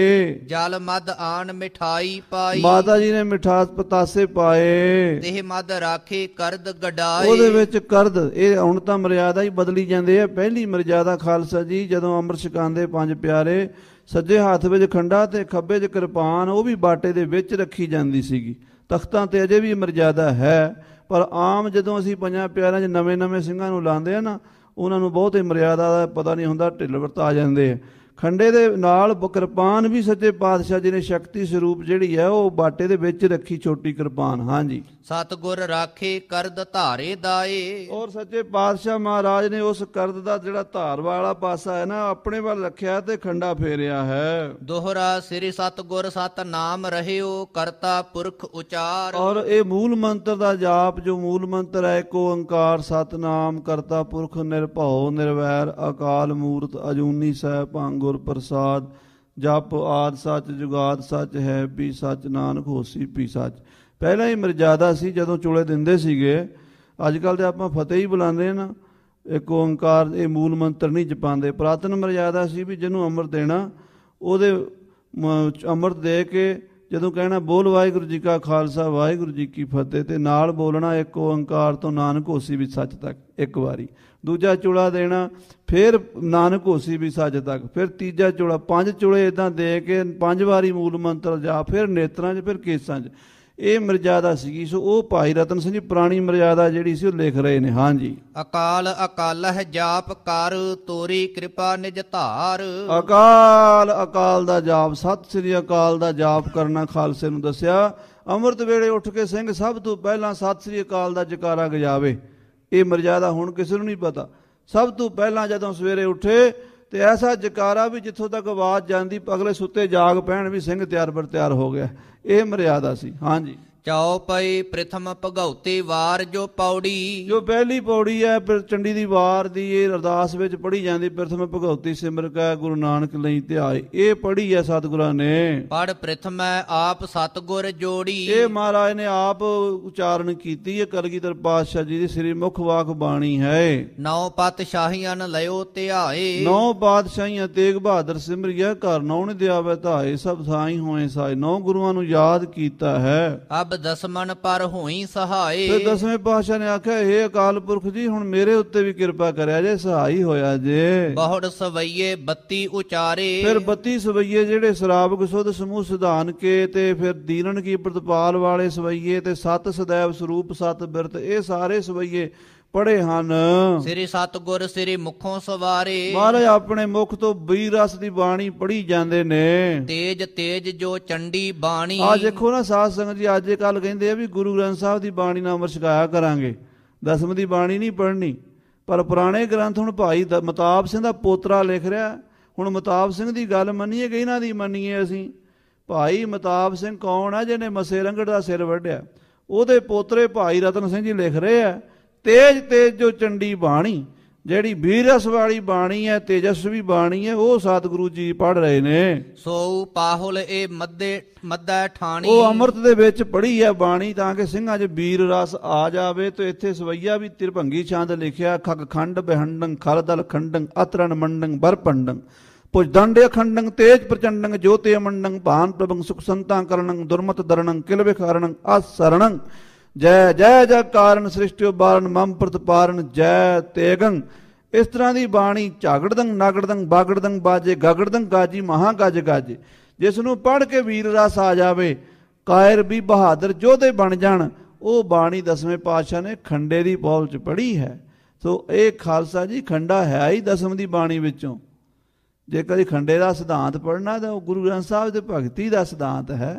ਜਲ ਮਦ ਆਣ ਮਿਠਾਈ ਪਾਈ। ਮਾਤਾ ਜੀ ਨੇ ਮਿਠਾਸ ਪਤਾਸੇ ਪਾਏ। ਦੇਹ ਮਦ ਰਾਖੇ ਕਰਦ ਗਡਾਏ। ਉਹਦੇ ਵਿੱਚ ਕਰਦ, ਇਹ ਹੁਣ ਤਾਂ ਮਰਿਆਦਾ ਹੀ ਬਦਲੀ ਜਾਂਦੇ ਆ। ਪਹਿਲੀ ਮਰਿਆਦਾ ਖਾਲਸਾ ਜੀ ਜਦੋਂ ਅੰਮ੍ਰਿਤ ਛਕਾਉਂਦੇ 5 ਪਿਆਰੇ, ਸੱਜੇ ਹੱਥ ਵਿੱਚ ਖੰਡਾ ਤੇ ਖੱਬੇ 'ਚ ਕਿਰਪਾਨ, ਉਹ ਵੀ ਬਾਟੇ ਦੇ ਵਿੱਚ ਰੱਖੀ ਜਾਂਦੀ ਸੀਗੀ। ਤਖਤਾਂ ਤੇ ਅਜੇ ਵੀ ਮਰਜ਼ਾਦਾ ਹੈ, ਪਰ ਆਮ ਜਦੋਂ ਅਸੀਂ 5 ਪਿਆਰਿਆਂ 'ਚ ਨਵੇਂ ਸਿੰਘਾਂ ਨੂੰ ਲਾਉਂਦੇ ਆ ਨਾ, ਉਹਨਾਂ ਨੂੰ ਬਹੁਤੇ ਮਰਿਆਦਾ ਦਾ ਪਤਾ ਨਹੀਂ ਹੁੰਦਾ, ਢਿੱਲ ਵਰਤਾ ਜਾਂਦੇ ਆ। ਖੰਡੇ ਦੇ ਨਾਲ ਕਿਰਪਾਨ ਵੀ ਸੱਚੇ ਪਾਤਸ਼ਾਹ ਜੀ ਨੇ ਸ਼ਕਤੀ ਸਰੂਪ ਜਿਹੜੀ ਹੈ ਉਹ ਬਾਟੇ ਦੇ ਵਿੱਚ ਰੱਖੀ, ਛੋਟੀ ਕਿਰਪਾਨ। ਹਾਂਜੀ, ਸਤਿਗੁਰ ਰਾਖੇ ਕਰਦ ਧਾਰੇ ਦਾਏ। ਔਰ ਸੱਚੇ ਪਾਤਸ਼ਾਹ ਮਹਾਰਾਜ ਨੇ ਉਸ ਕਰਦ ਦਾ ਜਿਹੜਾ ਧਾਰ ਵਾਲਾ ਪਾਸਾ ਹੈ ਨਾ ਆਪਣੇ ਵੱਲ ਰੱਖਿਆ ਤੇ ਖੰਡਾ ਫੇਰਿਆ ਹੈ। ਦੋਹਰਾ ਸ੍ਰੀ ਸਤਿਗੁਰ ਸਤ ਨਾਮ ਰਹਿਓ ਕਰਤਾ ਪੁਰਖ ਉਚਾਰ। ਔਰ ਇਹ ਮੂਲ ਮੰਤਰ ਦਾ ਜਾਪ, ਜੋ ਮੂਲ ਮੰਤਰ ਹੈ, ਏਕ ਓੰਕਾਰ ਸਤਨਾਮ ਕਰਤਾ ਪੁਰਖ ਨਿਰਭਉ ਨਿਰਵੈਰ ਅਕਾਲ ਮੂਰਤ ਅਜੂਨੀ ਸੈਭੰ ਗੁਰ ਪ੍ਰਸਾਦ ਜਪ ਆਦ ਸੱਚ ਜੁਗਾਦ ਸੱਚ ਹੈ ਵੀ ਸੱਚ ਨਾਨਕ ਹੋਸੀ ਵੀ ਸੱਚ। ਪਹਿਲਾਂ ਹੀ ਮਰਜ਼ਾਦਾ ਸੀ ਜਦੋਂ ਚੋਲੇ ਦਿੰਦੇ ਸੀਗੇ। ਅੱਜ ਕੱਲ੍ਹ ਤਾਂ ਆਪਾਂ ਫਤਿਹ ਹੀ ਬੁਲਾਉਂਦੇ ਨਾ, ਇੱਕ ਓੰਕਾਰ ਇਹ ਮੂਲ ਮੰਤਰ ਨਹੀਂ ਜਪਾਉਂਦੇ। ਪੁਰਾਤਨ ਮਰਜ਼ਾਦਾ ਸੀ ਵੀ ਜਿਹਨੂੰ ਅੰਮ੍ਰਿਤ ਦੇਣਾ ਉਹਦੇ ਅੰਮ੍ਰਿਤ ਦੇ ਕੇ ਜਦੋਂ ਕਹਿਣਾ ਬੋਲ ਵਾਹਿਗੁਰੂ ਜੀ ਕਾ ਖਾਲਸਾ ਵਾਹਿਗੁਰੂ ਜੀ ਕੀ ਫਤਿਹ, ਤੇ ਨਾਲ ਬੋਲਣਾ ਇੱਕ ਓੰਕਾਰ ਤੋਂ ਨਾਨਕ ਹੋਸੀ ਵੀ ਸੱਚ ਤੱਕ ਇੱਕ ਵਾਰੀ। ਦੂਜਾ ਚੋਲਾ ਦੇਣਾ, ਫਿਰ ਨਾਨਕ ਹੋਸੀ ਵੀ ਸੱਚ ਤੱਕ, ਫਿਰ ਤੀਜਾ ਚੋਲਾ। 5 ਚੋਲੇ ਇੱਦਾਂ ਦੇ ਕੇ 5 ਵਾਰੀ ਮੂਲ ਮੰਤਰ ਜਾ, ਫਿਰ ਨੇਤਰਾਂ 'ਚ, ਫਿਰ ਕੇਸਾਂ 'ਚ। ਇਹ ਮਰਜ਼ਾਦਾ ਸੀਗੀ। ਸੋ ਉਹ ਭਾਈ ਰਤਨ ਸਿੰਘ ਜੀ ਪੁਰਾਣੀ ਮਰਜ਼ਾਦਾ ਜਿਹੜੀ ਸੀ ਉਹ ਲਿਖ ਰਹੇ ਨੇ। ਹਾਂਜੀ, ਅਕਾਲ ਅਕਾਲਹ ਜਾਪ ਕਰ ਤੋਰੀ ਕਿਰਪਾ ਨਿਜ ਧਾਰ। ਅਕਾਲ ਦਾ ਜਾਪ, ਸਤਿ ਸ੍ਰੀ ਅਕਾਲ ਦਾ ਜਾਪ ਕਰਨਾ ਖਾਲਸੇ ਨੂੰ ਦੱਸਿਆ। ਅੰਮ੍ਰਿਤ ਵੇਲੇ ਉੱਠ ਕੇ ਸਿੰਘ ਸਭ ਤੋਂ ਪਹਿਲਾਂ ਸਤਿ ਸ੍ਰੀ ਅਕਾਲ ਦਾ ਜਕਾਰਾ ਗਜਾਵੇ। ਇਹ ਮਰਜ਼ਾਦਾ ਹੁਣ ਕਿਸੇ ਨੂੰ ਨਹੀਂ ਪਤਾ। ਸਭ ਤੋਂ ਪਹਿਲਾਂ ਜਦੋਂ ਸਵੇਰੇ ਉੱਠੇ ਤੇ ਐਸਾ ਜਕਾਰਾ ਵੀ ਜਿੱਥੋਂ ਤੱਕ ਆਵਾਜ਼ ਜਾਂਦੀ ਅਗਲੇ ਸੁੱਤੇ ਜਾਗ ਪੈਣ ਵੀ ਸਿੰਘ ਤਿਆਰ ਬਰ ਤਿਆਰ ਹੋ ਗਿਆ। ਇਹ ਮਰਿਆਦਾ ਸੀ। ਹਾਂਜੀ, ਚਉਪਈ ਪ੍ਰਥਮ ਭਗਉਤੀ ਵਾਰ ਜੋ ਪੌੜੀ। ਜੋ ਪਹਿਲੀ ਪੌੜੀ ਹੈ ਫਿਰ ਚੰਡੀ ਦੀ ਵਾਰ ਦੀ, ਇਹ ਅਰਦਾਸ ਵਿੱਚ ਪੜ੍ਹੀ ਜਾਂਦੀ, ਪ੍ਰਥਮ ਭਗਉਤੀ ਸਿਮਰ ਕੈ ਗੁਰੂ ਨਾਨਕ ਲਈ ਧਿਆਏ। ਇਹ ਪੜ੍ਹੀ ਹੈ ਸਤਿਗੁਰਾਂ ਨੇ। ਪੜ ਪ੍ਰਥਮੈ ਆਪ ਸਤਿਗੁਰ ਜੋੜੀ। ਇਹ ਮਹਾਰਾਜ ਨੇ ਆਪ ਉਚਾਰਨ ਕੀਤੀ ਹੈ। ਕਲਗੀਧਰ ਪਾਤਸ਼ਾਹ ਜੀ ਦੀ ਸ੍ਰੀ ਮੁਖ ਵਾਕ ਬਾਣੀ ਹੈ। ਨੌ ਪਾਤਸ਼ਾਹੀਆਂ ਲਿਓ ਧਿਆਏ। 9 ਪਾਤਸ਼ਾਹੀਆਂ ਤੇਗ ਬਹਾਦਰ ਸਿਮਰਿਆ, ਘਰ ਨੌ ਨਿ ਦਿਆਵੈ ਧਾਏ, ਸਭ ਥਾਈ ਹੋਏ ਸਾਏ। 9 ਗੁਰੂਆਂ ਨੂੰ ਯਾਦ ਕੀਤਾ ਹੈ। ਅਬ ਦਸਮਨ ਪਰ ਹੋਈ ਸਹਾਏ। ਫਿਰ 10ਵੇਂ ਪਾਤਸ਼ਾਹ ਨੇ ਆਖਿਆ, ਇਹ ਅਕਾਲ ਪੁਰਖ ਜੀ ਹੁਣ ਮੇਰੇ ਉੱਤੇ ਵੀ ਕਿਰਪਾ ਕਰਿਆ ਜੇ, ਸਹਾਈ ਹੋਇਆ ਜੇ। ਬਹੁੜ ਸਵਈਏ 32 ਉਚਾਰੇ। ਫਿਰ 32 ਸਵਈਏ ਜਿਹੜੇ ਸ਼ਰਾਬਕ ਸੁਧ ਸਮੂਹ ਸਿਧਾਨ ਕੇ, ਤੇ ਫਿਰ ਦੀਨਨ ਕੀ ਪ੍ਰਤਪਾਲ ਵਾਲੇ ਸਵਈਏ, ਤੇ 7 ਸदैव ਸਰੂਪ 7 ਬਿਰਤ, ਇਹ ਸਾਰੇ ਸਵਈਏ ਪੜ੍ਹੇ ਹਨ। ਸ੍ਰੀ ਸਤਿਗੁਰ ਸ੍ਰੀ ਮੁਖੋਂ ਸਵਾਰੇ। ਮਹਾਰਾਜ ਆਪਣੇ ਮੁਖ ਤੋਂ ਬੀਰ ਰਸ ਦੀ ਬਾਣੀ ਪੜ੍ਹੀ ਜਾਂਦੇ ਨੇ। ਤੇਜ ਤੇਜ ਜੋ ਚੰਡੀ ਬਾਣੀ। ਆ ਦੇਖੋ ਨਾ ਸਾਧ ਸੰਗਤ ਜੀ, ਅੱਜ ਕੱਲ ਕਹਿੰਦੇ ਆ ਵੀ ਗੁਰੂ ਗ੍ਰੰਥ ਸਾਹਿਬ ਦੀ ਬਾਣੀ ਨਾਲ ਅਮਰ ਛਕਾਇਆ ਕਰਾਂਗੇ, ਦਸਮ ਦੀ ਬਾਣੀ ਨਹੀਂ ਪੜ੍ਹਨੀ। ਪਰ ਪੁਰਾਣੇ ਗ੍ਰੰਥ ਹੁਣ ਭਾਈ ਮਤਾਬ ਸਿੰਘ ਦਾ ਪੋਤਰਾ ਲਿਖ ਰਿਹਾ। ਹੁਣ ਮਤਾਬ ਸਿੰਘ ਦੀ ਗੱਲ ਮੰਨੀਏ ਕਿ ਇਹਨਾਂ ਦੀ ਮੰਨੀਏ ਅਸੀਂ? ਭਾਈ ਮਤਾਬ ਸਿੰਘ ਕੌਣ ਆ? ਜਿਹਨੇ ਮੱਸੇ ਰੰਗੜ ਦਾ ਸਿਰ ਵੱਢਿਆ। ਉਹਦੇ ਪੋਤਰੇ ਭਾਈ ਰਤਨ ਸਿੰਘ ਜੀ ਲਿਖ ਰਹੇ ਆ, ਤੇਜ ਤੇਜ ਜੋ ਚੰਡੀ ਬਾਣੀ, ਜਿਹੜੀ ਵੀਰਸ ਵਾਲੀ ਬਾਣੀ ਹੈ, ਤੇਜਸਵੀ ਬਾਣੀ ਹੈ, ਉਹ ਸਤਿਗੁਰੂ ਜੀ ਪੜ੍ਹ ਰਹੇ ਨੇ। ਸੋ ਪਾਹੁਲ ਇਹ ਮੱਦਾ ਠਾਣੀ। ਉਹ ਅੰਮ੍ਰਿਤ ਦੇ ਵਿੱਚ ਪੜ੍ਹੀ ਹੈ ਬਾਣੀ ਤਾਂ ਕਿ ਸਿੰਘਾਂ 'ਚ ਵੀਰ ਰਸ ਆ ਜਾਵੇ। ਤੇ ਇੱਥੇ ਸਵਈਆ ਵੀ ਤਿਰਭੰਗੀ ਛੰਦ ਲਿਖਿਆ, ਖਗ ਖੰਡ ਬਿਹੰਡੰ ਖਲਦਲ ਖੰਡੰ ਅਤਰਨ ਮੰਡੰ ਬਰਪੰਡੰ ਭੁਜਦੰਡ ਅਖੰਡੰ ਤੇਜ ਪ੍ਰਚੰਡੰ ਜੋਤੇ ਮੰਡੰ ਭਾਨ ਪ੍ਰਭੰ ਸੁਖ ਸੰਤਾਂ ਕਰਣੰ ਦੁਰਮਤ ਦਰਣੰ ਕਿਲਵਿਖ ਹਰਣੰ ਅਸਰਣੰ ਜੈ ਜੈ ਜੈ ਕਾਰਨ ਸ੍ਰਿਸ਼ਟਿ ਉਬਾਰਨ ਮਮ ਪ੍ਰਤਪਾਰਨ ਜੈ ਤੇਗੰ। ਇਸ ਤਰ੍ਹਾਂ ਦੀ ਬਾਣੀ ਝਾਗੜਦੰ ਨਾਗੜਦੰ ਬਾਗੜਦੰ ਬਾਜੇ ਗਗੜਦੰ ਗਾਜੀ ਮਹਾ ਗਜ ਗਾਜੇ। ਜਿਸ ਨੂੰ ਪੜ੍ਹ ਕੇ ਵੀਰ ਰਸ ਆ ਜਾਵੇ, ਕਾਇਰ ਵੀ ਬਹਾਦਰ ਯੋਧੇ ਬਣ ਜਾਣ, ਉਹ ਬਾਣੀ 10ਵੇਂ ਪਾਤਸ਼ਾਹ ਨੇ ਖੰਡੇ ਦੀ ਪੌਲ 'ਚ ਪੜ੍ਹੀ ਹੈ। ਸੋ ਇਹ ਖਾਲਸਾ ਜੀ ਖੰਡਾ ਹੈ ਹੀ 10ਵੇਂ ਦੀ ਬਾਣੀ ਵਿੱਚੋਂ। ਜੇ ਕਦੀ ਖੰਡੇ ਦਾ ਸਿਧਾਂਤ ਪੜ੍ਹਨਾ ਤਾਂ ਉਹ ਗੁਰੂ ਗ੍ਰੰਥ ਸਾਹਿਬ ਦੇ ਭਗਤੀ ਦਾ ਸਿਧਾਂਤ ਹੈ।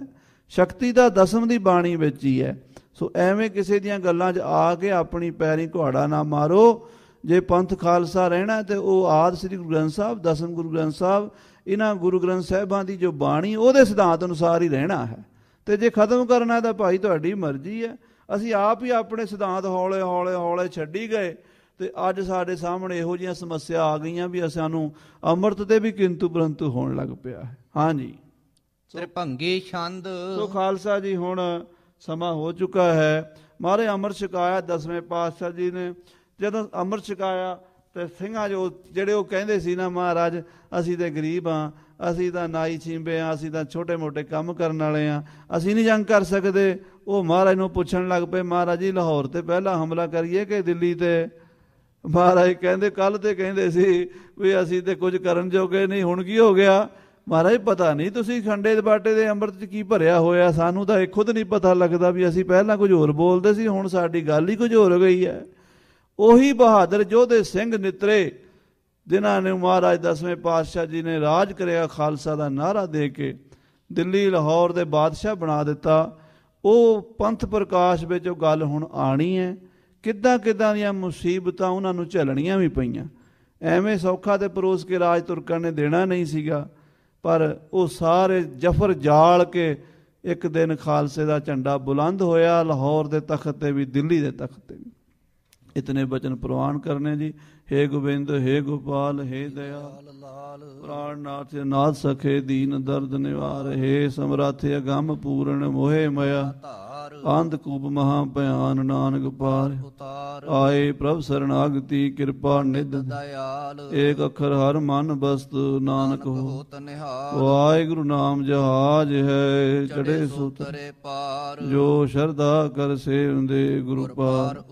ਸ਼ਕਤੀ ਦਾ 10ਵੇਂ ਦੀ ਬਾਣੀ ਵਿੱਚ ਹੀ ਹੈ। ਸੋ ਐਵੇਂ ਕਿਸੇ ਦੀਆਂ ਗੱਲਾਂ 'ਚ ਆ ਕੇ ਆਪਣੀ ਪੈਰੀਂ ਘੁਆੜਾ ਨਾ ਮਾਰੋ। ਜੇ ਪੰਥ ਖਾਲਸਾ ਰਹਿਣਾ ਤੇ ਉਹ ਆਦਿ ਸ੍ਰੀ ਗੁਰੂ ਗ੍ਰੰਥ ਸਾਹਿਬ, 10ਵੇਂ ਗੁਰੂ ਗ੍ਰੰਥ ਸਾਹਿਬ, ਇਹਨਾਂ ਗੁਰੂ ਗ੍ਰੰਥ ਸਾਹਿਬਾਂ ਦੀ ਜੋ ਬਾਣੀ ਉਹਦੇ ਸਿਧਾਂਤ ਅਨੁਸਾਰ ਹੀ ਰਹਿਣਾ ਹੈ। ਤੇ ਜੇ ਖਤਮ ਕਰਨਾ ਤਾਂ ਭਾਈ ਤੁਹਾਡੀ ਮਰਜ਼ੀ ਹੈ। ਅਸੀਂ ਆਪ ਹੀ ਆਪਣੇ ਸਿਧਾਂਤ ਹੌਲੇ ਹੌਲੇ ਹੌਲੇ ਛੱਡੀ ਗਏ ਤੇ ਅੱਜ ਸਾਡੇ ਸਾਹਮਣੇ ਇਹੋ ਜਿਹੀਆਂ ਸਮੱਸਿਆ ਆ ਗਈਆਂ ਵੀ ਸਾਨੂੰ ਅੰਮ੍ਰਿਤ ਤੇ ਵੀ ਕਿੰਤੂ ਪਰੰਤੂ ਹੋਣ ਲੱਗ ਪਿਆ ਹੈ। ਹਾਂਜੀ, ਤ੍ਰਿਭੰਗੀ ਛੰਦ। ਸੋ ਖਾਲਸਾ ਜੀ ਹੁਣ ਸਮਾਂ ਹੋ ਚੁੱਕਾ ਹੈ। ਮਹਾਰਾਜ ਅੰਮ੍ਰਿਤ ਛਕਾਇਆ 10ਵੇਂ ਪਾਤਸ਼ਾਹ ਜੀ ਨੇ। ਜਦੋਂ ਅੰਮ੍ਰਿਤ ਛਕਾਇਆ ਤੇ ਸਿੰਘਾਂ ਜਿਹੜੇ ਉਹ ਕਹਿੰਦੇ ਸੀ ਨਾ, ਮਹਾਰਾਜ ਅਸੀਂ ਤੇ ਗਰੀਬ ਹਾਂ, ਅਸੀਂ ਤਾਂ ਨਾਈ ਛੀਂਬੇ ਹਾਂ, ਅਸੀਂ ਤਾਂ ਛੋਟੇ ਮੋਟੇ ਕੰਮ ਕਰਨ ਵਾਲੇ ਹਾਂ, ਅਸੀਂ ਨਹੀਂ ਜੰਗ ਕਰ ਸਕਦੇ। ਉਹ ਮਹਾਰਾਜ ਨੂੰ ਪੁੱਛਣ ਲੱਗ ਪਏ, ਮਹਾਰਾਜ ਜੀ ਲਾਹੌਰ ਤੇ ਪਹਿਲਾਂ ਹਮਲਾ ਕਰੀਏ ਕਿ ਦਿੱਲੀ ਤੇ? ਮਹਾਰਾਜ ਕਹਿੰਦੇ ਕੱਲ ਤੇ ਕਹਿੰਦੇ ਸੀ ਵੀ ਅਸੀਂ ਤੇ ਕੁਝ ਕਰਨ ਜੋਗੇ ਨਹੀਂ, ਹੁਣ ਕੀ ਹੋ ਗਿਆ? ਮਹਾਰਾਜ ਪਤਾ ਨਹੀਂ ਤੁਸੀਂ ਖੰਡੇ ਦੇ ਬਾਟੇ ਦੇ ਅੰਮ੍ਰਿਤ 'ਚ ਕੀ ਭਰਿਆ ਹੋਇਆ, ਸਾਨੂੰ ਤਾਂ ਇਹ ਖੁਦ ਨਹੀਂ ਪਤਾ ਲੱਗਦਾ ਵੀ ਅਸੀਂ ਪਹਿਲਾਂ ਕੁਝ ਹੋਰ ਬੋਲਦੇ ਸੀ, ਹੁਣ ਸਾਡੀ ਗੱਲ ਹੀ ਕੁਝ ਹੋਰ ਹੋ ਗਈ ਹੈ। ਉਹੀ ਬਹਾਦਰ ਯੋਧੇ ਸਿੰਘ ਨਿਤਰੇ ਜਿਨ੍ਹਾਂ ਨੇ ਮਹਾਰਾਜ 10ਵੇਂ ਪਾਤਸ਼ਾਹ ਜੀ ਨੇ ਰਾਜ ਕਰਿਆ, ਖਾਲਸਾ ਦਾ ਨਾਅਰਾ ਦੇ ਕੇ ਦਿੱਲੀ ਲਾਹੌਰ ਦੇ ਬਾਦਸ਼ਾਹ ਬਣਾ ਦਿੱਤਾ। ਉਹ ਪੰਥ ਪ੍ਰਕਾਸ਼ ਵਿੱਚ ਉਹ ਗੱਲ ਹੁਣ ਆਣੀ ਹੈ। ਕਿੱਦਾਂ ਕਿੱਦਾਂ ਦੀਆਂ ਮੁਸੀਬਤਾਂ ਉਹਨਾਂ ਨੂੰ ਝੱਲਣੀਆਂ ਵੀ ਪਈਆਂ। ਐਵੇਂ ਸੌਖਾ ਤੇ ਪਰੋਸ ਕੇ ਰਾਜ ਤੁਰਕਾਂ ਨੇ ਦੇਣਾ ਨਹੀਂ ਸੀਗਾ। ਪਰ ਉਹ ਸਾਰੇ ਜਫਰ ਜਾਲ ਕੇ ਇੱਕ ਦਿਨ ਖਾਲਸੇ ਦਾ ਝੰਡਾ ਬੁਲੰਦ ਹੋਇਆ, ਲਾਹੌਰ ਦੇ ਤਖਤ ਤੇ ਵੀ, ਦਿੱਲੀ ਦੇ ਤਖਤ ਤੇ ਵੀ। ਇਤਨੇ ਬਚਨ ਪ੍ਰਵਾਨ ਕਰਨੇ ਜੀ। हे गोविंद हे गोपाल हे दयाल प्राणनाथ नाथ सखे दीन दर्द निवार। हे समरथ अगम पूर्ण मोहे मया अंधकूप महाभयान नानक पार। आए प्रभ शरणागति कृपा निध दयाल। एक अखर हर मन बस्तु नानक हो। वाहिगुरु नाम जहाज है चढ़े सुतरे पार। जो श्रद्धा कर सेवंदे गुरु पार।